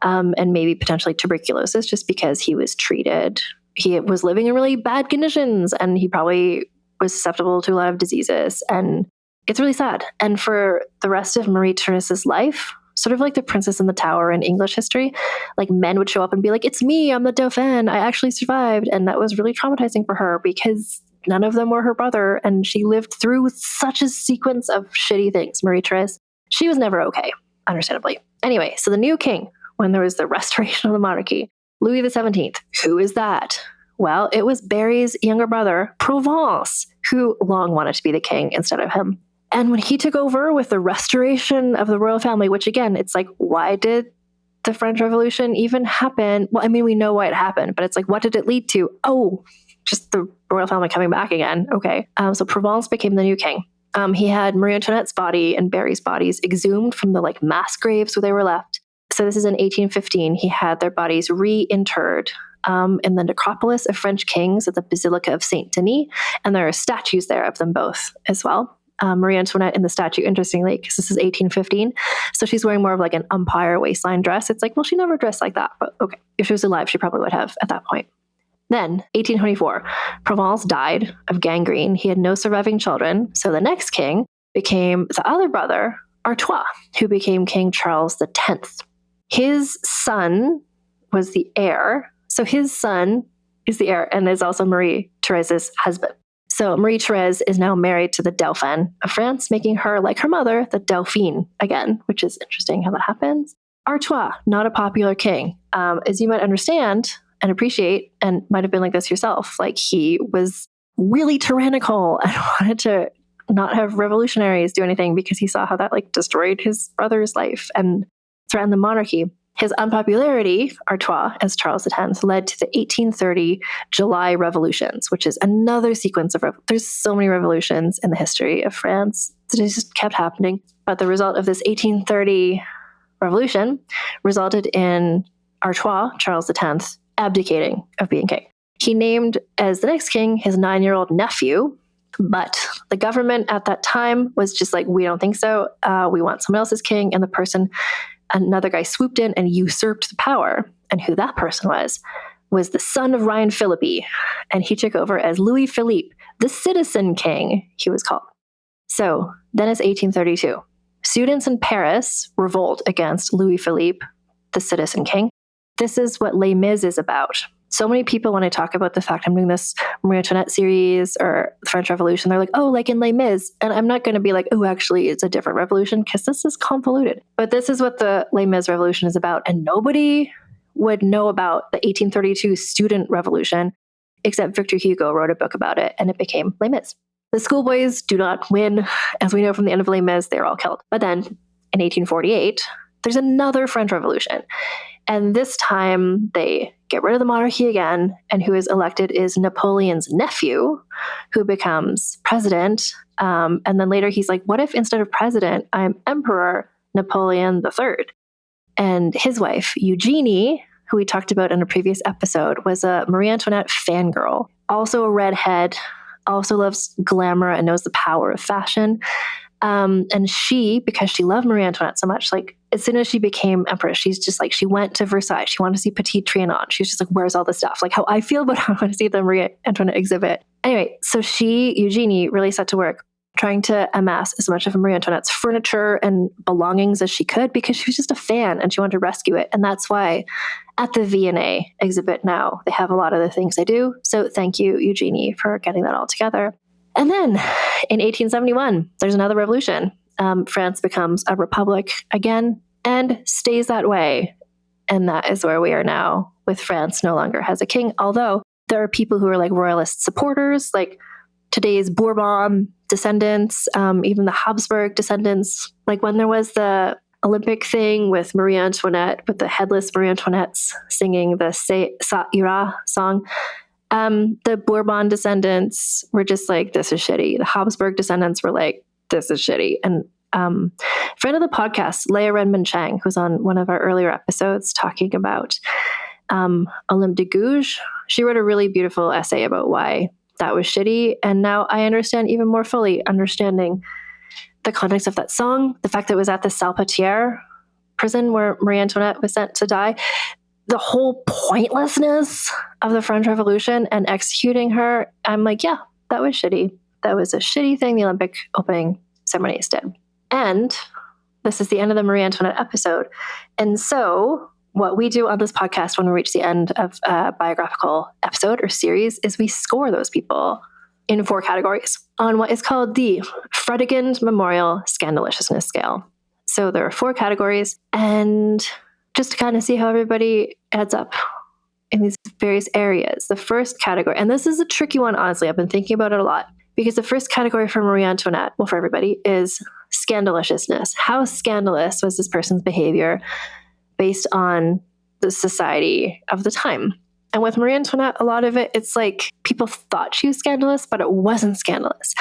and maybe potentially tuberculosis, just because he was treated. He was living in really bad conditions, and he probably was susceptible to a lot of diseases. And it's really sad. And for the rest of Marie Therese's life, sort of like the Princess in the Tower in English history, like men would show up and be like, it's me, I'm the Dauphin, I actually survived. And that was really traumatizing for her because none of them were her brother, and she lived through such a sequence of shitty things. Marie Therese, she was never okay, understandably. Anyway, so the new king, when there was the restoration of the monarchy, Louis the 17th, who is that? Well, it was Barry's younger brother, Provence, who long wanted to be the king instead of him. And when he took over with the restoration of the royal family, which again, it's like, why did the French Revolution even happen? Well, I mean, we know why it happened, but it's like, what did it lead to? Oh, just the royal family coming back again. Okay. So Provence became the new king. He had Marie Antoinette's body and Barry's bodies exhumed from the like mass graves where they were left. So this is in 1815. He had their bodies reinterred in the necropolis of French kings at the Basilica of Saint Denis. And there are statues there of them both as well. Marie Antoinette in the statue, interestingly, because this is 1815. So she's wearing more of like an umpire waistline dress. It's like, well, she never dressed like that, but okay. If she was alive, she probably would have at that point. Then, 1824, Provence died of gangrene. He had no surviving children. So the next king became the other brother, Artois, who became King Charles X. His son was the heir. So his son is the heir and is also Marie Therese's husband. So Marie Therese is now married to the Dauphin of France, making her, like her mother, the Dauphine again, which is interesting how that happens. Artois, not a popular king. As you might understand and appreciate, and might have been like this yourself, like he was really tyrannical and wanted to not have revolutionaries do anything because he saw how that like destroyed his brother's life and threatened the monarchy. His unpopularity, Artois, as Charles X, led to the 1830 July revolutions, which is another sequence of there's so many revolutions in the history of France that just kept happening. But the result of this 1830 revolution resulted in Artois, Charles X, abdicating of being king. He named as the next king his 9-year-old nephew, but the government at that time was just like, we don't think so. We want someone else as king. And another guy swooped in and usurped the power. And who that person was the son of Ryan Philippi. And he took over as Louis Philippe, the citizen king, he was called. So then it's 1832. Students in Paris revolt against Louis Philippe, the citizen king. This is what Les Mis is about. So many people, when I talk about the fact I'm doing this Marie Antoinette series or the French Revolution, they're like, oh, like in Les Mis. And I'm not going to be like, oh, actually, it's a different revolution because this is convoluted. But this is what the Les Mis revolution is about. And nobody would know about the 1832 student revolution except Victor Hugo wrote a book about it, and it became Les Mis. The schoolboys do not win. As we know from the end of Les Mis, they're all killed. But then in 1848, there's another French Revolution. And this time they get rid of the monarchy again, and who is elected is Napoleon's nephew, who becomes president. And then later he's like, what if instead of president, I'm Emperor Napoleon III? And his wife, Eugenie, who we talked about in a previous episode, was a Marie Antoinette fangirl, also a redhead, also loves glamour and knows the power of fashion. And she, because she loved Marie Antoinette so much, like as soon as she became empress, she's just like, she went to Versailles. She wanted to see Petit Trianon. She was just like, where's all this stuff? Like how I feel, but I want to see the Marie Antoinette exhibit. Anyway, so Eugenie, really set to work trying to amass as much of Marie Antoinette's furniture and belongings as she could, because she was just a fan and she wanted to rescue it. And that's why at the V&A exhibit now, they have a lot of the things they do. So thank you, Eugenie, for getting that all together. And then in 1871, there's another revolution. France becomes a republic again and stays that way. And that is where we are now, with France no longer has a king. Although there are people who are like royalist supporters, like today's Bourbon descendants, even the Habsburg descendants. Like when there was the Olympic thing with Marie Antoinette, with the headless Marie Antoinettes singing the Ça ira song, the Bourbon descendants were just like, this is shitty. The Habsburg descendants were like, this is shitty. And friend of the podcast, Leah Renman Chang, who's on one of our earlier episodes talking about Olympe de Gouges, she wrote a really beautiful essay about why that was shitty. And now I understand even more fully, understanding the context of that song, the fact that it was at the Salpêtrière prison where Marie Antoinette was sent to die, the whole pointlessness of the French Revolution and executing her. I'm like, yeah, that was shitty. That was a shitty thing the Olympic opening ceremonies did. And this is the end of the Marie Antoinette episode. And so what we do on this podcast when we reach the end of a biographical episode or series is we score those people in 4 categories on what is called the Fredegund Memorial Scandaliciousness Scale. So there are 4 categories, and just to kind of see how everybody adds up in these various areas. The first category, and this is a tricky one, honestly, I've been thinking about it a lot, because the first category for Marie Antoinette, well, for everybody, is scandaliciousness. How scandalous was this person's behavior based on the society of the time? And with Marie Antoinette, a lot of it, it's like people thought she was scandalous, but it wasn't scandalous.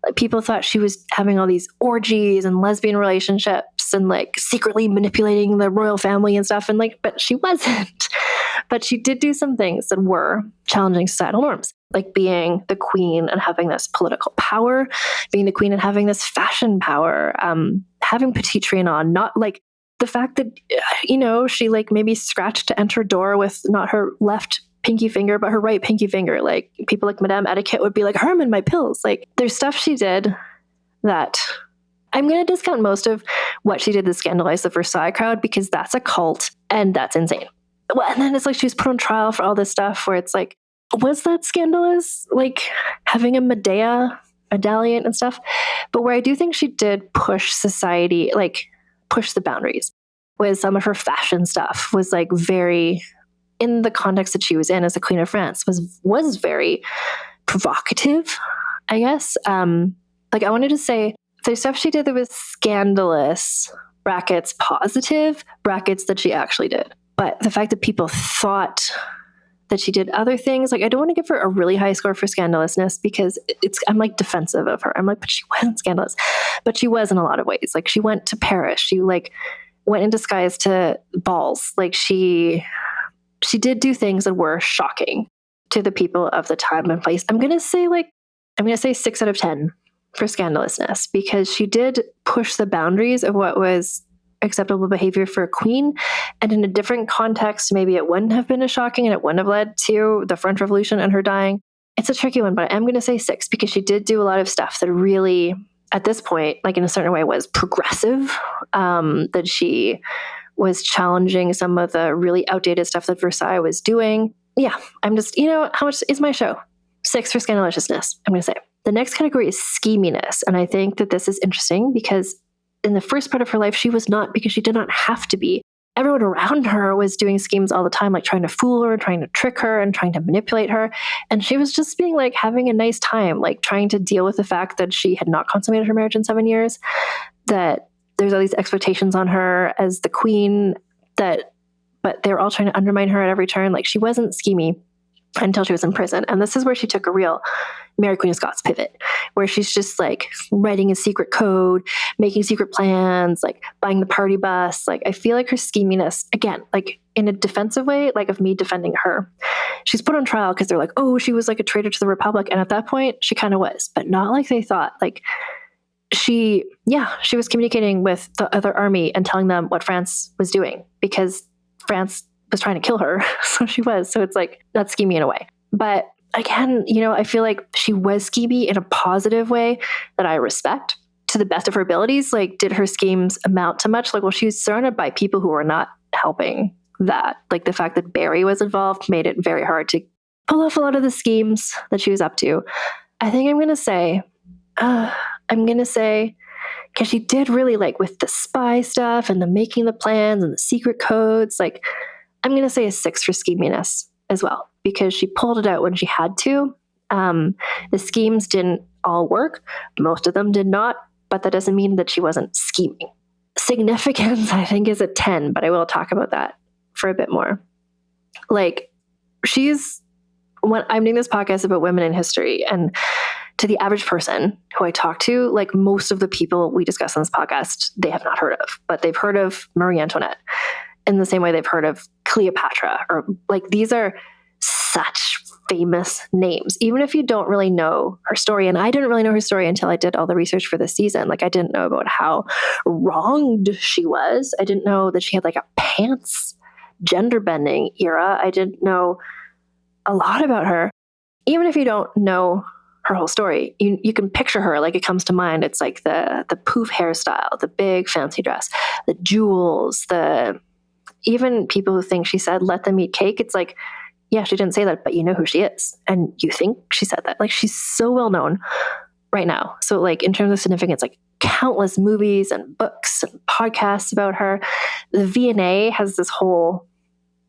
Like people thought she was having all these orgies and lesbian relationships and like secretly manipulating the royal family and stuff. And like, but she wasn't. But she did do some things that were challenging societal norms, like being the queen and having this political power, being the queen and having this fashion power, having Petit Trianon, not like the fact that, you know, she like maybe scratched to enter a door with not her left pinky finger, but her right pinky finger. Like people like Madame Etiquette would be like, Herman, my pills. Like there's stuff she did that I'm going to discount most of what she did to scandalize the Versailles crowd, because that's a cult and that's insane. Well, and then it's like she was put on trial for all this stuff where it's like, was that scandalous? Like having a medallion and stuff. But where I do think she did push society, like push the boundaries, with some of her fashion stuff was like very, in the context that she was in as the Queen of France, was very provocative, I guess. Like I wanted to say the stuff she did that was scandalous, brackets positive, brackets that she actually did. But the fact that people thought that she did other things, like I don't want to give her a really high score for scandalousness, because I'm like defensive of her. I'm like, but she wasn't scandalous. But she was in a lot of ways. Like she went to Paris. She like went in disguise to balls. Like she did do things that were shocking to the people of the time and place. I'm going to say 6 out of 10 for scandalousness, because she did push the boundaries of what was acceptable behavior for a queen. And in a different context, maybe it wouldn't have been as shocking and it wouldn't have led to the French Revolution and her dying. It's a tricky one, but I'm going to say 6, because she did do a lot of stuff that really, at this point, like in a certain way, was progressive, that she was challenging some of the really outdated stuff that Versailles was doing. Yeah, I'm just, how much is my show? 6 for scandaliciousness, I'm going to say. The next category is scheminess. And I think that this is interesting because in the first part of her life, she was not, because she did not have to be. Everyone around her was doing schemes all the time, like trying to fool her, trying to trick her, and trying to manipulate her. And she was just being like having a nice time, like trying to deal with the fact that she had not consummated her marriage in 7 years, that there's all these expectations on her as the queen, but they're all trying to undermine her at every turn. Like she wasn't schemy until she was in prison. And this is where she took a real Mary Queen of Scots pivot, where she's just like writing a secret code, making secret plans, like buying the party bus. Like I feel like her scheminess, again, like in a defensive way, like of me defending her, she's put on trial because they're like, oh, she was like a traitor to the Republic. And at that point she kind of was, but not like they thought. Like she was communicating with the other army and telling them what France was doing because France was trying to kill her. So she was. So it's like, that's scheming in a way. But again, I feel like she was schemy in a positive way that I respect to the best of her abilities. Like, did her schemes amount to much? Like, well, she was surrounded by people who were not helping that. Like, the fact that Barry was involved made it very hard to pull off a lot of the schemes that she was up to. I think I'm going to say, because she did really, like, with the spy stuff and the making the plans and the secret codes, like, I'm going to say a 6 for scheminess as well, because she pulled it out when she had to. The schemes didn't all work. Most of them did not, but that doesn't mean that she wasn't scheming. Significance, I think, is a 10, but I will talk about that for a bit more. Like, when I'm doing this podcast about women in history, and to the average person who I talk to, like, most of the people we discuss on this podcast, they have not heard of, but they've heard of Marie Antoinette in the same way they've heard of Cleopatra, or like, these are such famous names, even if you don't really know her story. And I didn't really know her story until I did all the research for this season. Like, I didn't know about how wronged she was. I didn't know that she had like a pants gender bending era. I didn't know a lot about her. Even if you don't know her whole story, you can picture her. Like, it comes to mind. It's like the poof hairstyle, the big fancy dress, the jewels, even people who think she said, let them eat cake. It's like, yeah, she didn't say that, but you know who she is. And you think she said that. Like, she's so well known right now. So, like, in terms of significance, like, countless movies and books and podcasts about her. The V&A has this whole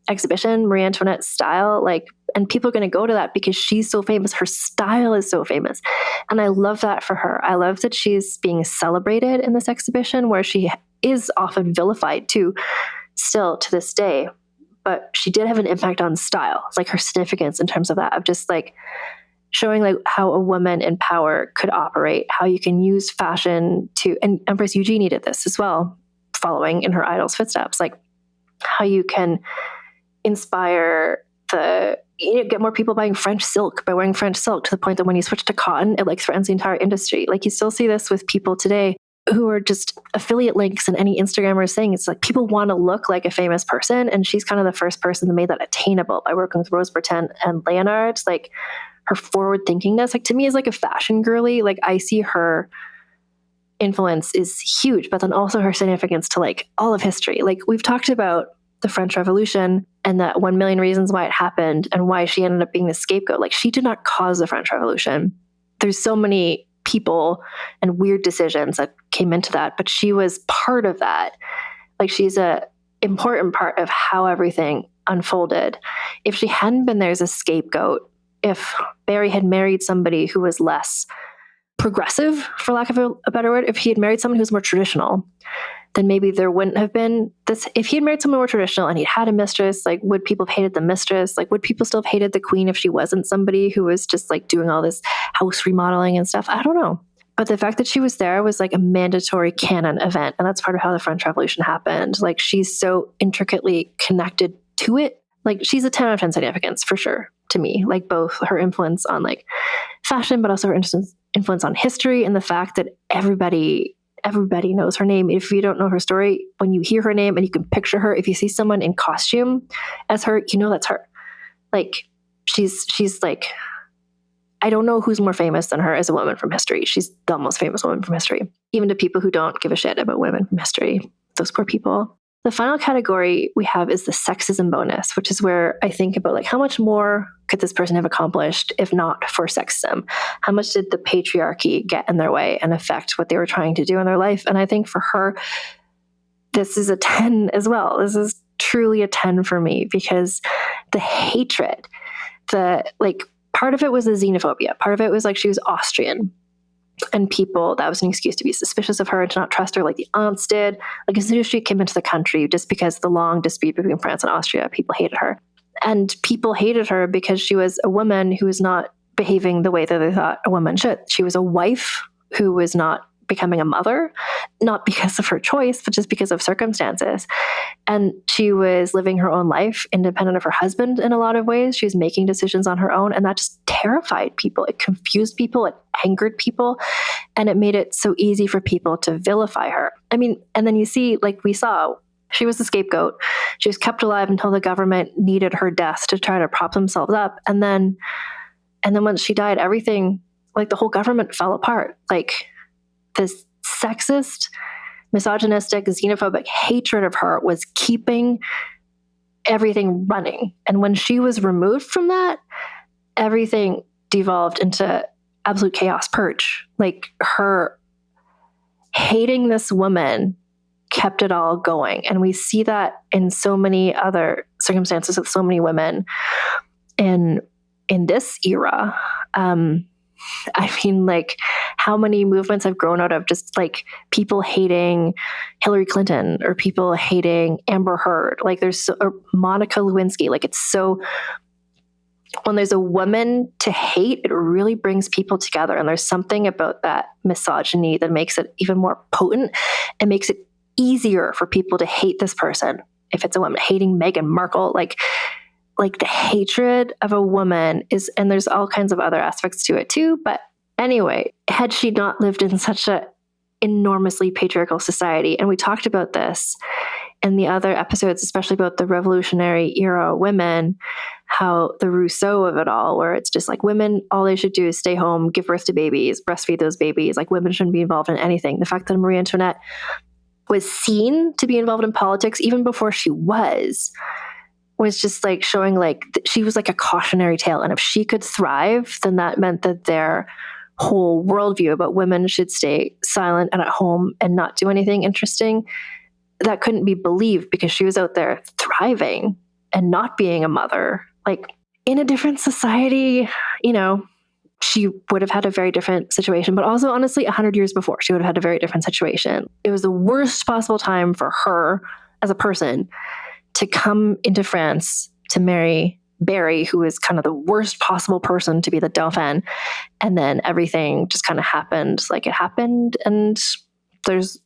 exhibition, Marie Antoinette style, like, and people are going to go to that because she's so famous. Her style is so famous. And I love that for her. I love that she's being celebrated in this exhibition, where she is often vilified too, still to this day. But she did have an impact on style, like her significance in terms of that, of just like showing like how a woman in power could operate, how you can use fashion to, and Empress Eugenie did this as well, following in her idol's footsteps, like how you can inspire get more people buying French silk by wearing French silk, to the point that when you switch to cotton, it like threatens the entire industry. Like, you still see this with people today who are just affiliate links, and any Instagrammer is saying, it's like people want to look like a famous person. And she's kind of the first person that made that attainable by working with Rose Bertin and Leonard. Like, her forward thinkingness, like, to me, is like a fashion girly. Like, I see her influence is huge, but then also her significance to like all of history. Like, we've talked about the French Revolution and that 1 million reasons why it happened and why she ended up being the scapegoat. Like, she did not cause the French Revolution. There's so many people and weird decisions that came into that, but she was part of that. Like, she's a important part of how everything unfolded. If she hadn't been there as a scapegoat, if Barry had married somebody who was less progressive, for lack of a better word, if he had married someone who was more traditional, then maybe there wouldn't have been this. If he had married someone more traditional and he'd had a mistress, like, would people have hated the mistress? Like, would people still have hated the queen if she wasn't somebody who was just like doing all this house remodeling and stuff? I don't know. But the fact that she was there was like a mandatory canon event. And that's part of how the French Revolution happened. Like, she's so intricately connected to it. Like, she's a 10 out of 10 significance for sure to me. Like, both her influence on like fashion, but also her influence on history, and the fact that everybody knows her name. If you don't know her story, when you hear her name and you can picture her, if you see someone in costume as her, you know that's her. Like, she's like, I don't know who's more famous than her as a woman from history. She's the most famous woman from history. Even to people who don't give a shit about women from history, those poor people. The final category we have is the sexism bonus, which is where I think about like, how much more could this person have accomplished if not for sexism? How much did the patriarchy get in their way and affect what they were trying to do in their life? And I think for her, this is a 10 as well. This is truly a 10 for me, because the hatred, part of it was the xenophobia. Part of it was like, she was Austrian. And people, that was an excuse to be suspicious of her and to not trust her, like the aunts did. Like, as soon as she came into the country, just because of the long dispute between France and Austria, people hated her. And people hated her because she was a woman who was not behaving the way that they thought a woman should. She was a wife who was not becoming a mother, not because of her choice, but just because of circumstances. And she was living her own life independent of her husband in a lot of ways. She was making decisions on her own, and that just terrified people. It confused people. It angered people. And it made it so easy for people to vilify her. I mean, and then you see, like we saw, she was the scapegoat. She was kept alive until the government needed her death to try to prop themselves up. And then once she died, everything, like the whole government fell apart. Like this sexist, misogynistic, xenophobic hatred of her was keeping everything running. And when she was removed from that, everything devolved into absolute chaos purge. Like her hating this woman kept it all going. And we see that in so many other circumstances with so many women in this era. I mean, like, how many movements have grown out of just like people hating Hillary Clinton or people hating Amber Heard. Like there's Monica Lewinsky. Like it's so, when there's a woman to hate, it really brings people together. And there's something about that misogyny that makes it even more potent. It makes it easier for people to hate this person. If it's a woman hating Meghan Markle, like the hatred of a woman is, and there's all kinds of other aspects to it too. But anyway, had she not lived in such a enormously patriarchal society, and we talked about this in the other episodes, especially about the Revolutionary era women, how the Rousseau of it all, where it's just like women, all they should do is stay home, give birth to babies, breastfeed those babies. Like women shouldn't be involved in anything. The fact that Marie Antoinette was seen to be involved in politics even before she was just like showing like she was like a cautionary tale. And if she could thrive, then that meant that their whole worldview about women should stay silent and at home and not do anything interesting, that couldn't be believed because she was out there thriving and not being a mother. Like in a different society, you know, she would have had a very different situation, but also honestly, 100 years before, she would have had a very different situation. It was the worst possible time for her as a person to come into France to marry Barry, who is kind of the worst possible person to be the Dauphin. And then everything just kind of happened like it happened. And there's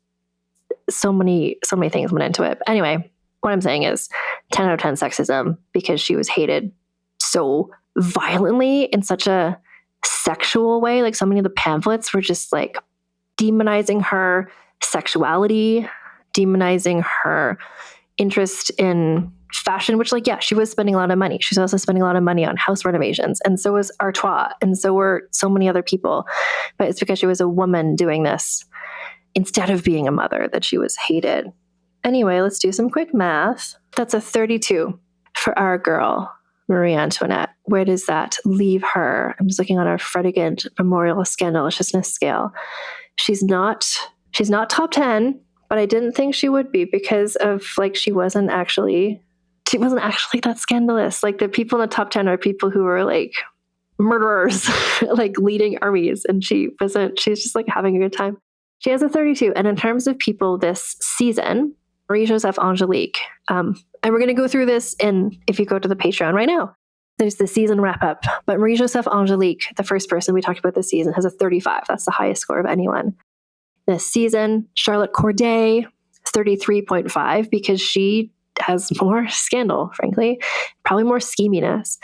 so many things went into it. But anyway, what I'm saying is 10 out of 10 sexism, because she was hated so violently in such a sexual way. Like so many of the pamphlets were just like demonizing her sexuality, demonizing her interest in fashion, which like, yeah, she was spending a lot of money. She's also spending a lot of money on house renovations. And so was Artois. And so were so many other people. But it's because she was a woman doing this instead of being a mother that she was hated. Anyway, let's do some quick math. That's a 32 for our girl, Marie Antoinette. Where does that leave her? I'm just looking on our Fredegonde Memorial Scandaliciousness scale. She's not top 10, but I didn't think she would be because of like she wasn't actually that scandalous. Like the people in the top 10 are people who were like murderers, like leading armies, and she's just like having a good time. She has a 32. And in terms of people this season, Marie-Joseph Angelique, and we're going to go through this if you go to the Patreon right now, there's the season wrap up. But Marie-Joseph Angelique, the first person we talked about this season, has a 35. That's the highest score of anyone this season. Charlotte Corday, 33.5, because she has more scandal, frankly, probably more scheminess.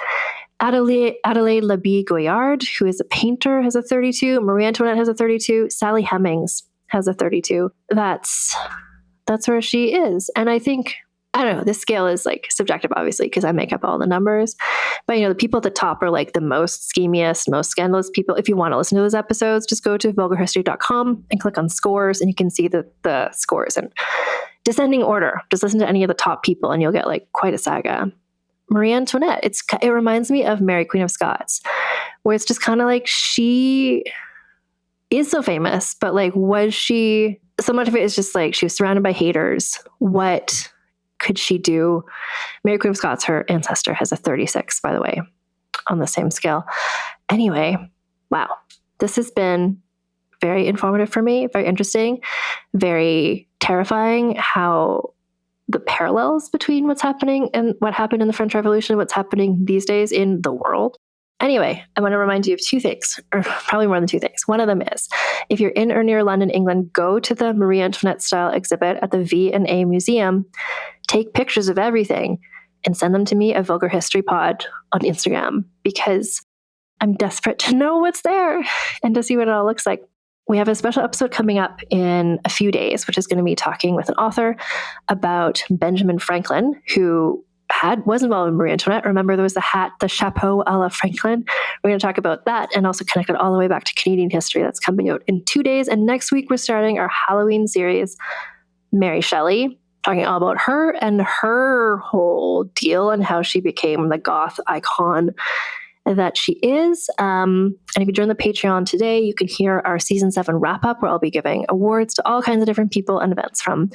Adelaide Labille-Goyard, who is a painter, has a 32. Marie Antoinette has a 32. Sally Hemings has a 32. That's where she is. And I think, I don't know, this scale is like subjective, obviously, because I make up all the numbers. But, you know, the people at the top are like the most schemiest, most scandalous people. If you want to listen to those episodes, just go to vulgarhistory.com and click on scores, and you can see the scores in descending order. Just listen to any of the top people, and you'll get like quite a saga. Marie Antoinette, it reminds me of Mary, Queen of Scots, where it's just kind of like she is so famous, but like, was she, so much of it is just like she was surrounded by haters. What could she do? Mary, Queen of Scots, her ancestor, has a 36, by the way, on the same scale. Anyway, wow. This has been very informative for me, very interesting, very terrifying, how the parallels between what's happening and what happened in the French Revolution, what's happening these days in the world. Anyway, I want to remind you of two things, or probably more than two things. One of them is, if you're in or near London, England, go to the Marie Antoinette style exhibit at the V&A Museum, take pictures of everything, and send them to me at Vulgar History Pod on Instagram, because I'm desperate to know what's there and to see what it all looks like. We have a special episode coming up in a few days, which is going to be talking with an author about Benjamin Franklin, who was involved in Marie Antoinette. Remember, there was the hat, the chapeau a la Franklin. We're going to talk about that and also connect it all the way back to Canadian history. That's coming out in 2 days. And next week, we're starting our Halloween series, Mary Shelley, talking all about her and her whole deal and how she became the goth icon that she is. And if you join the Patreon today, you can hear our season 7 wrap up, where I'll be giving awards to all kinds of different people and events from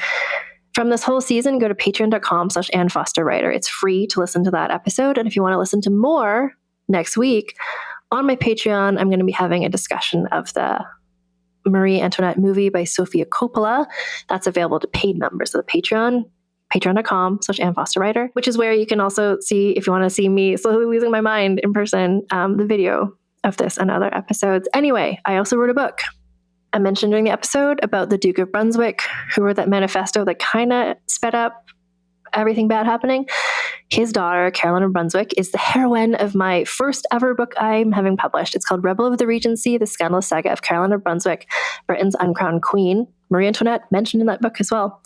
this whole season. Go to patreon.com/AnnFosterWriter. It's free to listen to that episode. And if you want to listen to more next week, on my Patreon, I'm going to be having a discussion of the Marie Antoinette movie by Sofia Coppola. That's available to paid members of the Patreon. Patreon.com/AnnFosterWriter, which is where you can also see, if you want to see me slowly losing my mind in person, the video of this and other episodes. Anyway, I also wrote a book. I mentioned during the episode about the Duke of Brunswick, who wrote that manifesto that kind of sped up everything bad happening. His daughter, Caroline of Brunswick, is the heroine of my first ever book I'm having published. It's called Rebel of the Regency, The Scandalous Saga of Caroline of Brunswick, Britain's Uncrowned Queen. Marie Antoinette mentioned in that book as well.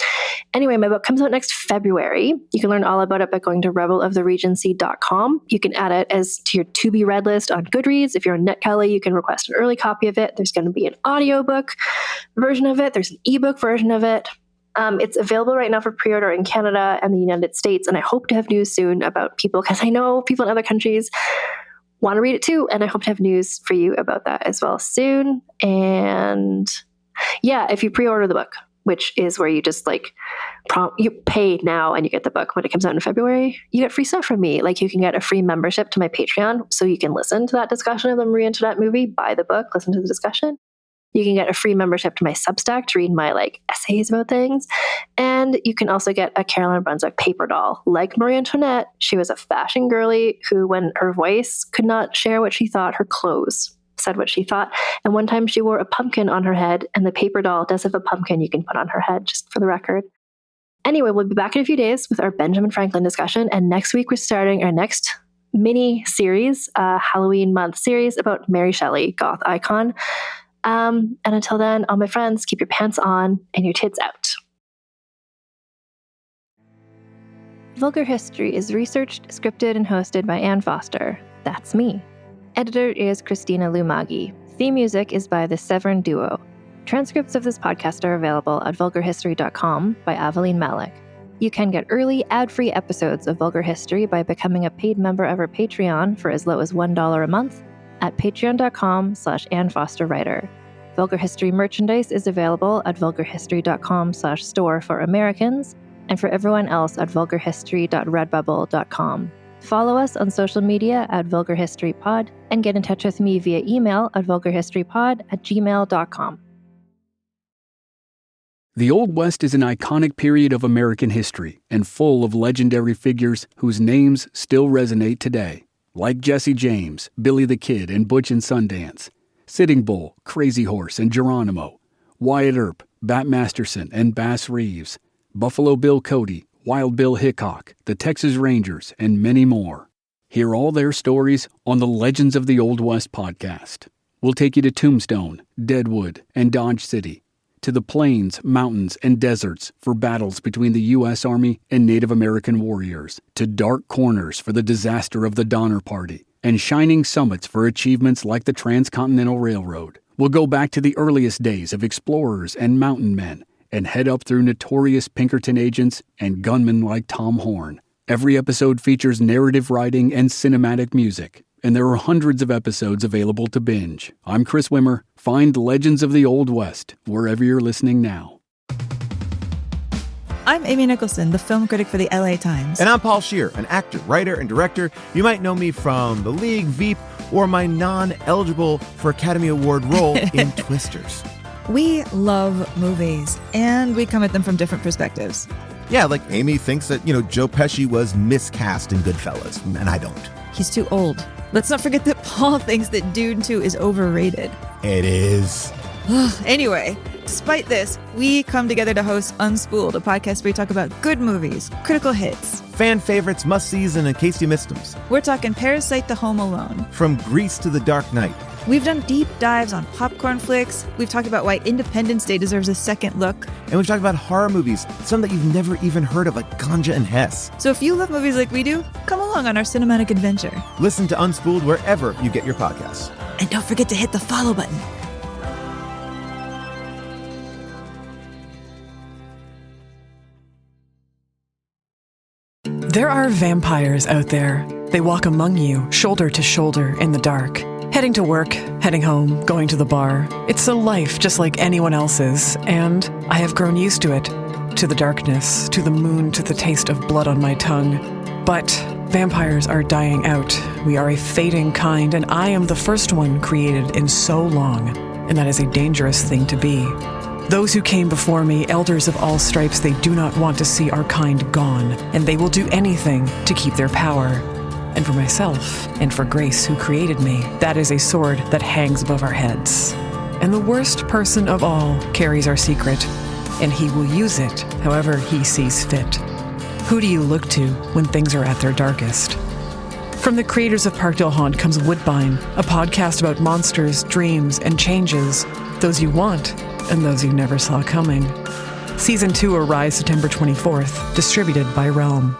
Anyway, my book comes out next February. You can learn all about it by going to rebeloftheregency.com. You can add it as to your to-be-read list on Goodreads. If you're a NetCelly, you can request an early copy of it. There's going to be an audiobook version of it. There's an ebook version of it. It's available right now for pre-order in Canada and the United States, and I hope to have news soon about people, because I know people in other countries want to read it too, and I hope to have news for you about that as well soon. And yeah, if you pre-order the book, which is where you just you pay now and you get the book when it comes out in February, you get free stuff from me. Like, you can get a free membership to my Patreon, so you can listen to that discussion of the Marie Antoinette movie, buy the book, listen to the discussion. You can get a free membership to my Substack to read my essays about things. And you can also get a Caroline of Brunswick paper doll. Like Marie Antoinette, she was a fashion girly who, when her voice could not share what she thought, her clothes said what she thought. And one time she wore a pumpkin on her head, and the paper doll does have a pumpkin you can put on her head, just for the record. Anyway, we'll be back in a few days with our Benjamin Franklin discussion. And next week, we're starting our next mini series, Halloween month series about Mary Shelley, goth icon. And until then, all my friends, keep your pants on and your tits out. Vulgar History is researched, scripted, and hosted by Ann Foster. That's me. Editor is Christina Lumagi. Theme music is by the Severin Duo. Transcripts of this podcast are available at vulgarhistory.com by Aveline Malik. You can get early, ad-free episodes of Vulgar History by becoming a paid member of our Patreon for as low as $1 a month at patreon.com/AnnFosterWriter. Vulgar History merchandise is available at vulgarhistory.com/store for Americans, and for everyone else at vulgarhistory.redbubble.com. Follow us on social media at Vulgar History Pod, and get in touch with me via email at vulgarhistorypod@gmail.com. The Old West is an iconic period of American history and full of legendary figures whose names still resonate today. Like Jesse James, Billy the Kid, and Butch and Sundance, Sitting Bull, Crazy Horse, and Geronimo, Wyatt Earp, Bat Masterson, and Bass Reeves, Buffalo Bill Cody, Wild Bill Hickok, the Texas Rangers, and many more. Hear all their stories on the Legends of the Old West podcast. We'll take you to Tombstone, Deadwood, and Dodge City, to the plains, mountains, and deserts for battles between the U.S. Army and Native American warriors, to dark corners for the disaster of the Donner Party, and shining summits for achievements like the Transcontinental Railroad. We'll go back to the earliest days of explorers and mountain men, and head up through notorious Pinkerton agents and gunmen like Tom Horn. Every episode features narrative writing and cinematic music, and there are hundreds of episodes available to binge. I'm Chris Wimmer. Find Legends of the Old West wherever you're listening now. I'm Amy Nicholson, the film critic for the LA Times. And I'm Paul Scheer, an actor, writer, and director. You might know me from The League, Veep, or my non-eligible for Academy Award role in Twisters. We love movies, and we come at them from different perspectives. Yeah, like Amy thinks that, Joe Pesci was miscast in Goodfellas, and I don't. He's too old. Let's not forget that Paul thinks that Dune 2 is overrated. It is. Anyway, despite this, we come together to host Unspooled, a podcast where we talk about good movies, critical hits, fan favorites, must-sees, and in case you missed them. We're talking Parasite to Home Alone. From Grease to The Dark Knight. We've done deep dives on popcorn flicks. We've talked about why Independence Day deserves a second look. And we've talked about horror movies, some that you've never even heard of, like Ganja and Hess. So if you love movies like we do, come along on our cinematic adventure. Listen to Unspooled wherever you get your podcasts. And don't forget to hit the follow button. There are vampires out there. They walk among you, shoulder to shoulder in the dark. Heading to work, heading home, going to the bar. It's a life just like anyone else's, and I have grown used to it. To the darkness, to the moon, to the taste of blood on my tongue. But vampires are dying out. We are a fading kind, and I am the first one created in so long, and that is a dangerous thing to be. Those who came before me, elders of all stripes, they do not want to see our kind gone, and they will do anything to keep their power. And for myself, and for Grace, who created me, that is a sword that hangs above our heads. And the worst person of all carries our secret, and he will use it however he sees fit. Who do you look to when things are at their darkest? From the creators of Parkdale Haunt comes Woodbine, a podcast about monsters, dreams, and changes, those you want and those you never saw coming. Season 2 arrives September 24th, distributed by Realm.